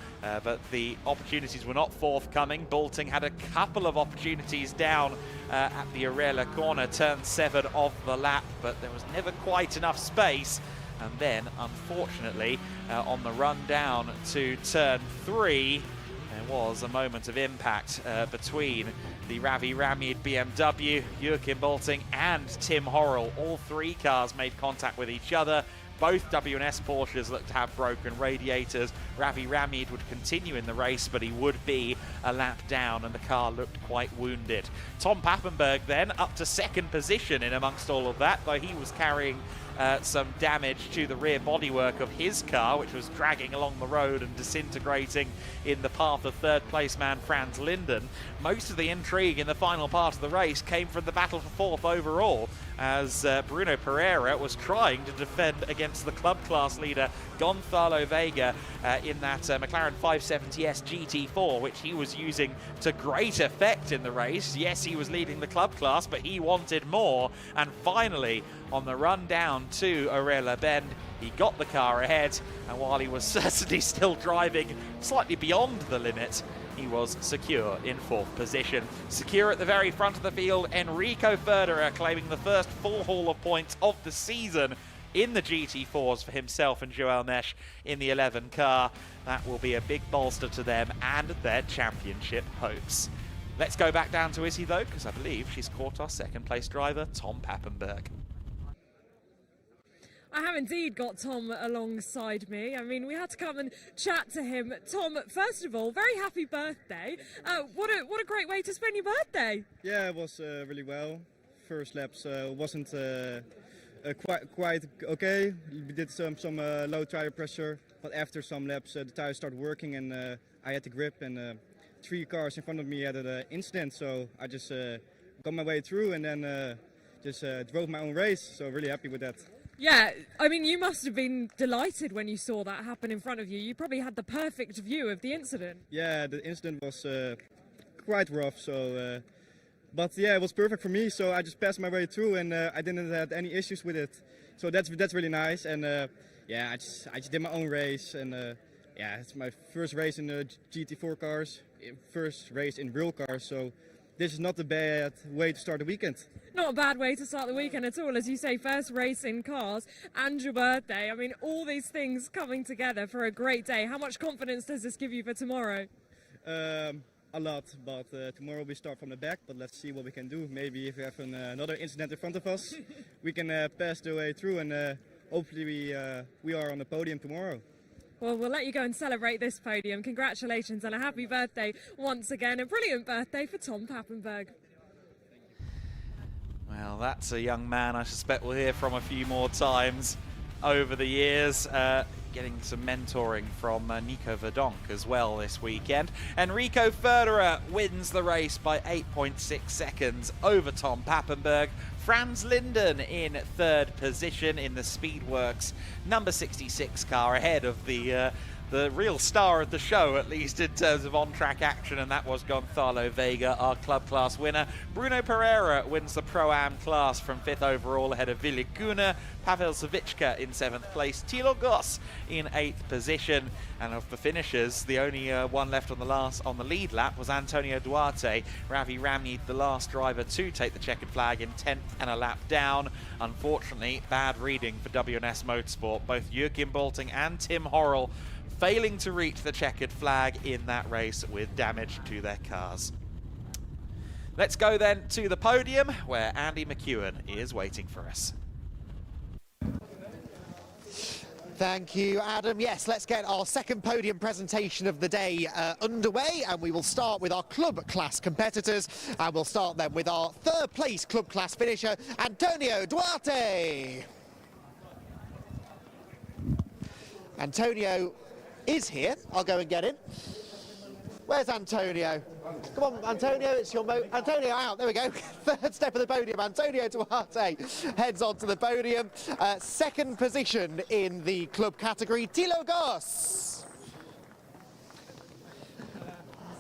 but the opportunities were not forthcoming. Bulting had a couple of opportunities down at the Arela corner, turn 7 of the lap, but there was never quite enough space. And then, unfortunately, on the run down to turn 3, there was a moment of impact between the Ravi Ramyid BMW, Joachim Bulting and Tim Horrell. All three cars made contact with each other. Both W&S Porsches looked to have broken radiators. Ravi Ramyid would continue in the race, but he would be a lap down, and the car looked quite wounded. Tom Pappenberg then up to second position in amongst all of that, though he was carrying some damage to the rear bodywork of his car, which was dragging along the road and disintegrating in the path of third place man Franz Linden. Most of the intrigue in the final part of the race came from the battle for fourth overall, as Bruno Pereira was trying to defend against the club class leader Gonzalo Vega in that McLaren 570S GT4, which he was using to great effect in the race. Yes, he was leading the club class, but he wanted more, and finally on the run down to Arela Bend, he got the car ahead, and while he was certainly still driving slightly beyond the limit, he was secure in fourth position. Secure at the very front of the field, Enrico Ferderer claiming the first full haul of points of the season in the GT4s for himself and Joel Mesh in the 11 car. That will be a big bolster to them and their championship hopes. Let's go back down to Izzy though, because I believe she's caught our second place driver, Tom Pappenberg. I have indeed got Tom alongside me. I mean, we had to come and chat to him. Tom, first of all, very happy birthday. What a great way to spend your birthday. Yeah, it was really well. First laps wasn't quite okay. We did some low tire pressure, but after some laps the tires started working and I had the grip, and 3 cars in front of me had an incident, so I just got my way through and then just drove my own race, so really happy with that. Yeah, I mean, you must have been delighted when you saw that happen in front of you. You probably had the perfect view of the incident. Yeah, the incident was quite rough, so but yeah, it was perfect for me, so I just passed my way through and I didn't have any issues with it, so that's really nice. And yeah, I just did my own race, and yeah, it's my first race in the GT4 cars, first race in real cars, so this is not a bad way to start the weekend. Not a bad way to start the weekend at all. As you say, first race in cars and your birthday. I mean, all these things coming together for a great day. How much confidence does this give you for tomorrow? A lot, but tomorrow we start from the back, but let's see what we can do. Maybe if we have another incident in front of us, we can pass the way through, and hopefully we are on the podium tomorrow. Well, we'll let you go and celebrate this podium. Congratulations and a happy birthday once again. A brilliant birthday for Tom Pappenberg. Well, that's a young man I suspect we'll hear from a few more times over the years. Getting some mentoring from Nico Verdonk as well this weekend. Enrico Federer wins the race by 8.6 seconds over Tom Pappenberg. Franz Linden in third position in the Speedworks number 66 car, ahead of the real star of the show, at least in terms of on-track action, and that was Gonzalo Vega, our club class winner. Bruno Pereira wins the Pro-Am class from 5th overall ahead of Ville Kuna. Pavel Savicka in 7th place. Thilo Goss in 8th position. And of the finishers, the only one left on the lead lap was Antonio Duarte. Ravi Ramney, the last driver to take the checkered flag, in 10th and a lap down. Unfortunately, bad reading for WNS Motorsport. Both Joachim Bolting and Tim Horrell failing to reach the checkered flag in that race with damage to their cars. Let's go then to the podium, where Andy McEwen is waiting for us. Thank you, Adam. Yes, let's get our second podium presentation of the day underway, and we will start with our club class competitors, and we'll start then with our third place club class finisher, Antonio Duarte. Antonio is here. I'll go and get him. Where's Antonio? Come on, Antonio, it's your Antonio out, there we go. Third step of the podium, Antonio Duarte heads on to the podium. Second position in the club category, Thilo Goss.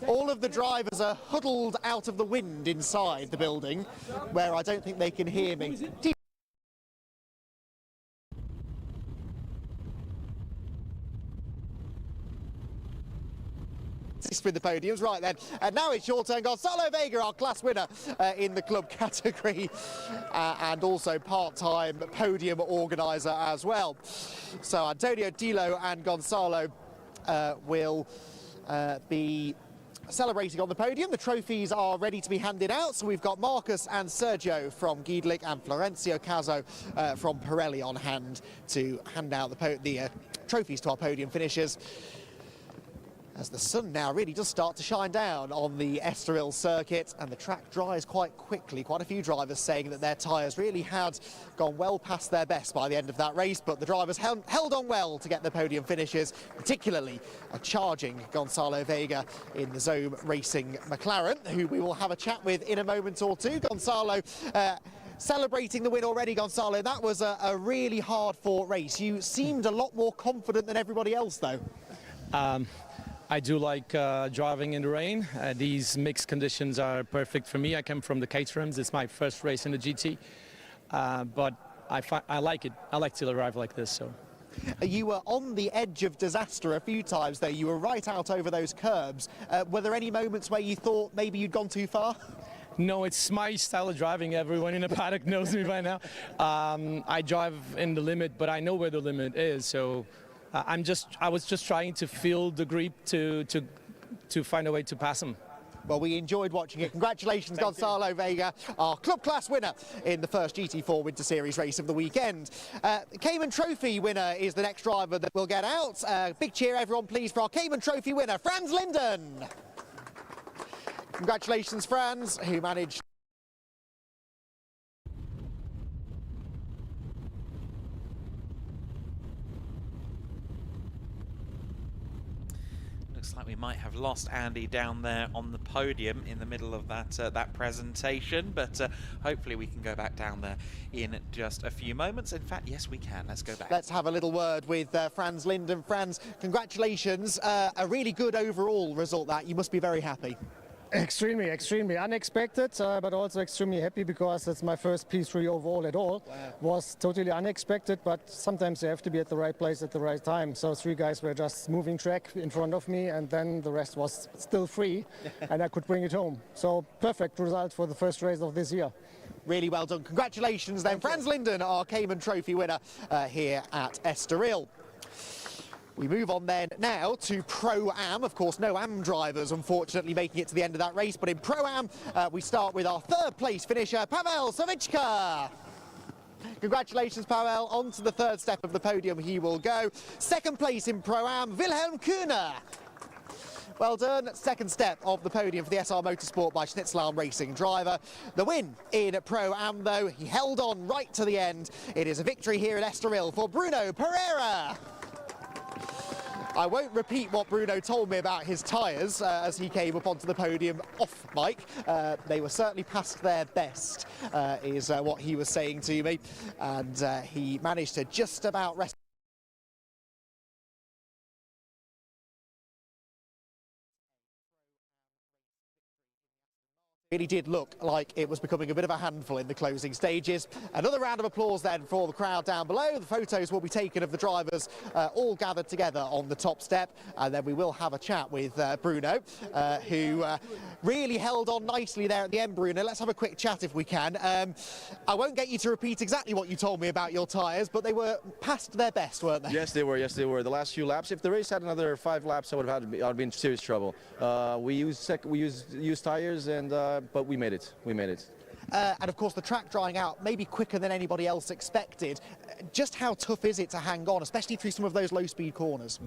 All of the drivers are huddled out of the wind inside the building, where I don't think they can hear me. With the podiums, right then, and now it's your turn. Gonzalo Vega, our class winner in the club category, and also part-time podium organizer as well. So Antonio, Thilo and Gonzalo will be celebrating on the podium. The trophies are ready to be handed out, so we've got Marcus and Sergio from GEDLICH and Florencio Caso from Pirelli on hand to hand out the trophies to our podium finishers, as the sun now really does start to shine down on the Estoril circuit and the track dries quite quickly. Quite a few drivers saying that their tyres really had gone well past their best by the end of that race, but the drivers held on well to get the podium finishes, particularly a charging Gonzalo Vega in the Zoom Racing McLaren, who we will have a chat with in a moment or two. Gonzalo, celebrating the win already, Gonzalo. That was a really hard-fought race. You seemed a lot more confident than everybody else, though. I do like driving in the rain. These mixed conditions are perfect for me. I come from the Caterhams. It's my first race in the GT, but I like it. I like to arrive like this. So. You were on the edge of disaster a few times, though. You were right out over those curbs. Were there any moments where you thought maybe you'd gone too far? No, it's my style of driving. Everyone in the paddock knows me by now. I drive in the limit, but I know where the limit is. So I was just trying to feel the grip to find a way to pass him. Well, we enjoyed watching it. Congratulations, Gonzalo Vega, our club class winner in the first GT4 Winter Series race of the weekend. Cayman Trophy winner is the next driver that will get out. Big cheer, everyone, please, for our Cayman Trophy winner, Franz Linden. Congratulations, Franz, who managed... Looks like we might have lost Andy down there on the podium in the middle of that presentation, but hopefully we can go back down there in just a few moments. In fact, yes, we can. Let's go back. Let's have a little word with Franz Linden. Franz, congratulations. A really good overall result that. You must be very happy. Extremely unexpected, but also extremely happy because it's my first P3 overall at all. Wow. Was totally unexpected, but sometimes you have to be at the right place at the right time. So 3 guys were just moving track in front of me, and then the rest was still free, and I could bring it home. So perfect result for the first race of this year. Really well done. Congratulations then, Franz Linden, our Cayman Trophy winner here at Estoril. We move on then now to Pro-Am. Of course, no Am drivers, unfortunately, making it to the end of that race. But in Pro-Am, we start with our 3rd place finisher, Pavel Savichka. Congratulations, Pavel. On to the 3rd step of the podium he will go. 2nd place in Pro-Am, Wilhelm Kuhner. Well done. 2nd step of the podium for the SR Motorsport by Schnitzelarm Racing driver. The win in Pro-Am, though, he held on right to the end. It is a victory here at Estoril for Bruno Pereira. I won't repeat what Bruno told me about his tyres as he came up onto the podium off mic. They were certainly past their best, is what he was saying to me. And he managed to just about rest. Really did look like it was becoming a bit of a handful in the closing stages. Another round of applause then for the crowd down below. The photos will be taken of the drivers all gathered together on the top step, and then we will have a chat with Bruno, who really held on nicely there at the end. Bruno, let's have a quick chat if we can. I won't get you to repeat exactly what you told me about your tyres, but they were past their best, weren't they? Yes, they were. Yes, they were. The last few laps. If the race had another 5 laps, I would have been in serious trouble. We used tyres, and but we made it. We made it. And of course the track drying out maybe quicker than anybody else expected. Just how tough is it to hang on, especially through some of those low speed corners?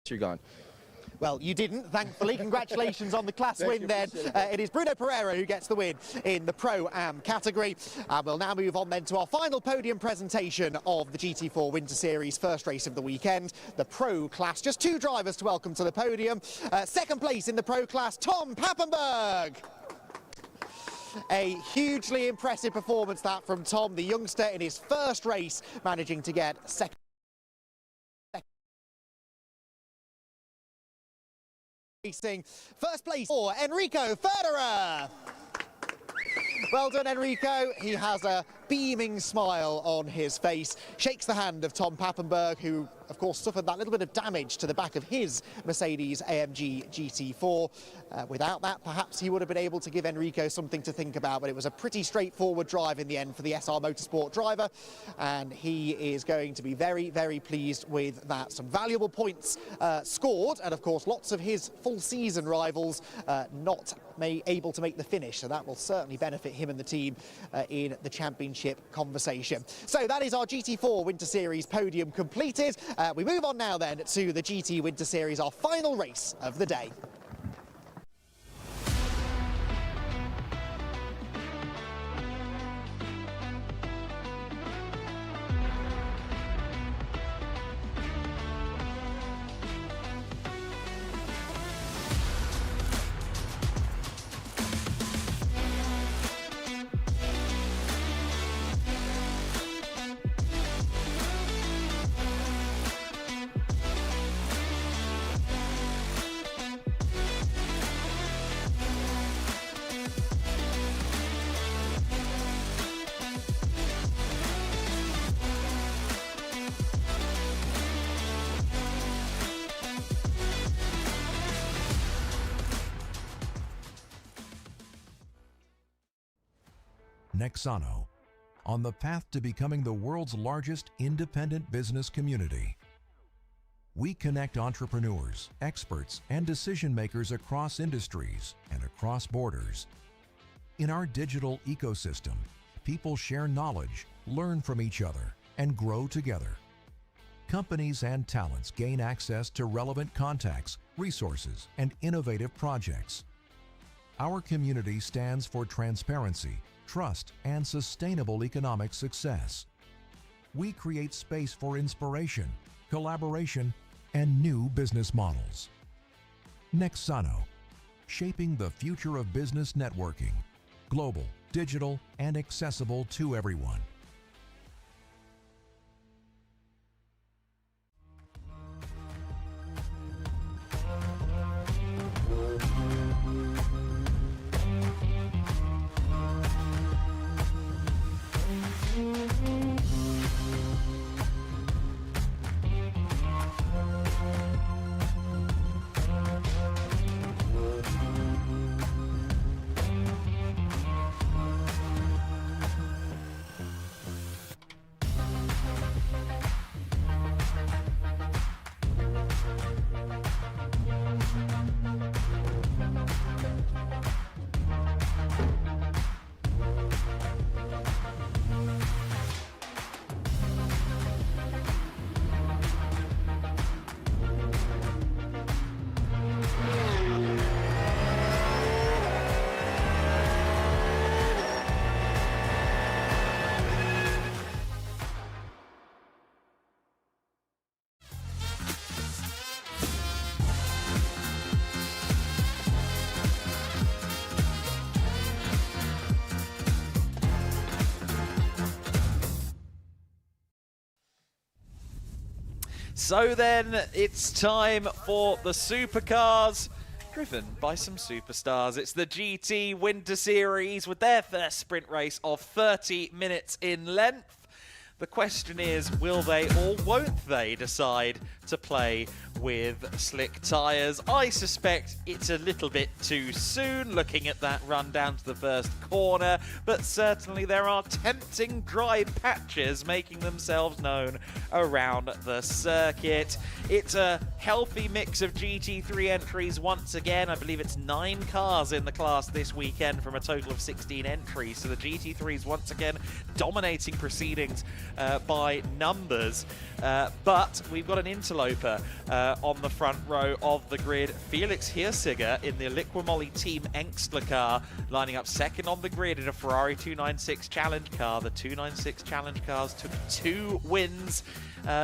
You're gone. Well, you didn't, thankfully. Congratulations on the class win then. It is Bruno Pereira who gets the win in the Pro-Am category. And we'll now move on then to our final podium presentation of the GT4 Winter Series first race of the weekend, the Pro class. Just 2 drivers to welcome to the podium. 2nd place in the Pro class, Tom Pappenberg. A hugely impressive performance that from Tom, the youngster in his first race, managing to get 2nd. Racing. First place for Enrico Federer. Well done, Enrico. He has a beaming smile on his face, shakes the hand of Tom Pappenberg, who of course suffered that little bit of damage to the back of his Mercedes AMG GT4. Without that, perhaps he would have been able to give Enrico something to think about, but it was a pretty straightforward drive in the end for the SR Motorsport driver, and he is going to be very, very pleased with that. Some valuable points scored, and of course lots of his full season rivals not able to make the finish, so that will certainly benefit him and the team in the championship conversation. So that is our GT4 Winter Series podium completed. We move on now then to the GT Winter Series, our final race of the day. Nexano, on the path to becoming the world's largest independent business community. We connect entrepreneurs, experts, and decision makers across industries and across borders. In our digital ecosystem, people share knowledge, learn from each other, and grow together. Companies and talents gain access to relevant contacts, resources, and innovative projects. Our community stands for transparency, trust, and sustainable economic success. We create space for inspiration, collaboration, and new business models. Nexano, shaping the future of business networking, global, digital, and accessible to everyone. So then, it's time for the supercars, driven by some superstars. It's the GT Winter Series with their first sprint race of 30 minutes in length. The question is, will they or won't they decide to play with slick tyres? I suspect it's a little bit too soon, looking at that run down to the first corner, but certainly there are tempting dry patches making themselves known around the circuit. It's a healthy mix of GT3 entries once again. I believe it's 9 cars in the class this weekend from a total of 16 entries, so the GT3s once again dominating proceedings by numbers, but we've got an interloper on the front row of the grid. Felix Hirsiger in the Liquimoli Team Engstler car, lining up second on the grid in a Ferrari 296 Challenge car. The 296 Challenge cars took 2 wins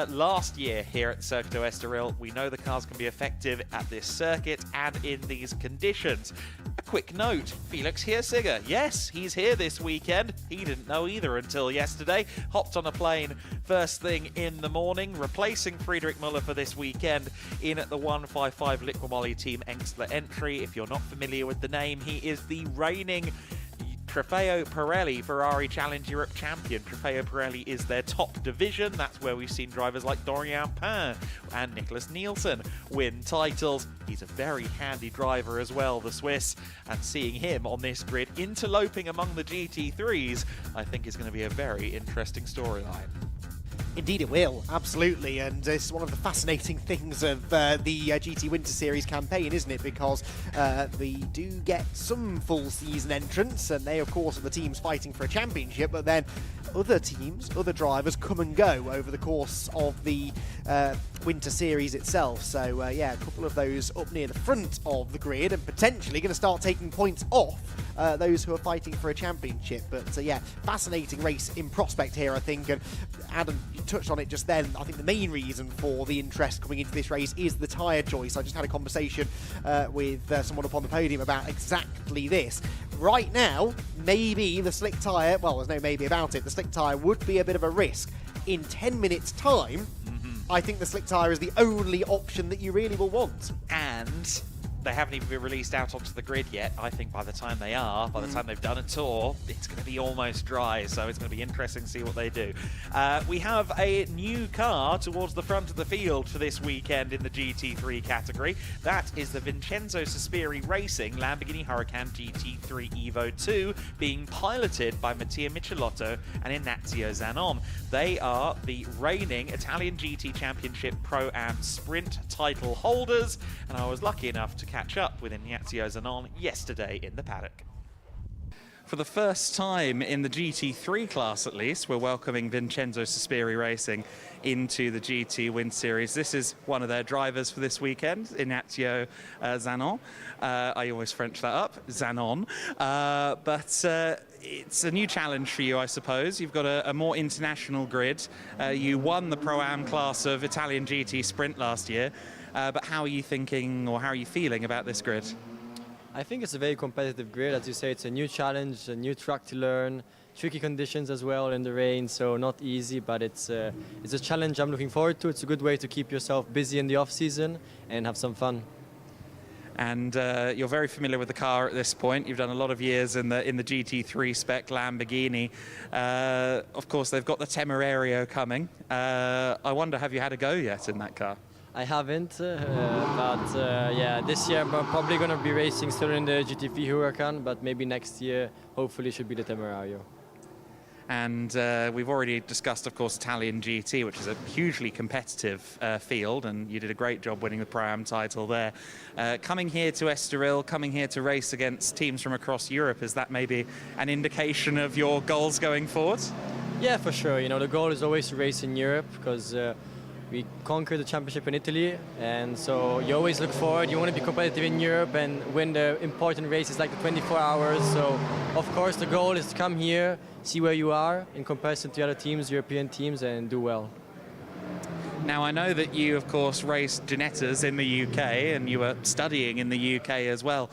last year here at Circuit Estoril. We know the cars can be effective at this circuit and in these conditions. A quick note, Felix Hirsiger, yes, he's here this weekend. He didn't know either until yesterday. Hopped on a plane first thing in the morning, replacing Friedrich Müller for this weekend in the 155 Liquimoli Team Engstler entry. If you're not familiar with the name, he is the reigning Trofeo Pirelli Ferrari Challenge Europe champion. Trofeo Pirelli is their top division. That's where we've seen drivers like Dorian Pain and Nicholas Nielsen win titles. He's a very handy driver as well, the Swiss, and seeing him on this grid interloping among the GT3s, I think is going to be a very interesting storyline. Indeed it will, absolutely, and it's one of the fascinating things of the GT Winter Series campaign, isn't it? Because we do get some full season entrants, and they of course are the teams fighting for a championship, but then other teams, other drivers come and go over the course of the Winter Series itself. So yeah, a couple of those up near the front of the grid and potentially going to start taking points off those who are fighting for a championship. But yeah, fascinating race in prospect here, I think, and Adam, you touched on it just then. I think the main reason for the interest coming into this race is the tyre choice. I just had a conversation with someone up on the podium about exactly this. Right now, maybe the slick tyre, well, there's no maybe about it, the slick tyre would be a bit of a risk. In 10 minutes time, I think the slick tyre is the only option that you really will want. And they haven't even been released out onto the grid yet. I think by the time they are, by the time they've done a tour, it's going to be almost dry, so it's going to be interesting to see what they do. We have a new car towards the front of the field for this weekend in the GT3 category. That is the Vincenzo Sospiri Racing Lamborghini Huracan GT3 Evo 2, being piloted by Mattia Michelotto and Ignazio Zanon. They are the reigning Italian GT Championship Pro-Am Sprint title holders, and I was lucky enough to catch up with Ignazio Zanon yesterday in the paddock. For the first time in the GT3 class, at least, we're welcoming Vincenzo Sospiri Racing into the GT Winter Series. This is one of their drivers for this weekend, Ignazio Zanon. I always French that up, Zanon. But it's a new challenge for you, I suppose. You've got a more international grid. You won the Pro-Am class of Italian GT Sprint last year. But how are you thinking, or how are you feeling about this grid? I think it's a very competitive grid. As you say, it's a new challenge, a new track to learn, tricky conditions as well in the rain, so not easy, but it's a challenge I'm looking forward to. It's a good way to keep yourself busy in the off-season and have some fun. And you're very familiar with the car at this point. You've done a lot of years in the GT3 spec Lamborghini. Of course, they've got the Temerario coming. I wonder, have you had a go yet in that car? I haven't, but yeah, this year I'm probably going to be racing still in the GT4 Huracan, but maybe next year, hopefully, should be the Temerario. And we've already discussed, of course, Italian GT, which is a hugely competitive field, and you did a great job winning the Pro-Am title there. Coming here to Estoril, coming here to race against teams from across Europe, is that maybe an indication of your goals going forward? Yeah, for sure. You know, the goal is always to race in Europe, because we conquered the championship in Italy, and so you always look forward. You want to be competitive in Europe and win the important races like the 24 hours. So, of course, the goal is to come here, see where you are in comparison to other teams, European teams, and do well. Now, I know that you, of course, raced Ginettas in the UK, and you were studying in the UK as well.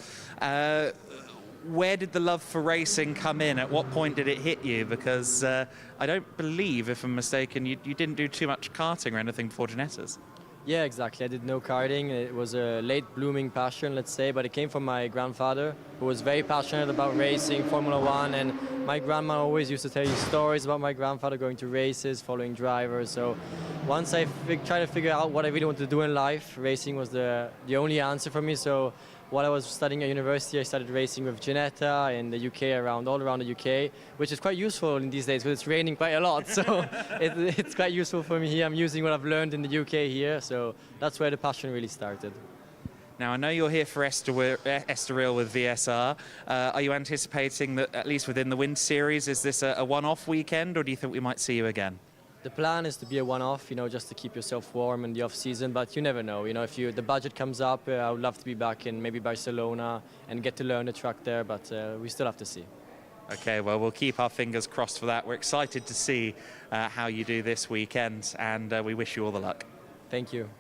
Where did the love for racing come in? At what point did it hit you? Because I don't believe, if I'm mistaken, you didn't do too much karting or anything before Ginettas. Yeah, exactly. I did no karting. It was a late blooming passion, let's say, but it came from my grandfather, who was very passionate about racing, Formula One, and my grandma always used to tell you stories about my grandfather going to races, following drivers. So once I tried to figure out what I really wanted to do in life, racing was the only answer for me. So while I was studying at university, I started racing with Ginetta in the UK, all around the UK, which is quite useful in these days because it's raining quite a lot. So it's quite useful for me here. I'm using what I've learned in the UK here, so that's where the passion really started. Now, I know you're here for Estoril with VSR. Are you anticipating that, at least within the Winter Series, is this a one-off weekend, or do you think we might see you again? The plan is to be a one-off, you know, just to keep yourself warm in the off-season, but you never know. You know, if the budget comes up, I would love to be back in maybe Barcelona and get to learn the track there, but we still have to see. Okay, well, we'll keep our fingers crossed for that. We're excited to see how you do this weekend, and we wish you all the luck. Thank you.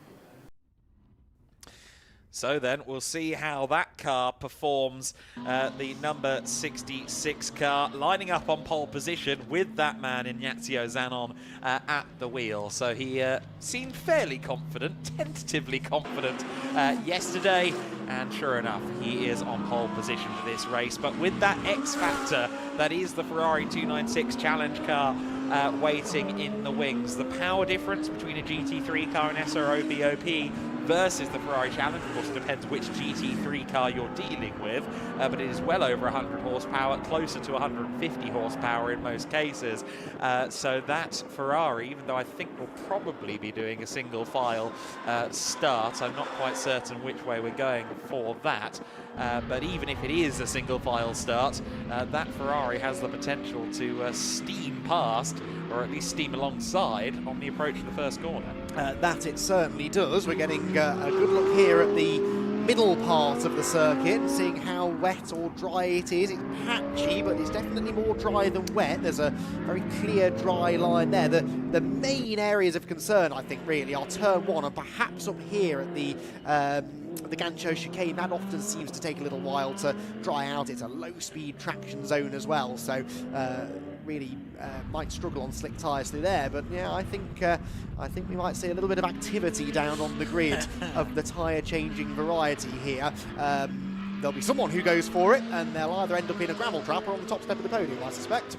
So then, we'll see how that car performs. The number 66 car lining up on pole position with that man, Ignazio Zanon, at the wheel. So he seemed fairly confident, tentatively confident yesterday. And sure enough, he is on pole position for this race. But with that X factor, that is the Ferrari 296 Challenge car waiting in the wings. The power difference between a GT3 car and SRO BOP versus the Ferrari Challenge, of course, it depends which GT3 car you're dealing with, but it is well over 100 horsepower, closer to 150 horsepower in most cases. So that Ferrari, even though I think we'll probably be doing a single file start, I'm not quite certain which way we're going for that, but even if it is a single file start, that Ferrari has the potential to steam past, or at least steam alongside, on the approach to the first corner. That it certainly does. We're getting a good look here at the middle part of the circuit, seeing how wet or dry it is. It's patchy, but it's definitely more dry than wet. There's a very clear dry line there. The main areas of concern, I think, really are turn one and perhaps up here at the Gancho chicane. That often seems to take a little while to dry out. It's a low-speed traction zone as well, so really might struggle on slick tyres through there. But yeah, I think we might see a little bit of activity down on the grid of the tyre changing variety here. There'll be someone who goes for it, and they'll either end up in a gravel trap or on the top step of the podium, I suspect.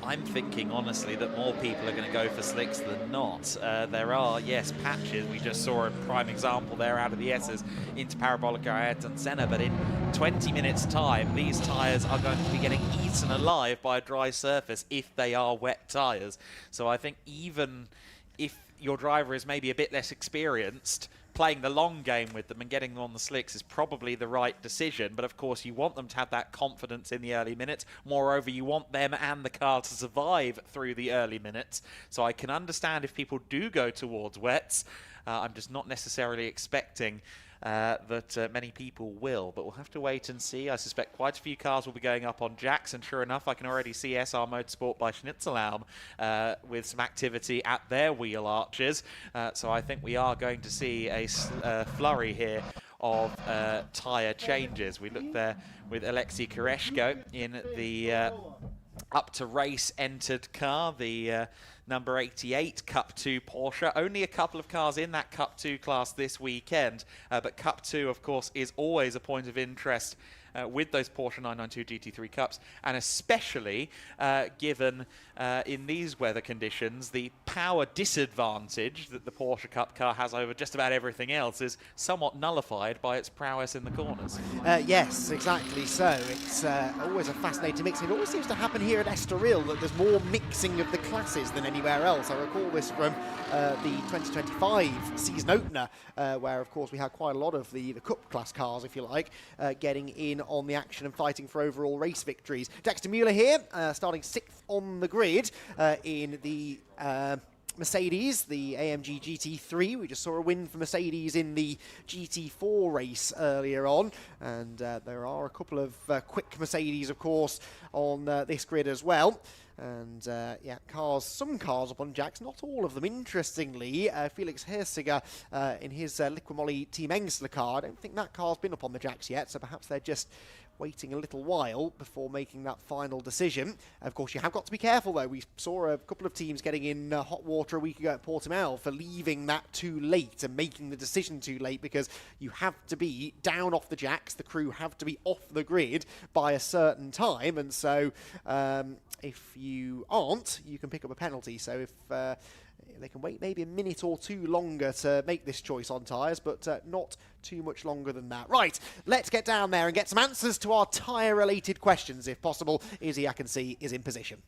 I'm thinking, honestly, that more people are going to go for slicks than not. There are, yes, patches. We just saw a prime example there out of the S's into Parabolica Ayrton Senna, but in 20 minutes' time, these tyres are going to be getting eaten alive by a dry surface if they are wet tyres. So I think even if your driver is maybe a bit less experienced, playing the long game with them and getting them on the slicks is probably the right decision. But of course, you want them to have that confidence in the early minutes. Moreover, you want them and the car to survive through the early minutes. So I can understand if people do go towards wets. I'm just not necessarily expecting that many people will, but we'll have to wait and see. I suspect quite a few cars will be going up on jacks, and sure enough, I can already see SR Motorsport by Schnitzelbaum with some activity at their wheel arches. So I think we are going to see a flurry here of tyre changes. We look there with Alexei Koreshko in the up to race entered car, the number 88 Cup 2 Porsche. Only a couple of cars in that Cup 2 class this weekend, but Cup 2, of course, is always a point of interest with those Porsche 992 GT3 Cups, and especially given in these weather conditions, the power disadvantage that the Porsche Cup car has over just about everything else is somewhat nullified by its prowess in the corners. Yes, exactly so. It's always a fascinating mix. It always seems to happen here at Estoril that there's more mixing of the classes than anywhere else. I recall this from the 2025 season opener, where, of course, we had quite a lot of the Cup class cars, if you like, getting in on the action and fighting for overall race victories. Dexter Mueller here, starting 6th on the grid in the Mercedes, the AMG GT3. We just saw a win for Mercedes in the GT4 race earlier on, and there are a couple of quick Mercedes, of course, on this grid as well. And yeah, some cars up on jacks, not all of them. Interestingly, Felix Hersiger in his Liquimoly Team Engsler car, I don't think that car's been up on the jacks yet, so perhaps they're just waiting a little while before making that final decision. Of course, you have got to be careful, though. We saw a couple of teams getting in hot water a week ago at Portimão for leaving that too late and making the decision too late, because you have to be down off the jacks. The crew have to be off the grid by a certain time, and so if you aren't, you can pick up a penalty. So if they can wait maybe a minute or two longer to make this choice on tyres, but not too much longer than that. Right, let's get down there and get some answers to our tyre-related questions, if possible. Izzy, I can see, is in position.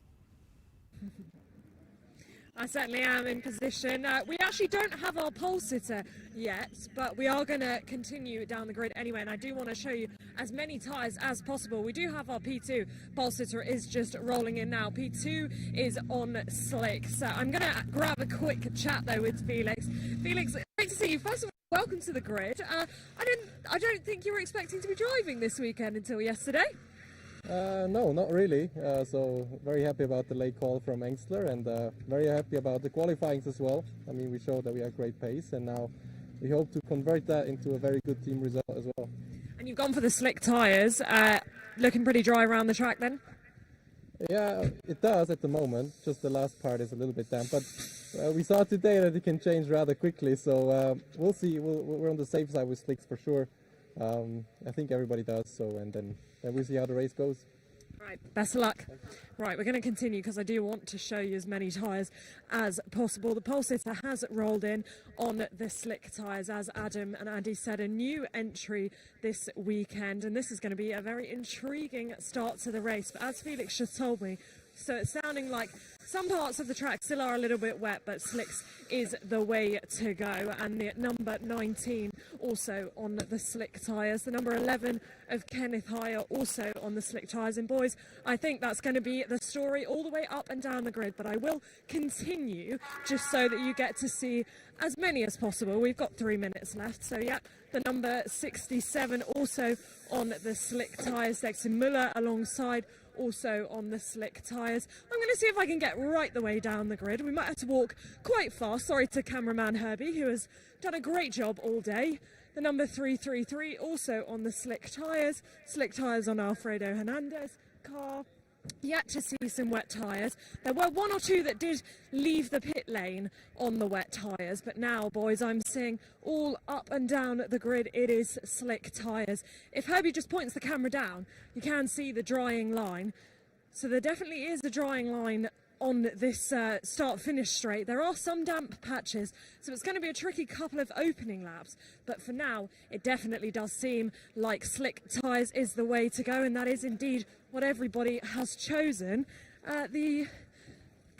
I certainly am in position. We actually don't have our pole sitter yet, but we are going to continue down the grid anyway, and I do want to show you as many tyres as possible. We do have our P2 pole sitter is just rolling in now. P2 is on slick, so I'm going to grab a quick chat though with Felix. Felix, great to see you. First of all, welcome to the grid. I don't think you were expecting to be driving this weekend until yesterday. No, not really. So very happy about the late call from Engsler, and very happy about the qualifyings as well. I mean, we showed that we have great pace, and now we hope to convert that into a very good team result as well. And you've gone for the slick tyres, looking pretty dry around the track then? Yeah, it does at the moment. Just the last part is a little bit damp, but we saw today that it can change rather quickly, so we'll see. We're on the safe side with slicks for sure. I think everybody does, so, and then we'll see how the race goes. Right, best of luck. Right, we're going to continue because I do want to show you as many tyres as possible. The pole sitter has rolled in on the slick tyres, as Adam and Andy said, a new entry this weekend, and this is going to be a very intriguing start to the race. But as Felix just told me, so it's sounding like some parts of the track still are a little bit wet, but slicks is the way to go. And the number 19 also on the slick tyres. The number 11 of Kenneth Heyer also on the slick tyres. And boys, I think that's going to be the story all the way up and down the grid. But I will continue just so that you get to see as many as possible. We've got 3 minutes left. So yeah, the number 67 also on the slick tyres. Dexter Mueller alongside also on the slick tyres. I'm going to see if I can get right the way down the grid. We might have to walk quite fast. Sorry to cameraman Herbie, who has done a great job all day. The number 333 also on the slick tyres. Slick tyres on Alfredo Hernandez car. yet to see some wet tyres. There were one or two that did leave the pit lane on the wet tyres, but now, boys, I'm seeing all up and down the grid, it is slick tyres. If Herbie just points the camera down, you can see the drying line. So there definitely is a drying line on this start-finish straight. There are some damp patches, so it's going to be a tricky couple of opening laps. But for now, it definitely does seem like slick tyres is the way to go, and that is indeed what everybody has chosen. The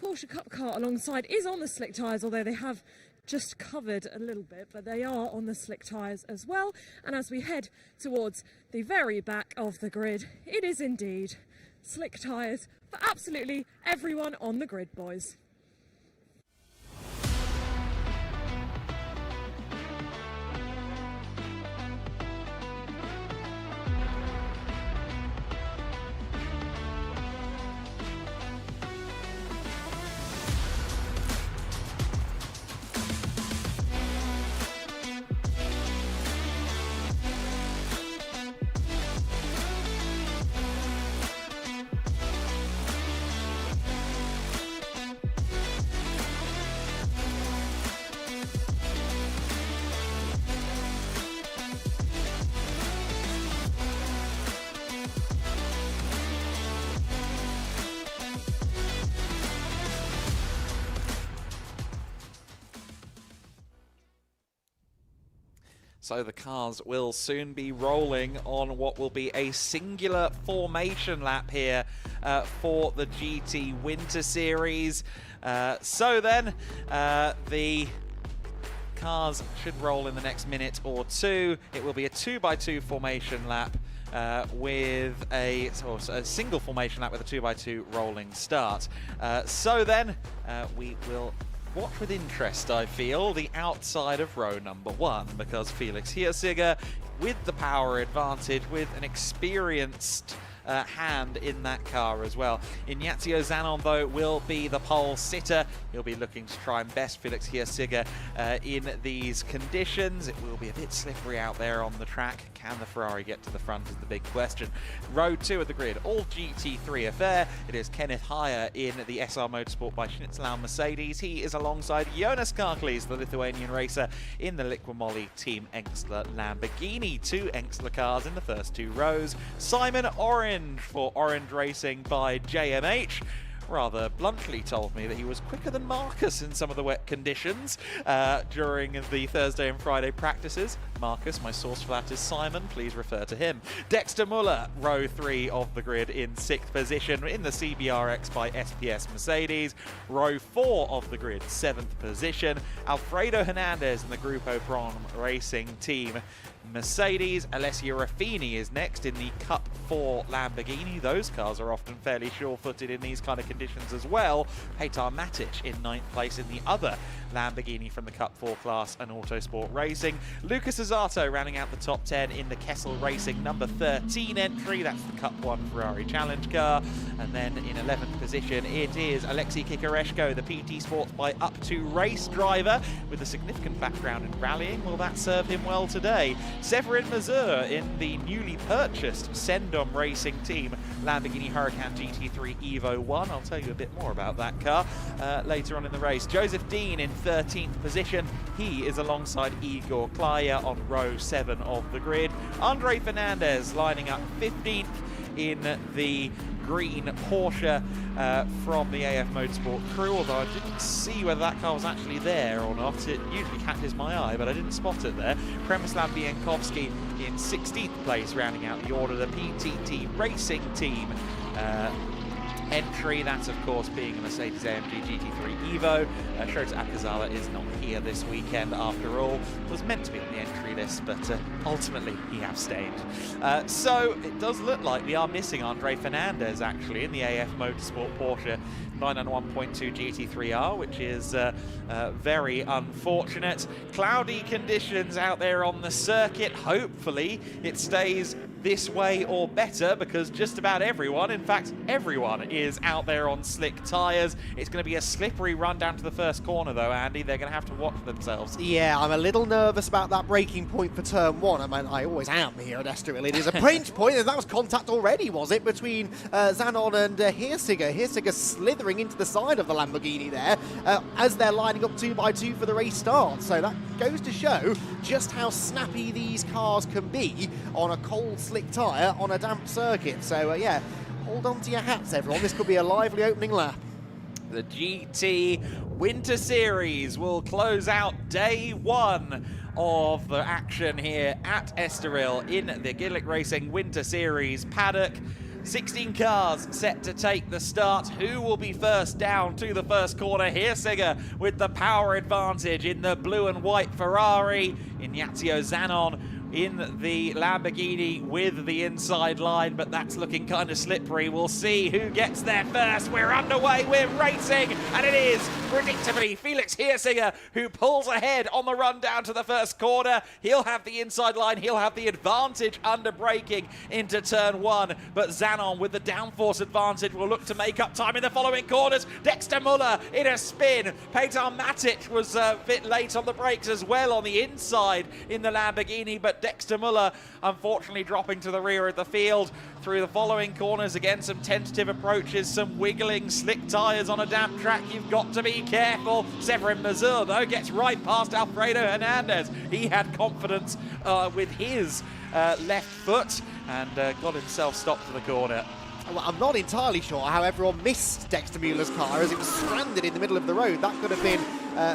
Porsche Cup car alongside is on the slick tyres, although they have just covered a little bit, but they are on the slick tyres as well. And as we head towards the very back of the grid, it is indeed slick tyres for absolutely everyone on the grid, boys. So the cars will soon be rolling on what will be a singular formation lap here for the GT Winter Series. So then, the cars should roll in the next minute or two. It will be a 2x2 formation lap with a single formation lap with a 2x2 rolling start. So then, we will watch with interest, I feel, the outside of row number 1, because Felix Hirschiger, with the power advantage, with an experienced hand in that car as well. Ignazio Zanon, though, will be the pole sitter. He'll be looking to try and best Felix Hirschiger in these conditions. It will be a bit slippery out there on the track. Can the Ferrari get to the front is the big question. Row 2 of the grid, all GT3 affair. It is Kenneth Heyer in the SR Motorsport by Schnitzelau Mercedes. He is alongside Jonas Karklees, the Lithuanian racer, in the Liqui Team Engstler Lamborghini. 2 Engstler cars in the first 2 rows. Simon Orange for Orange Racing by JMH. Rather bluntly told me that he was quicker than Marcus in some of the wet conditions during the Thursday and Friday practices. Marcus, my source for that is Simon, please refer to him. Dexter Muller, row 3 of the grid in 6th position in the CBRX by SPS Mercedes. Row 4 of the grid, 7th position. Alfredo Hernandez in the Grupo Prom Racing Team Mercedes. Alessia Raffini is next in the Cup 4 Lamborghini. Those cars are often fairly sure-footed in these kind of conditions as well. Petar Matic in 9th place in the other Lamborghini from the Cup 4 class and Autosport Racing. Lucas Azato rounding out the top 10 in the Kessel Racing number 13 entry. That's the Cup 1 Ferrari Challenge car. And then in 11th position, it is Alexei Kikareshko, the PT Sports by Up to race driver with a significant background in rallying. Will that serve him well today? Severin Mazur in the newly purchased Sendom Racing Team Lamborghini Huracan GT3 Evo 1. I'll tell you a bit more about that car later on in the race. Joseph Dean in 13th position. He is alongside Igor Klaya on row 7 of the grid. Andre Fernandez lining up 15th in the green Porsche from the AF Motorsport crew, although I didn't see whether that car was actually there or not. It usually catches my eye, but I didn't spot it there. Przemysław Bienkowski in 16th place, rounding out the order. The PTT Racing Team entry, that of course being a Mercedes-AMG GT3 Evo. Shota Akazawa is not here this weekend after all. Was meant to be on the entry list, but ultimately he abstained. So it does look like we are missing Andre Fernandez actually in the AF Motorsport Porsche 991.2 GT3R, which is very unfortunate. Cloudy conditions out there on the circuit. Hopefully it stays this way or better, because just about everyone, in fact everyone, is out there on slick tyres. It's going to be a slippery run down to the first corner though, Andy. They're going to have to watch themselves. Yeah, I'm a little nervous about that braking point for turn 1. I mean, I always am here at Estoril. It is a pinch point, and that was contact already, was it, between Zanon and Hirsiger. Hirsiger slithering into the side of the Lamborghini there as they're lining up 2 by 2 for the race start. So that goes to show just how snappy these cars can be on a cold, slick tyre on a damp circuit. So, yeah, hold on to your hats, everyone. This could be a lively opening lap. The GT Winter Series will close out day 1 of the action here at Estoril in the GEDLICH Racing Winter Series paddock. 16 cars set to take the start. Who will be first down to the first corner? Hirsiger with the power advantage in the blue and white Ferrari. Ignazio Zanon in the Lamborghini with the inside line, but that's looking kind of slippery. We'll see who gets there first. We're underway, we're racing, and it is predictably Felix Hirsiger who pulls ahead on the run down to the first corner. He'll have the inside line, he'll have the advantage under braking into turn 1, but Zanon with the downforce advantage will look to make up time in the following corners. Dexter Muller in a spin. Peter Matic was a bit late on the brakes as well on the inside in the Lamborghini, but Dexter Muller unfortunately dropping to the rear of the field. Through the following corners, again some tentative approaches, some wiggling, slick tyres on a damp track. You've got to be careful. Severin Mazur though gets right past Alfredo Hernandez. He had confidence with his left foot and got himself stopped to the corner. Well, I'm not entirely sure how everyone missed Dexter Muller's car as it was stranded in the middle of the road. That could have been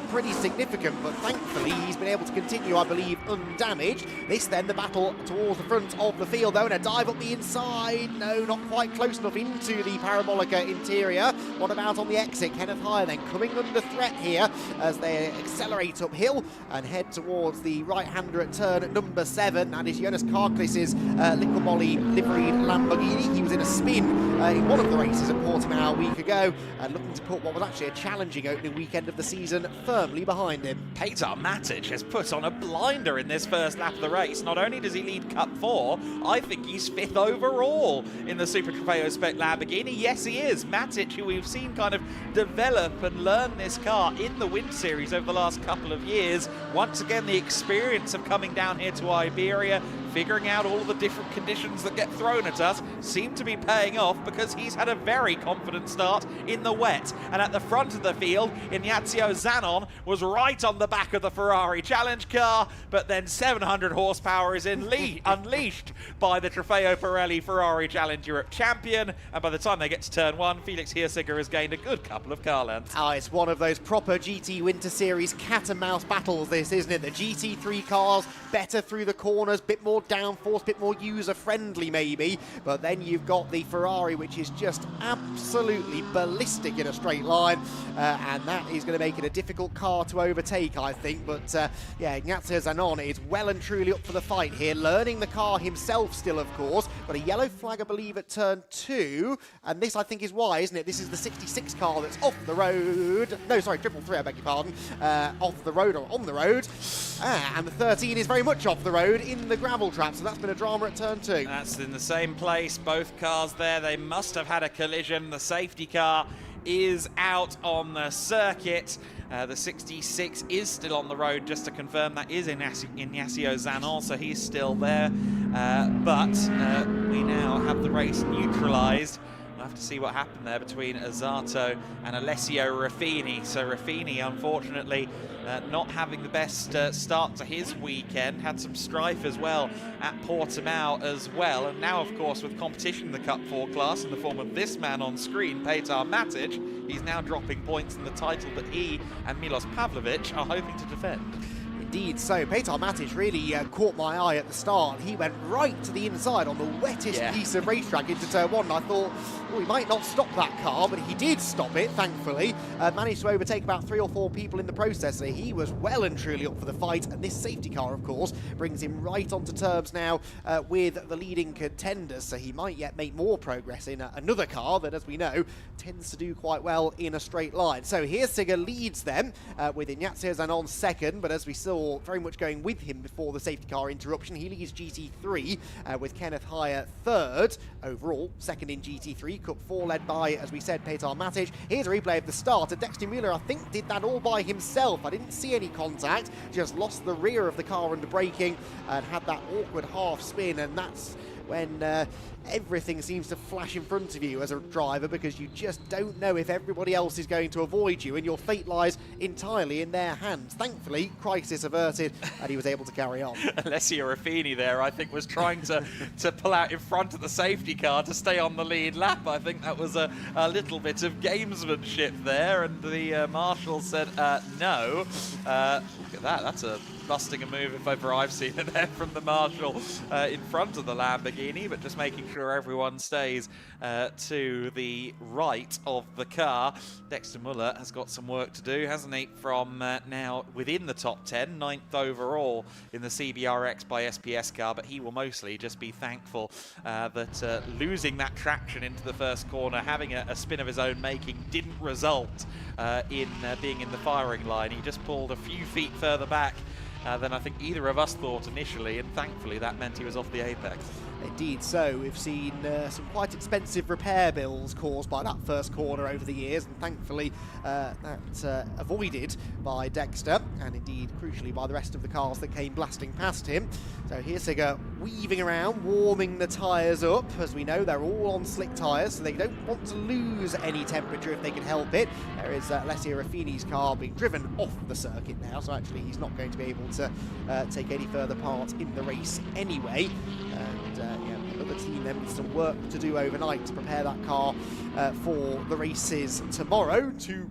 pretty significant, but thankfully he's been able to continue, I believe, undamaged. This then the battle towards the front of the field though, and a dive up the inside. No, not quite close enough into the Parabolica interior. What about on the exit? Kenneth Hire then coming under threat here as they accelerate uphill and head towards the right-hander at turn number 7. That is Jonas Karklis's Liquid Molly liveried Lamborghini. He was in a spin in one of the races at Portimão a week ago, and looking to put what was actually a challenging opening weekend of the season firmly behind him. Peter Matic has put on a blinder in this first lap of the race. Not only does he lead Cup 4, I think he's 5th overall in the Super Trofeo Spec Lamborghini. Yes, he is. Matic, who we've seen kind of develop and learn this car in the Winter Series over the last couple of years. Once again, the experience of coming down here to Iberia, figuring out all of the different conditions that get thrown at us, seem to be paying off because he's had a very confident start in the wet. And at the front of the field, Ignazio Zanon was right on the back of the Ferrari challenge car, but then 700 horsepower is unleashed by the Trofeo Pirelli Ferrari Challenge Europe champion, and by the time they get to turn 1, Felix Hirsiger has gained a good couple of car lengths. It's one of those proper GT Winter Series cat and mouse battles, this, isn't it? The GT3 cars better through the corners, bit more downforce, bit more user-friendly maybe, but then you've got the Ferrari, which is just absolutely ballistic in a straight line, and that is going to make it a difficult car to overtake, I think. But yeah, Ignazio Zanon is well and truly up for the fight here, learning the car himself still, of course. Got a yellow flag, I believe, at turn 2, and this, I think, is why, isn't it? This is the 66 car that's off the road. No, sorry, 333, I beg your pardon. Off the road or on the road. And the 13 is very much off the road in the gravel trap, so that's been a drama at turn 2. That's in the same place, both cars there. They must have had a collision. The safety car is out on the circuit. The 66 is still on the road, just to confirm. That is Ignazio Zanon, so he's still there. But we now have the race neutralised. We'll have to see what happened there between Azato and Alessio Raffini. So Raffini, unfortunately, not having the best start to his weekend. Had some strife as well at Portimão as well. And now, of course, with competition in the Cup 4 class in the form of this man on screen, Petar Matic, he's now dropping points in the title that he and Milos Pavlovic are hoping to defend. Indeed, so Petar Matic really caught my eye at the start. He went right to the inside on the wettest piece of racetrack into turn 1, and I thought, oh, he might not stop that car, but he did stop it, thankfully. Managed to overtake about 3 or 4 people in the process, so he was well and truly up for the fight, and this safety car, of course, brings him right onto terms now with the leading contenders, so he might yet make more progress in another car that, as we know, tends to do quite well in a straight line. So Hirsiger leads them with Ignazio Zanon second, but as we saw therefore very much going with him before the safety car interruption. He leads GT3 with Kenneth Hire third. Overall, second in GT3. Cup 4 led by, as we said, Petar Matic. Here's a replay of the start. And Dexter Muller, I think, did that all by himself. I didn't see any contact. Just lost the rear of the car under braking and had that awkward half spin. And that's when everything seems to flash in front of you as a driver, because you just don't know if everybody else is going to avoid you, and your fate lies entirely in their hands. Thankfully, crisis averted, and he was able to carry on. Alessio Ruffini there, I think, was trying to pull out in front of the safety car to stay on the lead lap. I think that was a little bit of gamesmanship there, and the marshal said no. Look at that, that's a busting a move if ever I've seen it there from the marshal in front of the Lamborghini, but just making sure everyone stays to the right of the car. Dexter Muller has got some work to do, hasn't he, from now within the top 10, 9th overall in the CBRX by SPS car, but he will mostly just be thankful that losing that traction into the first corner, having a spin of his own making, didn't result in being in the firing line. He just pulled a few feet further back than I think either of us thought initially, and thankfully that meant he was off the apex. Indeed so. We've seen some quite expensive repair bills caused by that first corner over the years, and thankfully that's avoided by Dexter, and indeed crucially by the rest of the cars that came blasting past him. So Hirsiger weaving around, warming the tyres up. As we know, they're all on slick tyres, so they don't want to lose any temperature if they can help it. There is Alessio Ruffini's car being driven off the circuit now, so actually he's not going to be able to take any further part in the race anyway. And yeah, another team then with some work to do overnight to prepare that car for the races tomorrow. Two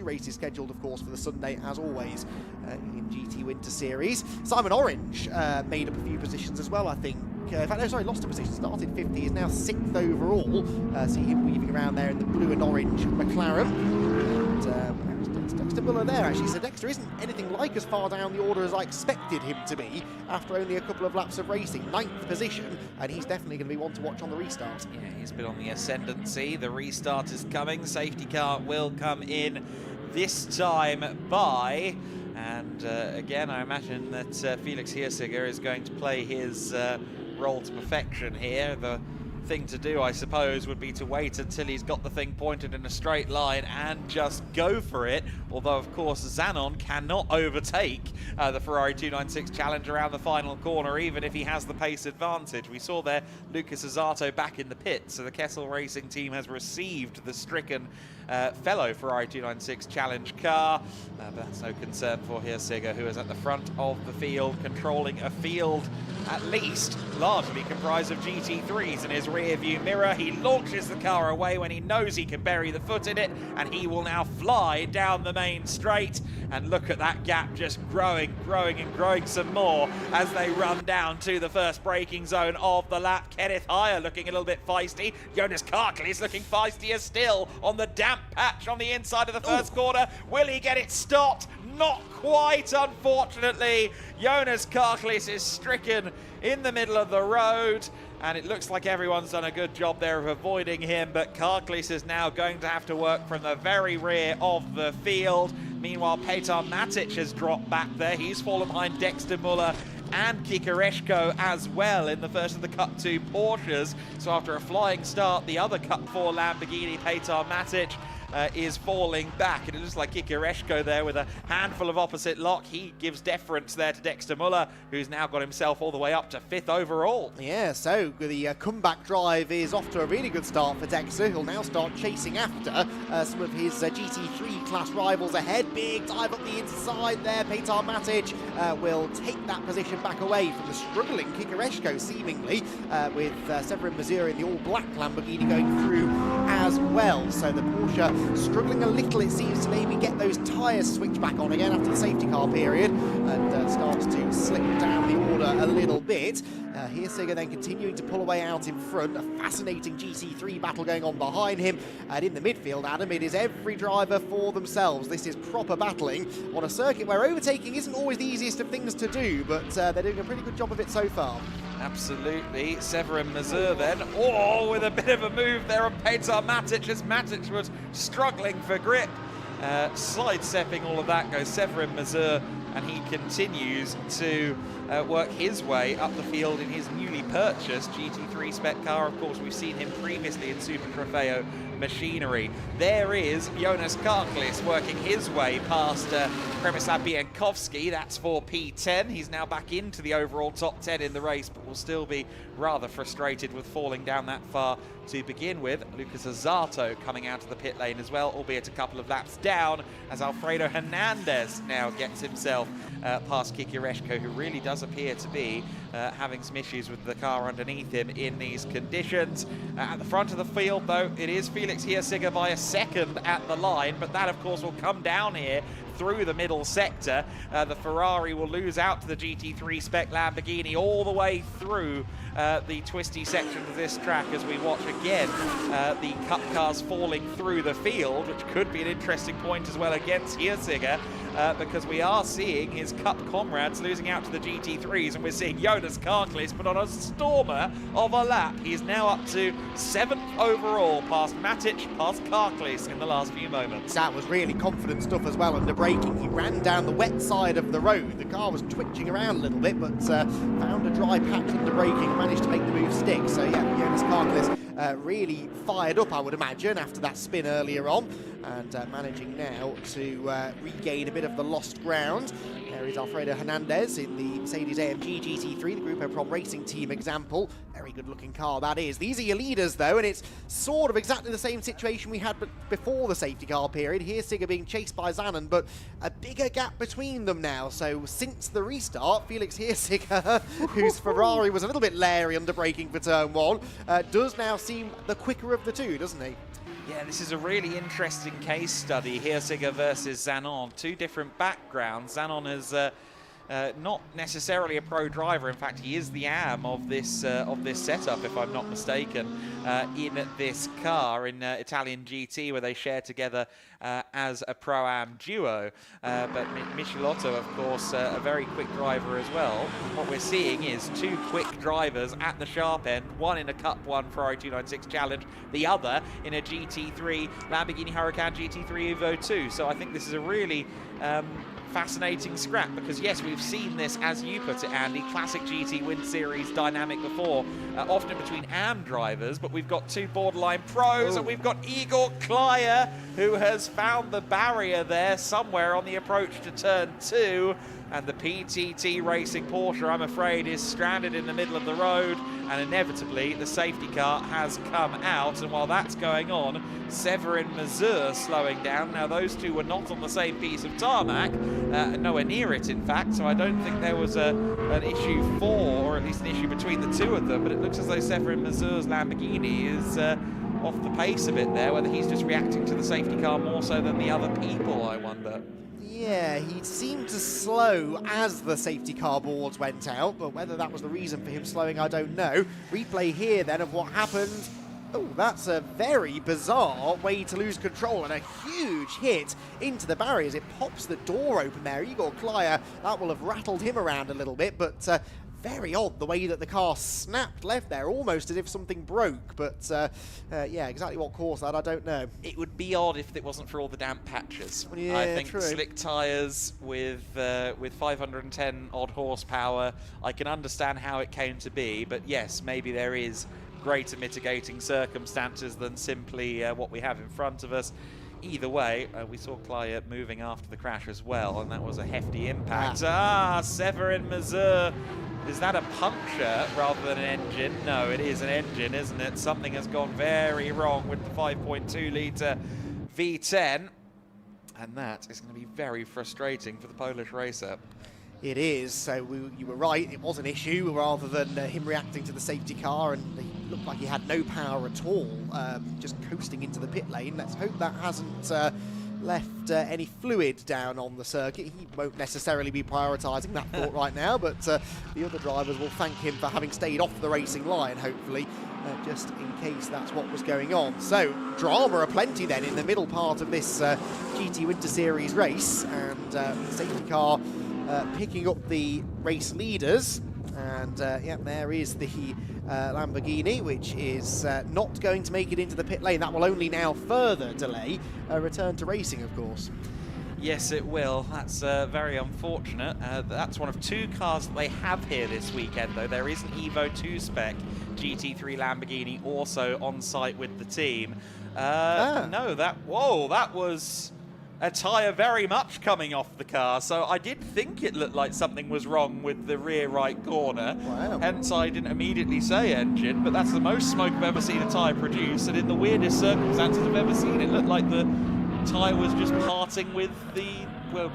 races scheduled, of course, for the Sunday, as always, in GT Winter Series. Simon Orange made up a few positions as well, I think. In fact, no, sorry, lost a position, started 50, is now 6th overall. See him weaving around there in the blue and orange McLaren. And Dexter Muller there, actually. So Dexter isn't anything like as far down the order as I expected him to be after only a couple of laps of racing. 9th position, and he's definitely going to be one to watch on the restart. Yeah, he's been on the ascendancy. The restart is coming. Safety car will come in this time by... And again, I imagine that Felix Hirsiger is going to play his role to perfection here. The thing to do, I suppose, would be to wait until he's got the thing pointed in a straight line and just go for it. Although, of course, Zanon cannot overtake the Ferrari 296 Challenge around the final corner, even if he has the pace advantage. We saw there Lucas Azato back in the pit, so the Kessel Racing team has received the stricken fellow Ferrari 296 Challenge car, but that's no concern for Hirsiger, who is at the front of the field, controlling a field at least largely comprised of GT3s in his rear view mirror. He launches the car away when he knows he can bury the foot in it, and he will now fly down the main straight. And look at that gap just growing and growing some more as they run down to the first braking zone of the lap. Kenneth Hire looking a little bit feisty. Jonas Karkli is looking feistier still on the damp patch on the inside of the first corner. Will he get it stopped? Not quite, unfortunately. Jonas Karklis is stricken in the middle of the road, and it looks like everyone's done a good job there of avoiding him, but Karklis is now going to have to work from the very rear of the field. Meanwhile, Petar Matic has dropped back there. He's fallen behind Dexter Muller and Kikareshko as well in the first of the Cup 2 Porsches. So after a flying start, the other Cup 4 Lamborghini, Petar Matic, is falling back, and it looks like Kikareshko there with a handful of opposite lock. He gives deference there to Dexter Muller, who's now got himself all the way up to 5th overall. Yeah, so the comeback drive is off to a really good start for Dexter. He'll now start chasing after some of his GT3 class rivals ahead. Big dive up the inside there. Petar Matic will take that position back away from the struggling Kikareshko, seemingly, with Severin Mazur in the all-black Lamborghini going through as well. So the Porsche struggling a little, it seems, to maybe get those tyres switched back on again after the safety car period, and starts to slip down the order a little bit. Hirsiger then continuing to pull away out in front. A fascinating GT3 battle going on behind him, and in the midfield, Adam, it is every driver for themselves. This is proper battling on a circuit where overtaking isn't always the easiest of things to do, but they're doing a pretty good job of it so far. Absolutely. Severin Mazur then, with a bit of a move there on Petar Matic, as Matic was struggling for grip. Sidestepping all of that goes Severin Mazur and he continues to work his way up the field in his newly purchased GT3 spec car. Of course, we've seen him previously in Super Trofeo machinery. There is Jonas Karklis working his way past Przemysław Bienkowski. That's for P10. He's now back into the overall top 10 in the race, but will still be rather frustrated with falling down that far to begin with. Lucas Azato coming out of the pit lane as well, albeit a couple of laps down, as Alfredo Hernandez now gets himself past Kiki Reshko, who really does appear to be having some issues with the car underneath him in these conditions. At the front of the field, though, it is Felix Hirsiger by a second at the line, but that, of course, will come down here through the middle sector. The Ferrari will lose out to the GT3 spec Lamborghini all the way through the twisty section of this track, as we watch again the Cup cars falling through the field, which could be an interesting point as well against Hirsiger, because we are seeing his Cup comrades losing out to the GT3s, and we're seeing Jonas Karklis put on a stormer of a lap. He's now up to 7th overall, past Matic, past Karklis in the last few moments. That was really confident stuff as well under braking. He ran down the wet side of the road. The car was twitching around a little bit, but found a dry patch under braking, managed to make the move stick. So yeah, Jonas Karklis really fired up, I would imagine, after that spin earlier on, and managing now to regain a bit of the lost ground. There is Alfredo Hernandez in the Mercedes-AMG GT3, the Grupo Prom Racing Team example. Very good looking car, that is. These are your leaders, though, and it's sort of exactly the same situation we had before the safety car period. Hirsiger being chased by Zanon, but a bigger gap between them now. So since the restart, Felix Hirsiger, whose Ferrari was a little bit leery under braking for turn 1, does now seem the quicker of the two, doesn't he? Yeah, this is a really interesting case study, Hirsiger versus Zanon. Two different backgrounds. Zanon is not necessarily a pro driver. In fact, he is the AM of this setup, if I'm not mistaken, in this car in Italian GT, where they share together as a pro-am duo. But Michelotto, of course, a very quick driver as well. What we're seeing is two quick drivers at the sharp end, one in a Cup 1 Ferrari 296 Challenge, the other in a GT3 Lamborghini Huracan GT3 Evo 2. So I think this is a really fascinating scrap, because yes, we've seen this, as you put it, Andy, classic GT Winter Series dynamic before, often between AM drivers, but we've got two borderline pros, and we've got Igor Klyer, who has found the barrier there somewhere on the approach to turn 2, and the PTT Racing Porsche, I'm afraid, is stranded in the middle of the road, and inevitably the safety car has come out. And while that's going on, Severin Mazur slowing down. Now, those two were not on the same piece of tarmac, nowhere near it, in fact, so I don't think there was an issue or at least an issue between the two of them, but it looks as though Severin Mazur's Lamborghini is off the pace a bit there, whether he's just reacting to the safety car more so than the other people, I wonder. Yeah, he seemed to slow as the safety car boards went out, but whether that was the reason for him slowing, I don't know. Replay here then of what happened. Oh, that's a very bizarre way to lose control, and a huge hit into the barriers. It pops the door open there. Igor Klyer, that will have rattled him around a little bit, but very odd the way that the car snapped left there, almost as if something broke. But yeah, exactly what caused that, I don't know. It would be odd if it wasn't for all the damp patches. Yeah, I think true. Slick tyres with 510 odd horsepower, I can understand how it came to be, but yes, maybe there is greater mitigating circumstances than simply what we have in front of us. Either way, we saw Klyer moving after the crash as well, and that was a hefty impact. Severin Mazur. Is that a puncture rather than an engine? No, it is an engine, isn't it? Something has gone very wrong with the 5.2 litre V10, and that is going to be very frustrating for the Polish racer. It is, so you were right, it was an issue rather than him reacting to the safety car, and he looked like he had no power at all, just coasting into the pit lane. Let's hope that hasn't left any fluid down on the circuit. He won't necessarily be prioritising that thought right now, but the other drivers will thank him for having stayed off the racing line, hopefully, just in case that's what was going on. So, drama aplenty then in the middle part of this GT Winter Series race, and the safety car picking up the race leaders, and yeah, there is the Lamborghini, which is not going to make it into the pit lane. That will only now further delay a return to racing, of course. Yes, it will. That's very unfortunate. That's one of 2 cars that they have here this weekend, though. There is an Evo 2 spec GT3 Lamborghini also on site with the team. No, that was a tyre very much coming off the car, so I did think it looked like something was wrong with the rear right corner. Wow. Hence I didn't immediately say engine, but that's the most smoke I've ever seen a tyre produce, and in the weirdest circumstances I've ever seen. It looked like the tyre was just parting with the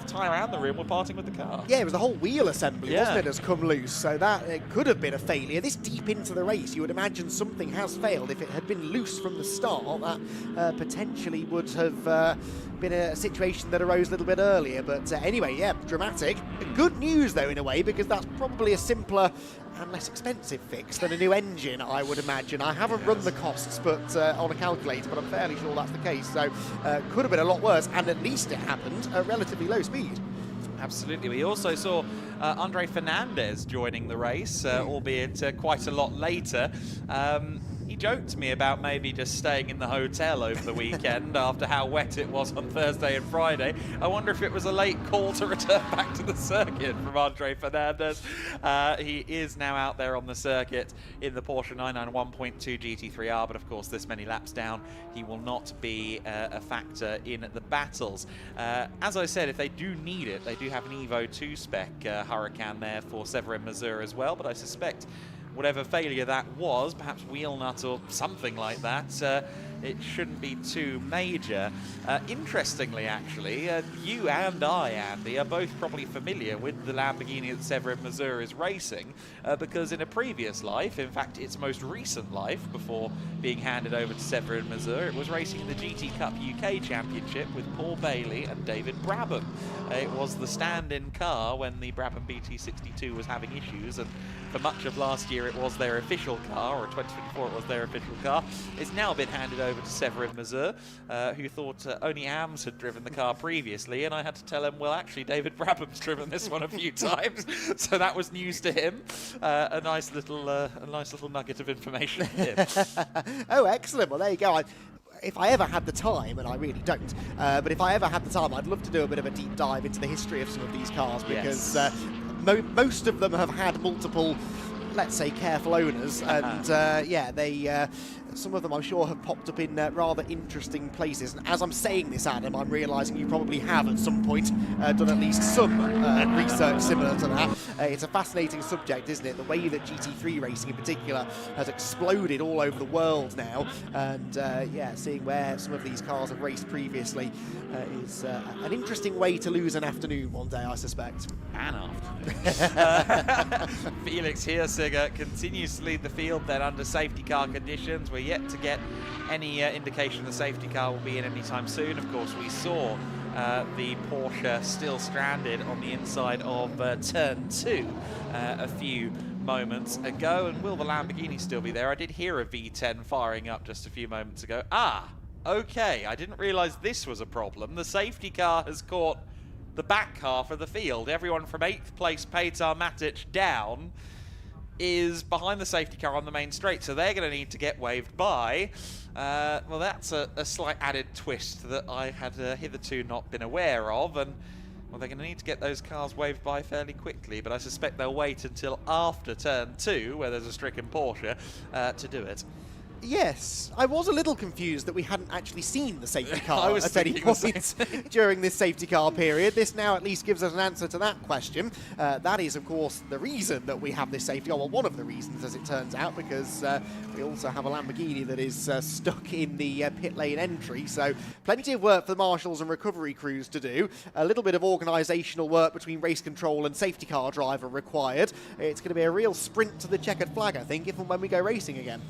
tyre and the rim were parting with the car. Yeah, it was the whole wheel assembly, wasn't it, has come loose, so that it could have been a failure. This deep into the race, you would imagine something has failed. If it had been loose from the start, that potentially would have been a situation that arose a little bit earlier. But anyway, yeah, dramatic. Good news, though, in a way, because that's probably a simpler and less expensive fix than a new engine, I would imagine. I haven't run the costs but on a calculator, but I'm fairly sure that's the case. So could have been a lot worse, and at least it happened at relatively low speed. Absolutely. We also saw Andre Fernandez joining the race, albeit quite a lot later. He joked to me about maybe just staying in the hotel over the weekend after how wet it was on Thursday and Friday. I wonder if it was a late call to return back to the circuit from Andre Fernandez. He is now out there on the circuit in the Porsche 991.2 GT3R, but of course this many laps down, he will not be a factor in the battles. As I said, if they do need it, they do have an Evo 2 spec Huracan there for Severin Mazur as well, but I suspect whatever failure that was, perhaps wheel nut or something like that, it shouldn't be too major. Interestingly, actually, you and I, Andy, are both probably familiar with the Lamborghini that Severin Mazur is racing, because in a previous life, in fact its most recent life before being handed over to Severin Mazur, it was racing in the GT Cup UK Championship with Paul Bailey and David Brabham. It was the stand-in car when the Brabham BT62 was having issues, and for much of last year it was their official car, or 2024 it was their official car. It's now been handed over to Severin Mazur, who thought only AMS had driven the car previously, and I had to tell him, well, actually David Brabham's driven this one a few times, so that was news to him. A nice little nugget of information for him. Oh, excellent. Well, there you go. If I ever had the time, and I really don't, but if I ever had the time, I'd love to do a bit of a deep dive into the history of some of these cars, because most of them have had multiple, let's say, careful owners, and yeah, some of them I'm sure have popped up in rather interesting places. And as I'm saying this, Adam, I'm realising you probably have at some point done at least some research similar to that. It's a fascinating subject, isn't it? The way that GT3 racing in particular has exploded all over the world now, and yeah, seeing where some of these cars have raced previously is an interesting way to lose an afternoon one day, I suspect. An afternoon. Felix Hirsiger continues to lead the field then under safety car conditions. We're yet to get any indication the safety car will be in anytime soon. Of course, we saw the Porsche still stranded on the inside of turn 2 a few moments ago. And will the Lamborghini still be there? I did hear a V10 firing up just a few moments ago. Okay, I didn't realise this was a problem. The safety car has caught the back half of the field. Everyone from 8th place Petar Matic down is behind the safety car on the main straight, so they're going to need to get waved by. Well, that's a slight added twist that I had hitherto not been aware of, and well, they're going to need to get those cars waved by fairly quickly, but I suspect they'll wait until after turn 2, where there's a stricken Porsche, to do it. Yes, I was a little confused that we hadn't actually seen the safety car at any point during this safety car period. This now at least gives us an answer to that question. That is, of course, the reason that we have this safety car. Well, one of the reasons, as it turns out, because we also have a Lamborghini that is stuck in the pit lane entry. So plenty of work for the marshals and recovery crews to do. A little bit of organisational work between race control and safety car driver required. It's going to be a real sprint to the checkered flag, I think, if and when we go racing again.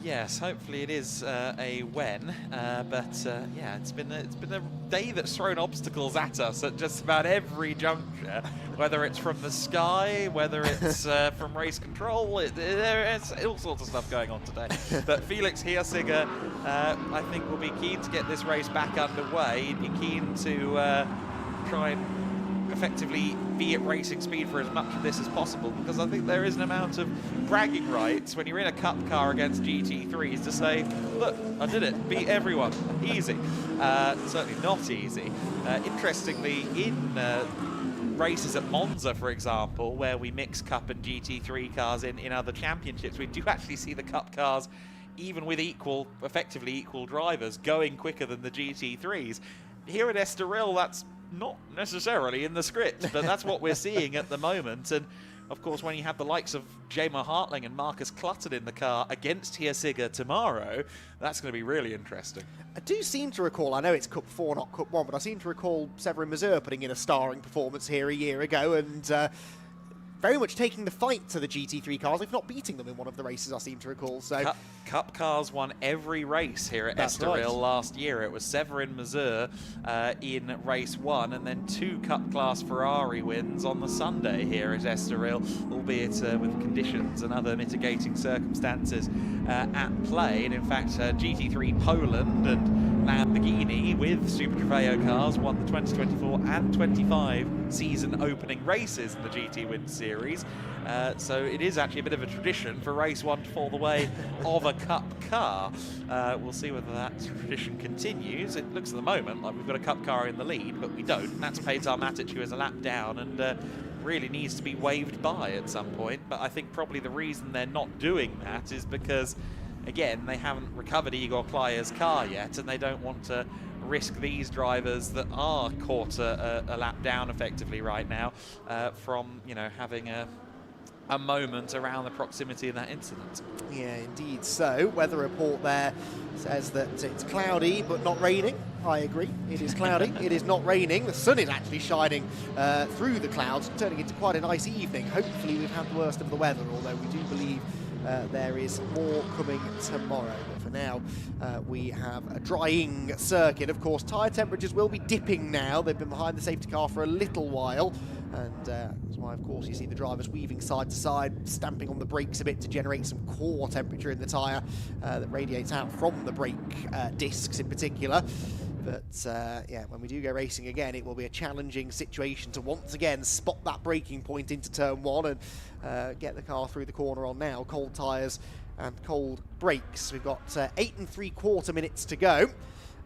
Yes, hopefully it is a when, but yeah, it's been a day that's thrown obstacles at us at just about every juncture, whether it's from the sky, whether it's from race control. There's all sorts of stuff going on today. But Felix Hirsiger, I think, will be keen to get this race back underway. He'd be keen to try and effectively be at racing speed for as much of this as possible, because I think there is an amount of bragging rights when you're in a cup car against GT3s to say, look, I did it, beat everyone, easy. Certainly not easy. Interestingly, in races at Monza, for example, where we mix Cup and GT3 cars in other championships, we do actually see the Cup cars, even with effectively equal drivers, going quicker than the GT3s. Here at Estoril, that's not necessarily in the script, but that's what we're seeing at the moment. And of course, when you have the likes of Jamo Hartling and Marcus Clutton in the car against Hirschiger tomorrow, that's going to be really interesting. I do seem to recall, I know it's Cup 4, not Cup 1, but I seem to recall Severin Mazur putting in a starring performance here a year ago, and very much taking the fight to the GT3 cars, if not beating them in one of the races, I seem to recall. So Cup cars won every race here at Estoril last year. It was Severin Mazur in race 1, and then 2 Cup class Ferrari wins on the Sunday here at Estoril, albeit with conditions and other mitigating circumstances at play. And in fact, GT3 Poland and Lamborghini with Super Trofeo cars won the 2024 and 25 season opening races in the GT Winter Series. So it is actually a bit of a tradition for race 1 to fall the way of a Cup car. We'll see whether that tradition continues. It looks at the moment like we've got a Cup car in the lead, but we don't. And that's Petar Matic, who is a lap down and really needs to be waved by at some point. But I think probably the reason they're not doing that is because, again, they haven't recovered Igor Klajer's car yet, and they don't want to risk these drivers that are caught a lap down effectively right now from, you know, having a moment around the proximity of that incident. Yeah, indeed. So, weather report there says that it's cloudy but not raining. I agree. It is cloudy. It is not raining. The sun is actually shining through the clouds, turning into quite a nice evening. Hopefully we've had the worst of the weather, although we do believe there is more coming tomorrow. But for now, we have a drying circuit. Of course, tyre temperatures will be dipping now. They've been behind the safety car for a little while. And that's why, of course, you see the drivers weaving side to side, stamping on the brakes a bit to generate some core temperature in the tyre that radiates out from the brake discs in particular. But yeah, when we do go racing again, it will be a challenging situation to once again spot that braking point into turn 1 and get the car through the corner on now. Cold tyres and cold brakes. We've got 8 3/4 minutes to go.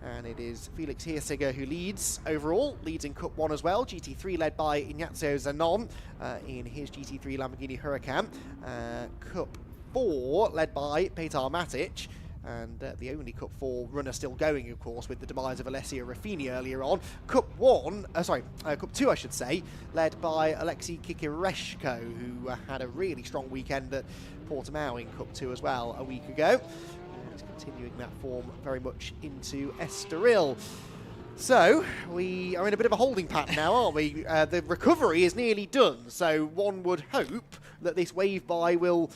And it is Felix Hirschiger who leads overall, leads in Cup 1 as well. GT3 led by Ignacio Zanon in his GT3 Lamborghini Huracan. Cup 4 led by Petar Matic. And the only Cup 4 runner still going, of course, with the demise of Alessio Ruffini earlier on. Cup 2, I should say, led by Alexei Kikireshko, who had a really strong weekend at Portimão in Cup 2 as well a week ago. He's continuing that form very much into Estoril. So, we are in a bit of a holding pattern now, aren't we? The recovery is nearly done, so one would hope that this wave-by will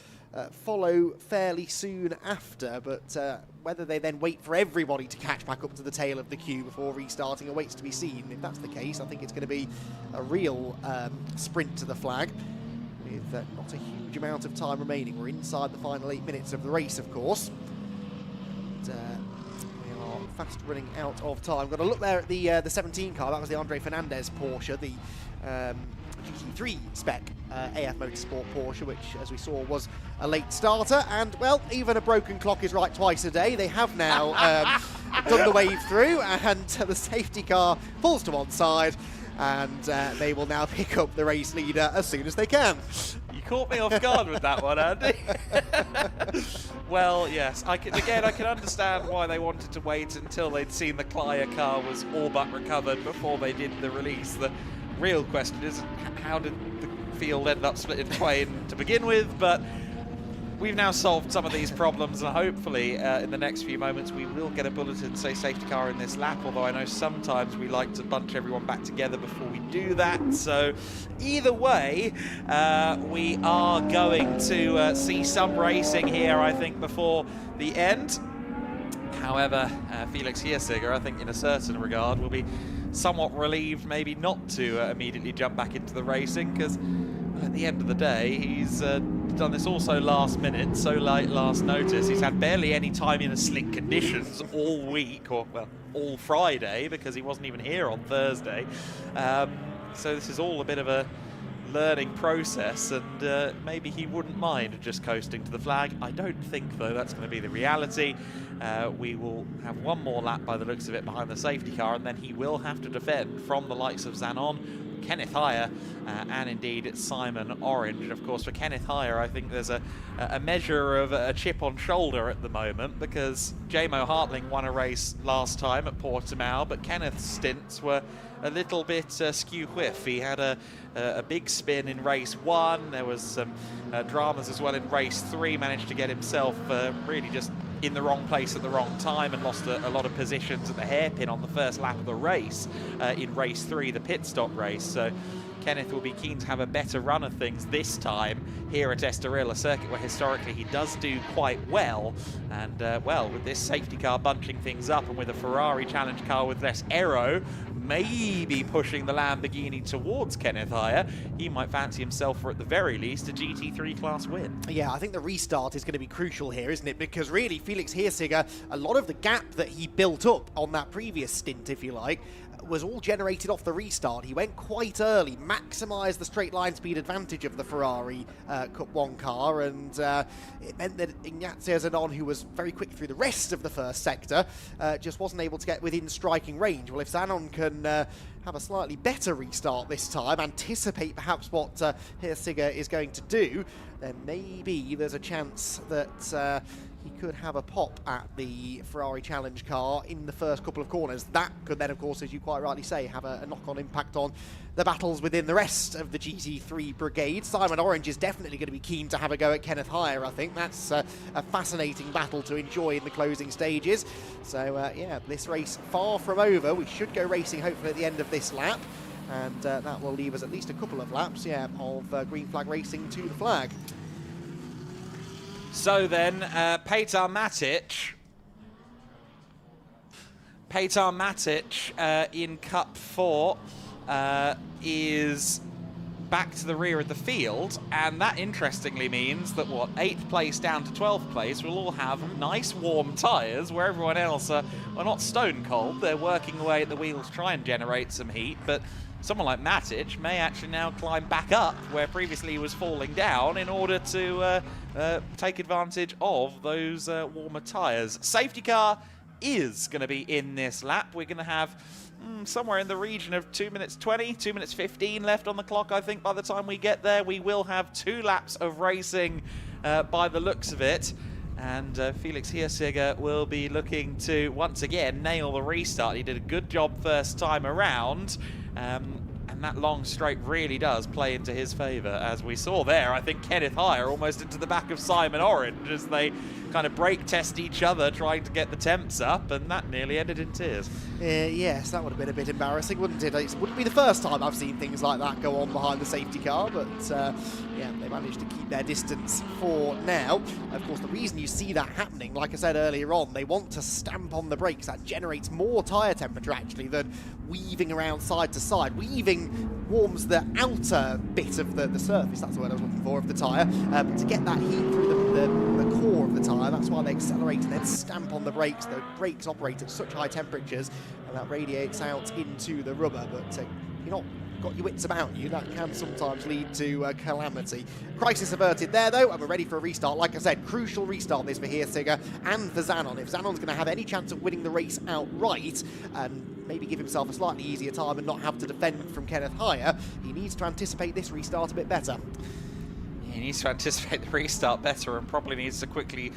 follow fairly soon after, but whether they then wait for everybody to catch back up to the tail of the queue before restarting awaits to be seen. If that's the case, I think it's going to be a real sprint to the flag with not a huge amount of time remaining. We're inside the final 8 minutes of the race, of course. And, we are fast running out of time. Got to look there at the 17 car. That was the Andre Fernandez Porsche, the GT3 spec AF Motorsport Porsche, which, as we saw, was a late starter. And, well, even a broken clock is right twice a day. They have now done the wave through, and the safety car pulls to one side, and they will now pick up the race leader as soon as they can. You caught me off guard with that one, Andy. Well, yes, I can understand why they wanted to wait until they'd seen the Klajer car was all but recovered before they did the release. The real question is, how did the field end up split in twain to begin with? But we've now solved some of these problems, and hopefully in the next few moments we will get a bulletin say safety car in this lap, although I know sometimes we like to bunch everyone back together before we do that. So either way, we are going to see some racing here, I think, before the end. However, Felix Hirschiger, I think in a certain regard, will be somewhat relieved maybe not to immediately jump back into the racing, because at the end of the day, he's done this also last minute, so late last notice. He's had barely any time in the slick conditions all week, or well, all Friday, because he wasn't even here on Thursday. So this is all a bit of a learning process, and maybe he wouldn't mind just coasting to the flag. I don't think, though, that's going to be the reality. We will have one more lap by the looks of it behind the safety car, and then he will have to defend from the likes of Zanon, Kenneth Heyer, and indeed Simon Orange. And of course, for Kenneth Heyer, I think there's a measure of a chip on shoulder at the moment, because Jamo Hartling won a race last time at Portimão, but Kenneth's stints were a little bit skew-whiff. He had a big spin in race 1. There was some dramas as well in race 3. Managed to get himself really just in the wrong place at the wrong time, and lost a lot of positions at the hairpin on the first lap of the race in race 3, the pit stop race. So Kenneth will be keen to have a better run of things this time here at Estoril, a circuit where historically he does do quite well. And well, with this safety car bunching things up, and with a Ferrari challenge car with less aero, maybe pushing the Lamborghini towards Kenneth Heyer, he might fancy himself for, at the very least, a GT3 class win. Yeah, I think the restart is going to be crucial here, isn't it? Because really, Felix Hirsiger, a lot of the gap that he built up on that previous stint, if you like, was all generated off the restart. He went quite early, maximised the straight line speed advantage of the Ferrari Cup 1 car, and it meant that Ignazio Zanon, who was very quick through the rest of the first sector, just wasn't able to get within striking range. Well, if Zanon can have a slightly better restart this time, anticipate perhaps what Hirsiger is going to do, then maybe there's a chance that he could have a pop at the Ferrari challenge car in the first couple of corners. That could then, of course, as you quite rightly say, have a knock-on impact on the battles within the rest of the GT3 brigade. Simon Orange is definitely going to be keen to have a go at Kenneth Heyer, I think. That's a fascinating battle to enjoy in the closing stages. So, yeah, this race far from over. We should go racing, hopefully, at the end of this lap. And that will leave us at least a couple of laps, yeah, of green flag racing to the flag. So then, Petar Matic in Cup 4 is back to the rear of the field, and that interestingly means that, 8th place down to 12th place will all have nice warm tyres, where everyone else are not stone cold. They're working away at the wheels to try and generate some heat, but someone like Matic may actually now climb back up where previously he was falling down in order to take advantage of those warmer tyres. Safety car is going to be in this lap. We're going to have somewhere in the region of 2 minutes 20, 2 minutes 15 left on the clock, I think, by the time we get there. We will have 2 laps of racing by the looks of it. And Felix Hirsiger will be looking to, once again, nail the restart. He did a good job first time around. And that long straight really does play into his favour, as we saw there. I think Kenneth Heyer almost into the back of Simon Orange as they kind of brake test each other, trying to get the temps up, and that nearly ended in tears. Yes, that would have been a bit embarrassing, wouldn't it? It wouldn't be the first time I've seen things like that go on behind the safety car, but yeah, they managed to keep their distance for now. Of course, the reason you see that happening, like I said earlier on, they want to stamp on the brakes. That generates more tyre temperature, actually, than weaving around side to side. Weaving warms the outer bit of the surface, that's the word I was looking for, of the tyre, but to get that heat through the core of the tyre, that's why they accelerate and then stamp on the brakes. The brakes operate at such high temperatures, and that radiates out into the rubber, but you're not got your wits about you, that can sometimes lead to calamity. Crisis averted there, though, and we're ready for a restart. Like I said, crucial restart this for Hirsiger and for Zanon. If Zanon's going to have any chance of winning the race outright, and maybe give himself a slightly easier time and not have to defend from Kenneth Heyer, he needs to anticipate this restart a bit better. He needs to anticipate the restart better, and probably needs to quickly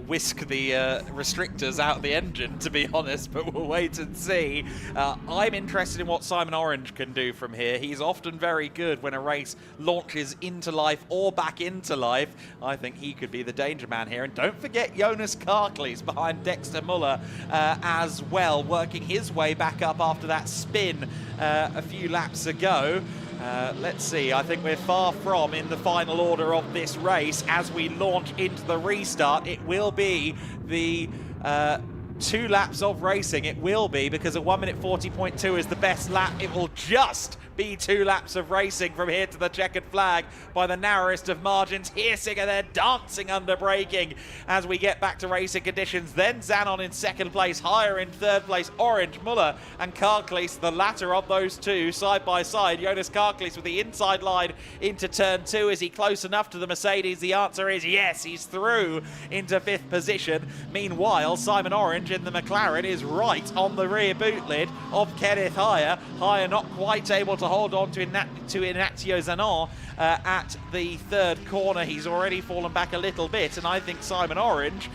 whisk the restrictors out of the engine, to be honest, but we'll wait and see. I'm interested in what Simon Orange can do from here. He's often very good when a race launches into life or back into life. I think he could be the danger man here. And don't forget Jonas Karklees behind Dexter Muller as well, working his way back up after that spin a few laps ago. Let's see, I think we're far from in the final order of this race as we launch into the restart. It will be the 2 laps of racing. It will be, because a 1 minute 40.2 is the best lap. It will just be 2 laps of racing from here to the checkered flag by the narrowest of margins. Hirschinger there dancing under braking as we get back to racing conditions. Then Zanon in second place, higher in third place, Orange, Muller and Karklees, the latter of those two side by side. Jonas Karklees with the inside line into turn 2. Is he close enough to the Mercedes? The answer is yes, he's through into 5th position. Meanwhile, Simon Orange in the McLaren is right on the rear boot lid of Kenneth Hire. Hire not quite able to hold on to Ignacio Zanon at the 3rd corner. He's already fallen back a little bit, and I think Simon Orange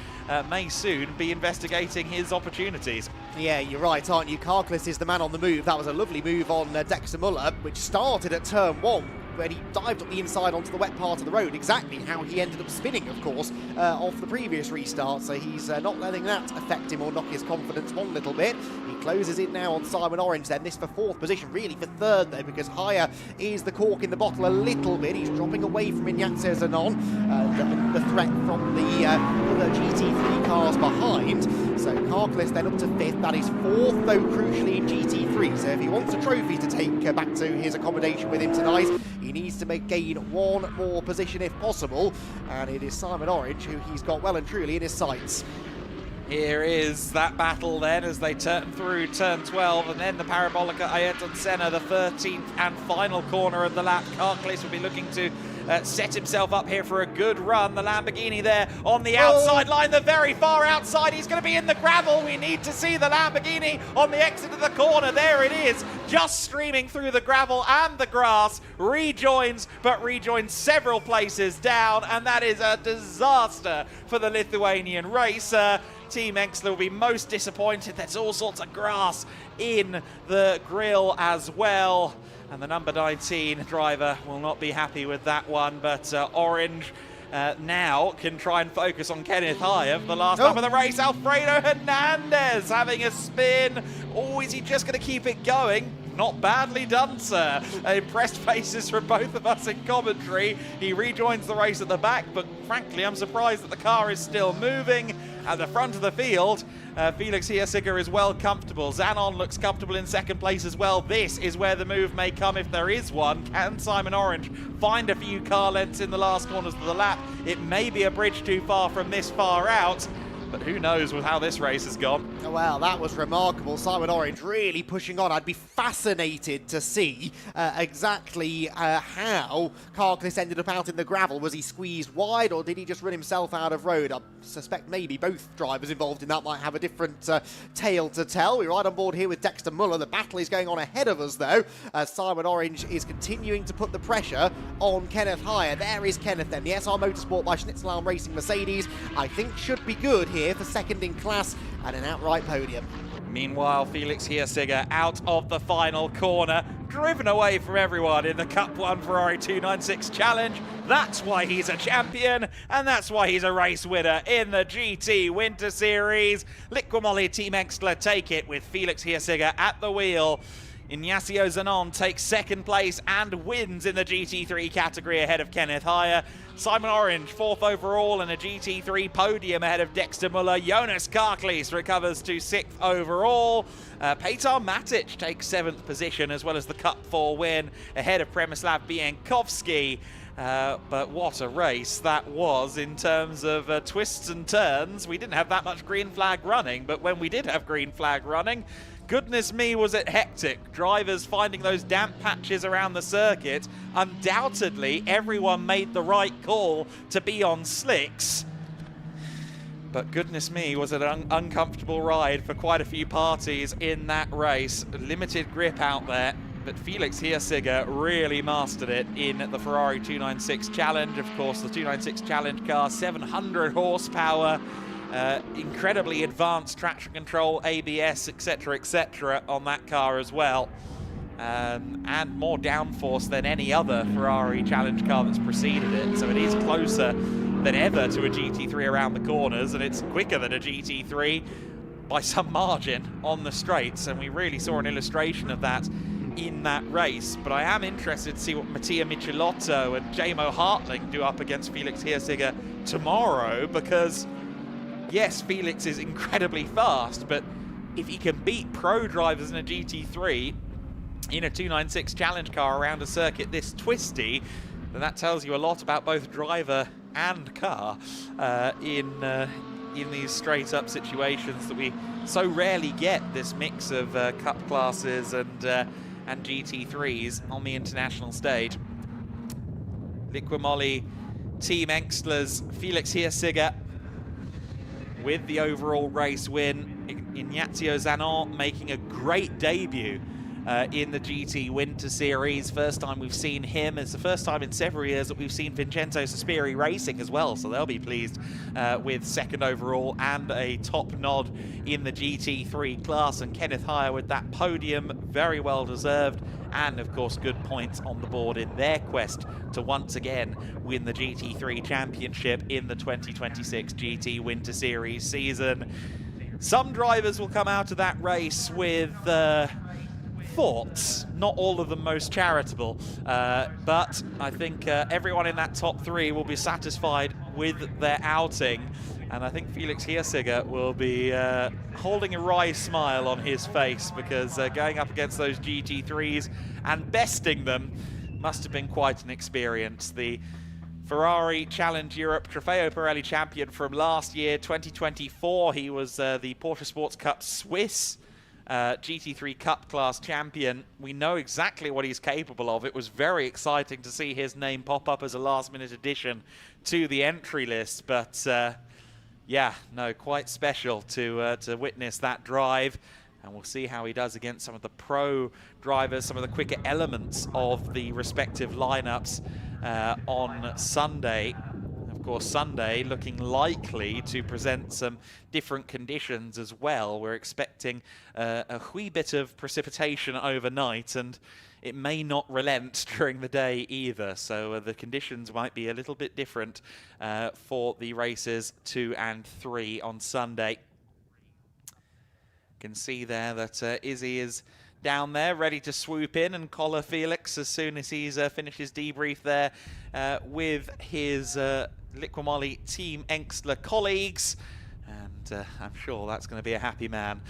may soon be investigating his opportunities. Yeah, you're right, aren't you? Karklees is the man on the move. That was a lovely move on Dexter Muller, which started at turn 1, when he dived up the inside onto the wet part of the road, exactly how he ended up spinning, of course, off the previous restart. So he's not letting that affect him or knock his confidence one little bit. He closes in now on Simon Orange then. This for 4th position, really for 3rd though, because Hire is the cork in the bottle a little bit. He's dropping away from Ignacio Zanon, the threat from the other GT3 cars behind. So Karklees then up to 5th. That is 4th though, crucially, in GT3. So if he wants a trophy to take back to his accommodation with him tonight, he needs to gain 1 more position if possible, and it is Simon Orange who he's got well and truly in his sights. Here is that battle then as they turn through turn 12, and then the Parabolica Ayrton Senna, the 13th and final corner of the lap. Karklees will be looking to set himself up here for a good run. The Lamborghini there on the outside line, the very far outside. He's going to be in the gravel. We need to see the Lamborghini on the exit of the corner. There it is, just streaming through the gravel and the grass. Rejoins, but rejoins several places down, and that is a disaster for the Lithuanian racer. Team Exler will be most disappointed. There's all sorts of grass in the grille as well. And the number 19 driver will not be happy with that one. But Orange now can try and focus on Kenneth Hire for the last lap of the race. Alfredo Hernandez having a spin. Oh, is he just going to keep it going? Not badly done, sir. Impressed faces from both of us in commentary. He rejoins the race at the back, but frankly, I'm surprised that the car is still moving. At the front of the field, Felix Hirschinger is well comfortable. Zanon looks comfortable in second place as well. This is where the move may come if there is one. Can Simon Orange find a few car lengths in the last corners of the lap? It may be a bridge too far from this far out, but who knows with how this race has gone. Well, that was remarkable. Simon Orange really pushing on. I'd be fascinated to see exactly how Karklees ended up out in the gravel. Was he squeezed wide, or did he just run himself out of road? I suspect maybe both drivers involved in that might have a different tale to tell. We're right on board here with Dexter Muller. The battle is going on ahead of us, though. Simon Orange is continuing to put the pressure on Kenneth Hire. There is Kenneth then. The SR Motorsport by Schnitzelalm Racing Mercedes, I think, should be good here for 2nd in class and an outright podium. Meanwhile, Felix Hirschinger out of the final corner, driven away from everyone in the Cup 1 Ferrari 296 Challenge. That's why he's a champion, and that's why he's a race winner in the GT Winter Series. Liqui Team Exler take it with Felix Hirschinger at the wheel. Ignacio Zanon takes 2nd place and wins in the GT3 category ahead of Kenneth Hire. Simon Orange 4th overall and a GT3 podium ahead of Dexter Muller. Jonas Karklees recovers to 6th overall. Petar Matic takes 7th position as well as the Cup 4 win ahead of Przemysław Bienkowski. But what a race that was in terms of twists and turns. We didn't have that much green flag running, but when we did have green flag running, goodness me, was it hectic. Drivers finding those damp patches around the circuit. Undoubtedly, everyone made the right call to be on slicks. But goodness me, was it an uncomfortable ride for quite a few parties in that race. Limited grip out there, but Felix Hirschinger really mastered it in the Ferrari 296 Challenge. Of course, the 296 Challenge car, 700 horsepower. Incredibly advanced traction control, ABS, etc. on that car as well. And more downforce than any other Ferrari Challenge car that's preceded it. So it is closer than ever to a GT3 around the corners, and it's quicker than a GT3 by some margin on the straights. And we really saw an illustration of that in that race. But I am interested to see what Mattia Michelotto and Jamo Hartling do up against Felix Hirschinger tomorrow, because yes, Felix is incredibly fast, but if he can beat pro drivers in a GT3, in a 296 challenge car around a circuit this twisty, then that tells you a lot about both driver and car in these straight up situations that we so rarely get, this mix of cup classes and GT3s on the international stage. Liqui Team Engstler's Felix Hirschiger with the overall race win. Ignacio Zanon making a great debut in the GT Winter Series. First time we've seen him. It's the first time in several years that we've seen Vincenzo Sospiri racing as well, so they'll be pleased with second overall and a top nod in the GT3 class. And Kenneth Heyer with that podium, very well deserved, and of course good points on the board in their quest to once again win the GT3 championship in the 2026 GT Winter Series season. Some drivers will come out of that race with thoughts, not all of them most charitable, but I think everyone in that top three will be satisfied with their outing, and I think Felix Hirschiger will be holding a wry smile on his face, because going up against those GT3s and besting them must have been quite an experience. The Ferrari Challenge Europe Trofeo Pirelli champion from last year, 2024, he was the Porsche Sports Cup Swiss GT3 Cup class champion. We know exactly what he's capable of. It was very exciting to see his name pop up as a last-minute addition to the entry list, but yeah, no, quite special to witness that drive, and we'll see how he does against some of the pro drivers, some of the quicker elements of the respective lineups on Sunday. Of course, Sunday looking likely to present some different conditions as well. We're expecting a wee bit of precipitation overnight, and it may not relent during the day either, so the conditions might be a little bit different for the races 2 and 3 on Sunday. You can see there that Izzy is down there, ready to swoop in and collar Felix as soon as he's finished his debrief there with his Liqui Team Engstler colleagues. And I'm sure that's going to be a happy man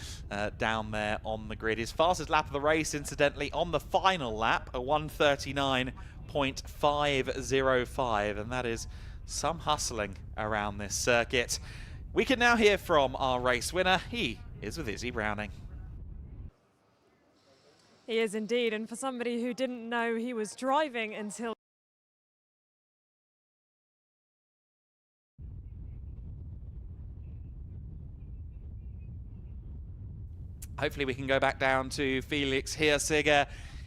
down there on the grid. His fastest lap of the race, incidentally, on the final lap, a 1:39.505, and that is some hustling around this circuit. We can now hear from our race winner. He is with Izzy Browning. He is indeed, and for somebody who didn't know he was driving until hopefully we can go back down to Felix Hirschiger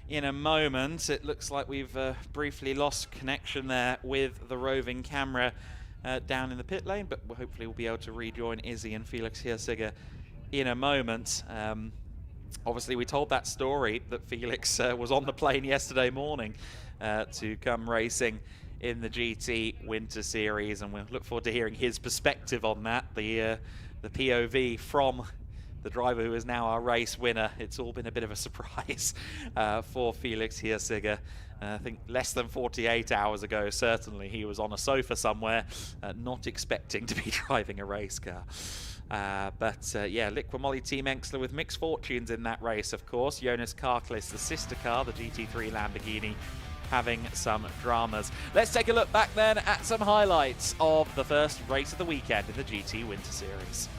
in a moment. It looks like we've briefly lost connection there with the roving camera down in the pit lane, but hopefully we'll be able to rejoin Izzy and Felix Hirschiger in a moment. Obviously, we told that story that Felix was on the plane yesterday morning to come racing in the GT Winter Series, and we'll look forward to hearing his perspective on that, the POV from the driver who is now our race winner. It's all been a bit of a surprise for Felix Hirschiger. I think less than 48 hours ago, certainly, he was on a sofa somewhere, not expecting to be driving a race car. But yeah, Liqui Team Engstler with mixed fortunes in that race, of course. Jonas Karklis, the sister car, the GT3 Lamborghini, having some dramas. Let's take a look back then at some highlights of the first race of the weekend in the GT Winter Series.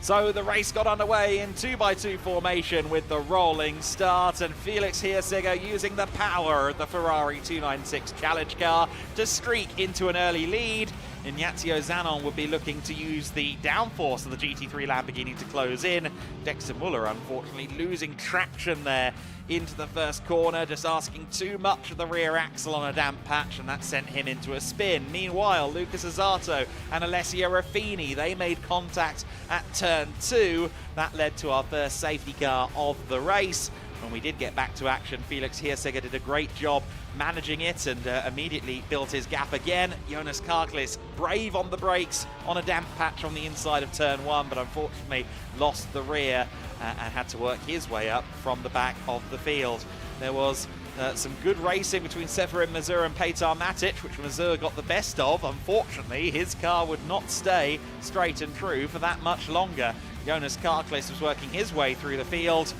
So the race got underway in 2x2 formation with the rolling start, and Felix Hirschiger using the power of the Ferrari 296 challenge car to streak into an early lead. Ignacio Zanon would be looking to use the downforce of the GT3 Lamborghini to close in. Dexter Muller, unfortunately, losing traction there into the first corner, just asking too much of the rear axle on a damp patch, and that sent him into a spin. Meanwhile, Lucas Azzato and Alessio Raffini, they made contact at turn 2. That led to our first safety car of the race. When we did get back to action, Felix Hirschiger did a great job managing it and immediately built his gap again. Jonas Karklis, brave on the brakes on a damp patch on the inside of turn 1, but unfortunately lost the rear and had to work his way up from the back of the field. There was Some good racing between Severin Mazur and Petar Matic, which Mazur got the best of. Unfortunately, his car would not stay straight and true for that much longer. Jonas Karklis was working his way through the field,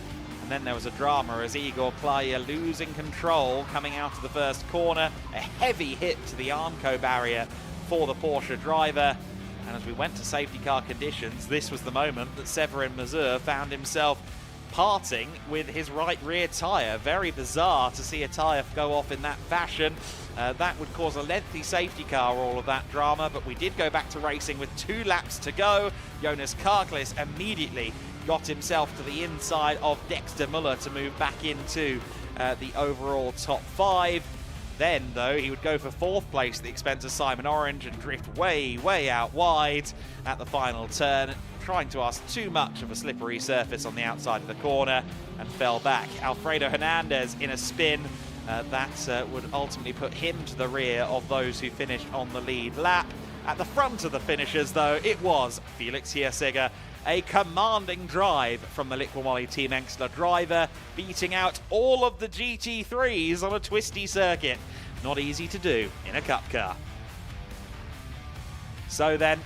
and then there was a drama as Igor Klaya losing control coming out of the first corner. A heavy hit to the Armco barrier for the Porsche driver. And as we went to safety car conditions, this was the moment that Severin Mazur found himself parting with his right rear tyre. Very bizarre to see a tyre go off in that fashion. That would cause a lengthy safety car, all of that drama, but we did go back to racing with 2 laps to go. Jonas Karklis immediately got himself to the inside of Dexter Muller to move back into the overall top 5. Then, though, he would go for 4th place at the expense of Simon Orange and drift way, way out wide at the final turn, trying to ask too much of a slippery surface on the outside of the corner, and fell back. Alfredo Hernandez in a spin that would ultimately put him to the rear of those who finished on the lead lap. At the front of the finishers, though, it was Felix Hirsegger. A commanding drive from the Liqui Team Engstler driver, beating out all of the GT3s on a twisty circuit. Not easy to do in a cup car. So then,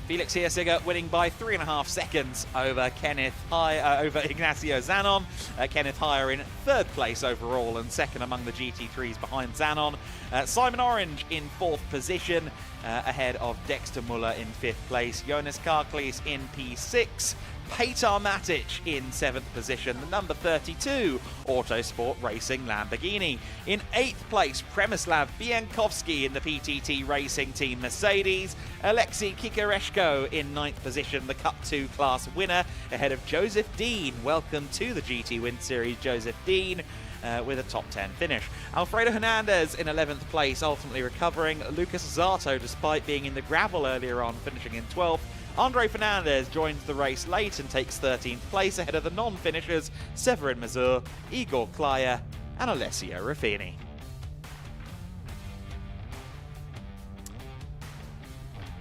Felix Hirsegger winning by 3.5 seconds over over Ignacio Zanon. Kenneth Heyer in 3rd place overall and 2nd among the GT3s behind Zanon. Simon Orange in 4th position, ahead of Dexter Muller in 5th place. Jonas Karklis in P6. Petar Matic in 7th position, the number 32 Autosport Racing Lamborghini. In 8th place, Przemysław Biankowski in the PTT Racing Team Mercedes. Alexei Kikareshko in 9th position, the Cup 2 class winner, ahead of Joseph Dean. Welcome to the GT Winter Series, Joseph Dean. With a top 10 finish. Alfredo Hernandez in 11th place, ultimately recovering. Lucas Zato, despite being in the gravel earlier on, finishing in 12th. Andre Fernandez joins the race late and takes 13th place ahead of the non-finishers Severin Mazur, Igor Klaya and Alessio Ruffini.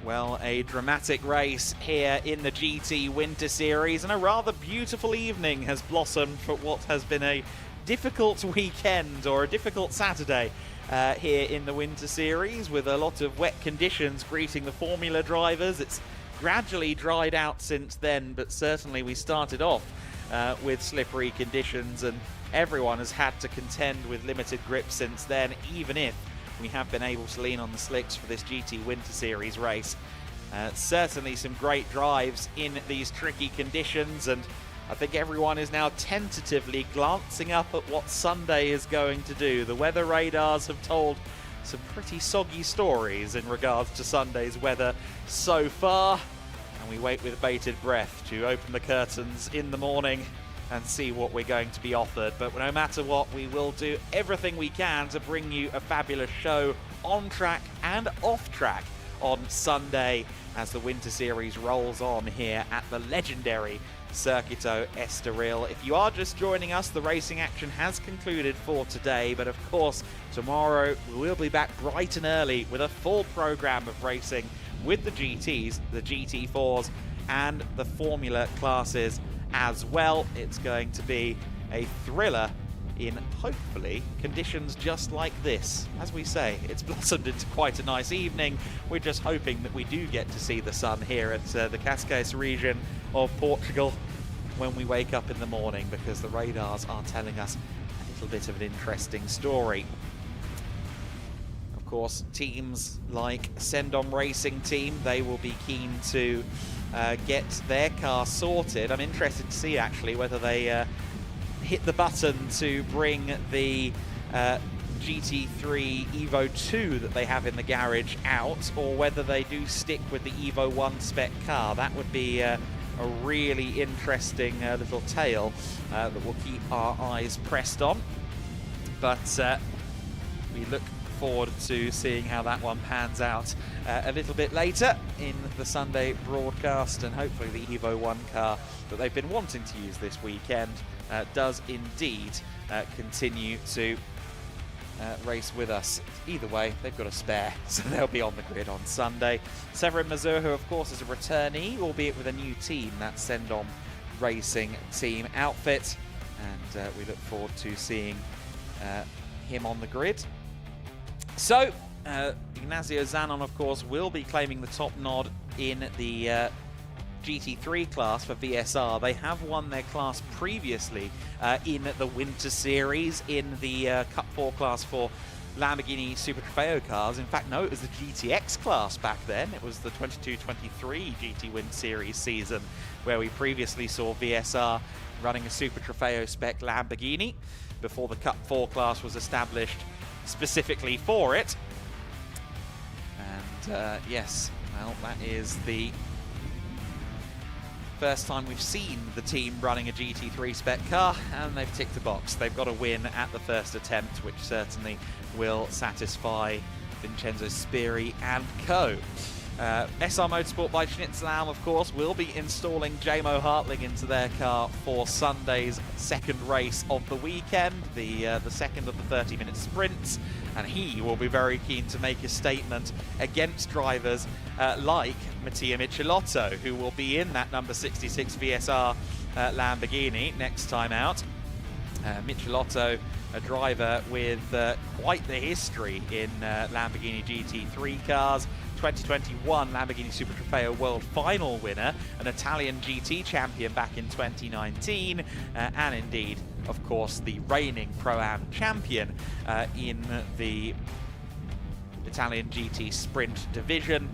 Well, a dramatic race here in the GT Winter Series, and a rather beautiful evening has blossomed for what has been a difficult weekend, or a difficult Saturday here in the Winter Series, with a lot of wet conditions greeting the Formula drivers. It's gradually dried out since then, but certainly we started off with slippery conditions, and everyone has had to contend with limited grip since then, even if we have been able to lean on the slicks for this GT Winter Series race. Certainly some great drives in these tricky conditions, and I think everyone is now tentatively glancing up at what Sunday is going to do. The weather radars have told some pretty soggy stories in regards to Sunday's weather so far, and we wait with bated breath to open the curtains in the morning and see what we're going to be offered. But no matter what, we will do everything we can to bring you a fabulous show on track and off track on Sunday as the Winter Series rolls on here at the legendary Circuito Estoril. If you are just joining us, the racing action has concluded for today, but of course tomorrow we will be back bright and early with a full program of racing with the GTs, the GT4s and the Formula classes as well. It's going to be a thriller in, hopefully, conditions just like this. As we say, it's blossomed into quite a nice evening. We're just hoping that we do get to see the sun here at the Cascais region of Portugal when we wake up in the morning, because the radars are telling us a little bit of an interesting story. Of course, teams like Sendom Racing Team, they will be keen to get their car sorted. I'm interested to see actually whether they hit the button to bring the GT3 Evo 2 that they have in the garage out, or whether they do stick with the Evo 1 spec car. That would be a really interesting little tale that we'll keep our eyes pressed on. But we look forward to seeing how that one pans out a little bit later in the Sunday broadcast, and hopefully the Evo 1 car that they've been wanting to use this weekend does indeed continue to race with us. Either way, they've got a spare, so they'll be on the grid on Sunday. Severin Mazur, who of course is a returnee, albeit with a new team, that Sendom Racing Team outfit, and we look forward to seeing him on the grid. So, Ignacio Zanon, of course, will be claiming the top nod in the GT3 class for VSR. They have won their class previously in the Winter Series in the Cup 4 class for Lamborghini Super Trofeo cars. In fact, no, it was the GTX class back then. It was the 22-23 GT Winter Series season where we previously saw VSR running a Super Trofeo spec Lamborghini before the Cup 4 class was established specifically for it. And yes, well, that is the first time we've seen the team running a GT3 spec car, and they've ticked a box. They've got a win at the first attempt, which certainly will satisfy Vincenzo Spiri and co. SR Motorsport by Schnitzelalm, of course, will be installing Jamo Hartling into their car for Sunday's second race of the weekend, the second of the 30-minute sprints, and he will be very keen to make a statement against drivers like Mattia Michelotto, who will be in that number 66 VSR Lamborghini next time out. Michelotto, a driver with quite the history in Lamborghini GT3 cars, 2021 Lamborghini Super Trofeo World Final winner, an Italian GT champion back in 2019, and indeed, of course, the reigning Pro-Am champion in the Italian GT Sprint division.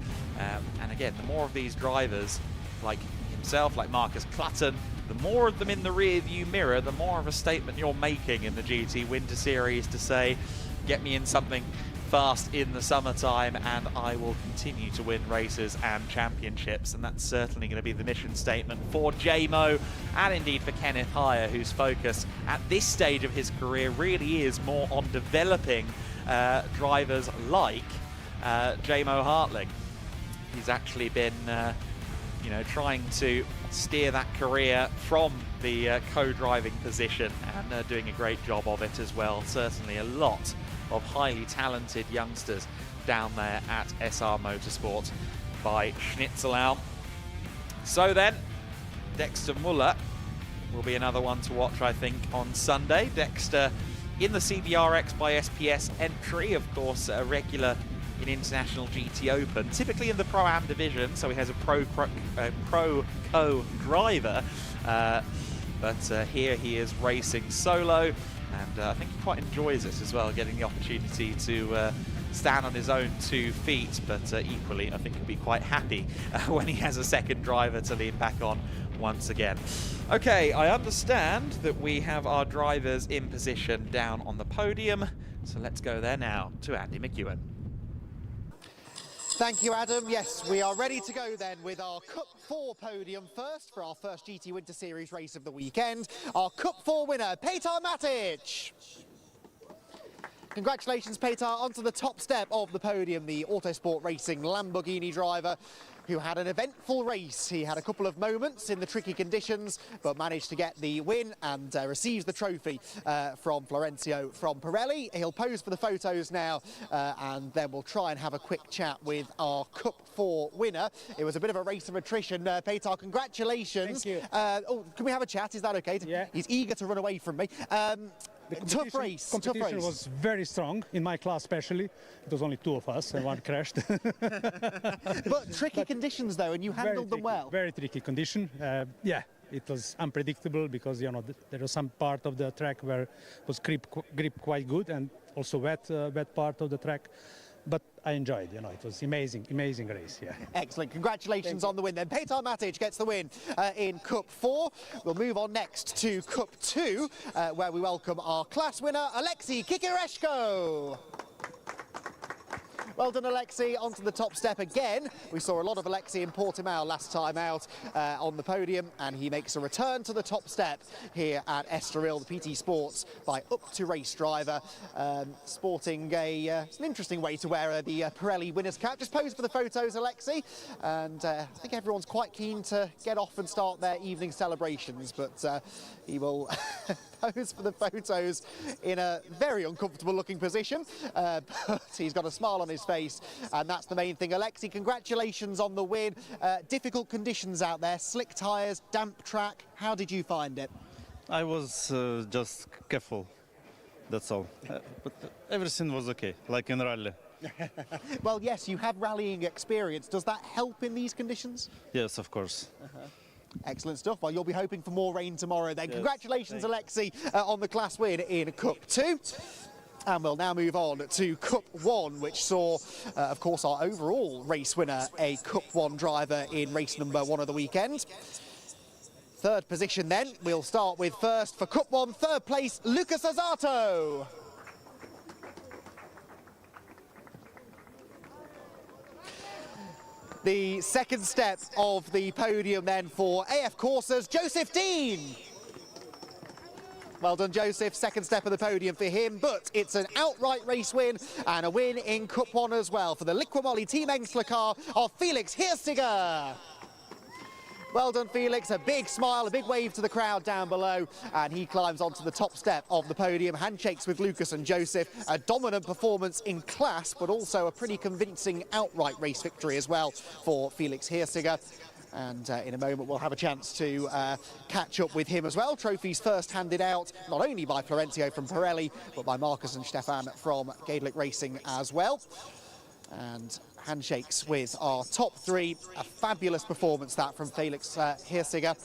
And again, the more of these drivers, like himself, like Marcus Clutton, the more of them in the rear view mirror, the more of a statement you're making in the GT Winter Series to say, get me in something fast in the summertime and I will continue to win races and championships. And that's certainly going to be the mission statement for Jamo and indeed for Kenneth Heyer, whose focus at this stage of his career really is more on developing drivers like Jamo Hartling. He's actually been trying to steer that career from the co-driving position and doing a great job of it as well. Certainly a lot of highly talented youngsters down there at SR Motorsport by Schnitzelalm. So then, Dexter Muller will be another one to watch, I think, on Sunday. Dexter in the CBRX by SPS entry, of course, a regular in International GT Open, typically in the Pro-Am division, so he has a pro co-driver, but here he is racing solo, and I think he quite enjoys it as well, getting the opportunity to stand on his own 2 feet, but equally I think he'll be quite happy when he has a second driver to lean back on once again. Okay, I understand that we have our drivers in position down on the podium, so let's go there now to Andy McEwen. Thank you, Adam. Yes, we are ready to go then with our Cup 4 podium first for our first GT Winter Series race of the weekend. Our Cup 4 winner, Petar Matic. Congratulations, Petar, onto the top step of the podium, the Autosport Racing Lamborghini driver who had an eventful race. He had a couple of moments in the tricky conditions, but managed to get the win and receives the trophy from Florencio from Pirelli. He'll pose for the photos now, and then we'll try and have a quick chat with our Cup 4 winner. It was a bit of a race of attrition. Petar, congratulations. Thank you. Can we have a chat? Is that okay? Yeah. He's eager to run away from me. Tough race. Competition was very strong, in my class especially. It was only 2 of us and 1 crashed. But tricky conditions though, and you handled them well. Very tricky condition. Yeah, it was unpredictable because there was some part of the track where was grip quite good, and also wet part of the track. But I enjoyed, it was amazing race, yeah. Excellent, congratulations on the win then. Petar Matic gets the win in Cup 4. We'll move on next to Cup 2, where we welcome our class winner, Alexei Kikireshko. Well done, Alexei, onto the top step again. We saw a lot of Alexei in Portimão last time out on the podium, and he makes a return to the top step here at Estoril, the PT Sports by Up to Race driver, sporting an interesting way to wear the Pirelli winner's cap. Just pose for the photos, Alexei, and I think everyone's quite keen to get off and start their evening celebrations, but he will pose for the photos in a very uncomfortable looking position, but he's got a smile on his face, and that's the main thing. Alexei, congratulations on the win. Difficult conditions out there, slick tyres, damp track. How did you find it? I was just careful That's all. But everything was okay, like in rally. Well, yes, you have rallying experience. Does that help in these conditions? Yes, of course. Excellent stuff. Well, you'll be hoping for more rain tomorrow then. Yes. Congratulations, Alexei, on the class win in Cup 2. And we'll now move on to Cup 1, which saw, of course, our overall race winner, a Cup 1 driver in race number 1 of the weekend. Third position then, we'll start with first for Cup 1, third place, Lucas Azato. The second step of the podium then for AF Corsa's Joseph Dean. Well done, Joseph. Second step of the podium for him, but it's an outright race win and a win in Cup 1 as well for the Liqui Team Engsler car of Felix Hirstiger. Well done, Felix. A big smile, a big wave to the crowd down below, and he climbs onto the top step of the podium. Handshakes with Lucas and Joseph. A dominant performance in class, but also a pretty convincing outright race victory as well for Felix Hirstiger. And in a moment we'll have a chance to catch up with him as well. Trophies first handed out not only by Florencio from Pirelli, but by Marcus and Stefan from GEDLICH Racing as well. And handshakes with our top 3. A fabulous performance that from Felix Hirstiger.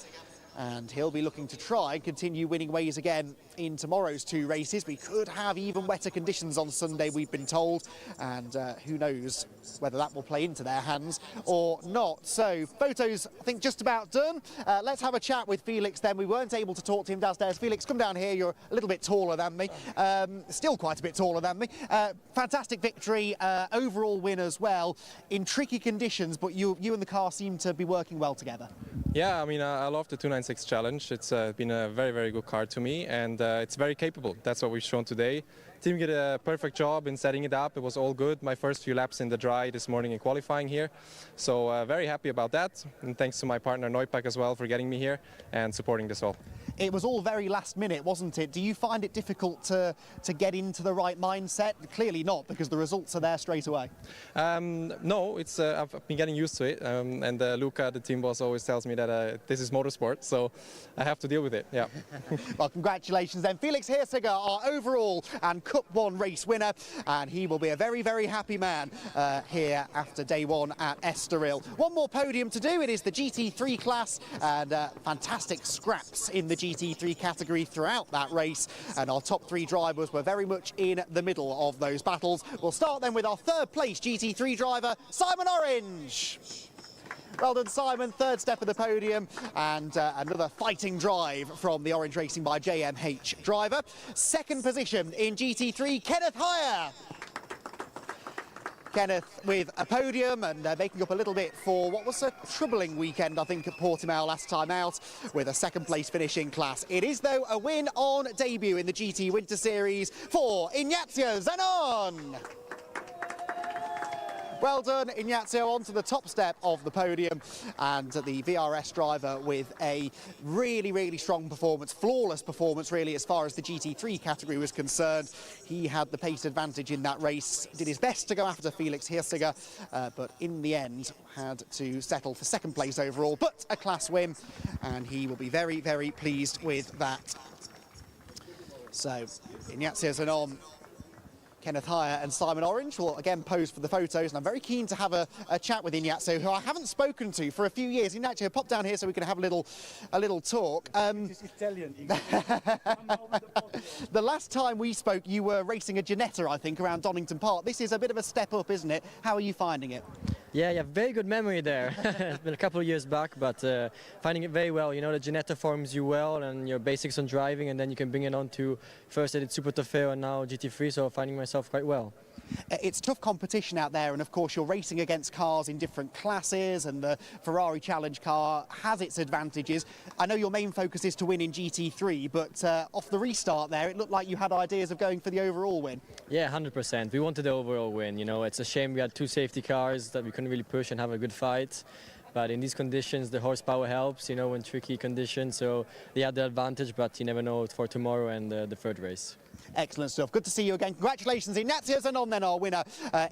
And he'll be looking to try and continue winning ways again in tomorrow's 2 races. We could have even wetter conditions on Sunday, we've been told, and who knows whether that will play into their hands or not. So, photos, I think, just about done. Let's have a chat with Felix then. We weren't able to talk to him downstairs. Felix, come down here. You're a little bit taller than me. Still quite a bit taller than me. Fantastic victory, overall win as well, in tricky conditions, but you and the car seem to be working well together. Yeah, I mean, I love the 296 challenge. It's been a very, very good car to me, and it's very capable. That's what we've shown today. Team did a perfect job in setting it up. It was all good. My first few laps in the dry this morning in qualifying here. So very happy about that. And thanks to my partner Neupak as well for getting me here and supporting this all. It was all very last minute, wasn't it? Do you find it difficult to get into the right mindset? Clearly not, because the results are there straight away. No, it's I've been getting used to it. And Luca, the team boss, always tells me that this is motorsport, so I have to deal with it, yeah. Well, congratulations then. Felix Hirstiger, our overall and Cup 1 race winner, and he will be a very, very happy man here after day 1 at Estoril. One more podium to do. It is the GT3 class, and fantastic scraps in the GT3 category throughout that race, and our top 3 drivers were very much in the middle of those battles. We'll start then with our third place GT3 driver, Simon Orange. Well done, Simon. Third step of the podium, and another fighting drive from the Orange Racing by JMH driver. Second position in GT3, Kenneth Heyer. Kenneth with a podium and making up a little bit for what was a troubling weekend, I think, at Portimão last time out, with a second place finish in class. It is, though, a win on debut in the GT Winter Series for Ignacio Zenon. Well done, Ignacio, onto the top step of the podium, and the VRS driver with a really, really strong performance, flawless performance really as far as the GT3 category was concerned. He had the pace advantage in that race, did his best to go after Felix Hirstiger, but in the end had to settle for second place overall, but a class win, and he will be very, very pleased with that. So, Ignacio Zenon, Kenneth Heyer and Simon Orange will again pose for the photos, and I'm very keen to have a chat with Ignacio, who I haven't spoken to for a few years. Ignacio, pop down here so we can have a little talk. This is Italian. The last time we spoke, you were racing a Ginetta, I think, around Donington Park. This is a bit of a step up, isn't it? How are you finding it? Yeah, you have very good memory there. It's been a couple of years back, but finding it very well. You know, the Ginetta forms you well, and your basics on driving, and then you can bring it on to first I did Super Trofeo and now GT3, so finding myself quite well. It's tough competition out there, and of course you're racing against cars in different classes, and the Ferrari Challenge car has its advantages. I know your main focus is to win in GT3, but off the restart there, it looked like you had ideas of going for the overall win. Yeah, 100%. We wanted the overall win. You know, it's a shame we had 2 safety cars that we couldn't really push and have a good fight. But in these conditions, the horsepower helps, you know, in tricky conditions. So they had the advantage, but you never know for tomorrow and the third race. Excellent stuff. Good to see you again. Congratulations, Ignatius, and on then our winner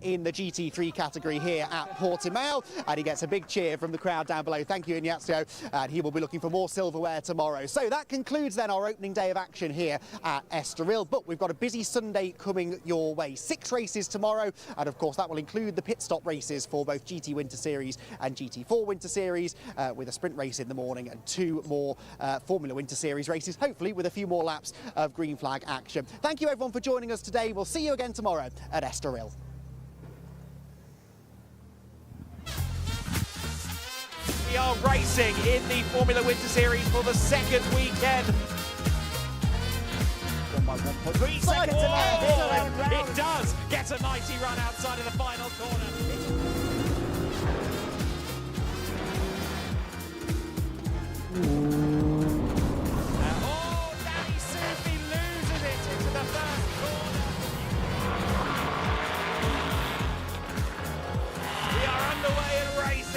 in the GT3 category here at Portimão. And he gets a big cheer from the crowd down below. Thank you, Ignazio. And he will be looking for more silverware tomorrow. So that concludes then our opening day of action here at Estoril. But we've got a busy Sunday coming your way. 6 races tomorrow. And of course, that will include the pit stop races for both GT Winter Series and GT4 Winter Series, with a sprint race in the morning and 2 more Formula Winter Series races, hopefully with a few more laps of green flag action. Thank you everyone for joining us today. We'll see you again tomorrow at Estoril. We are racing in the Formula Winter Series for the 2nd weekend. 1.3 seconds. It does get a mighty run outside of the final corner.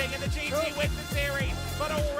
In the GT Winter Series, but already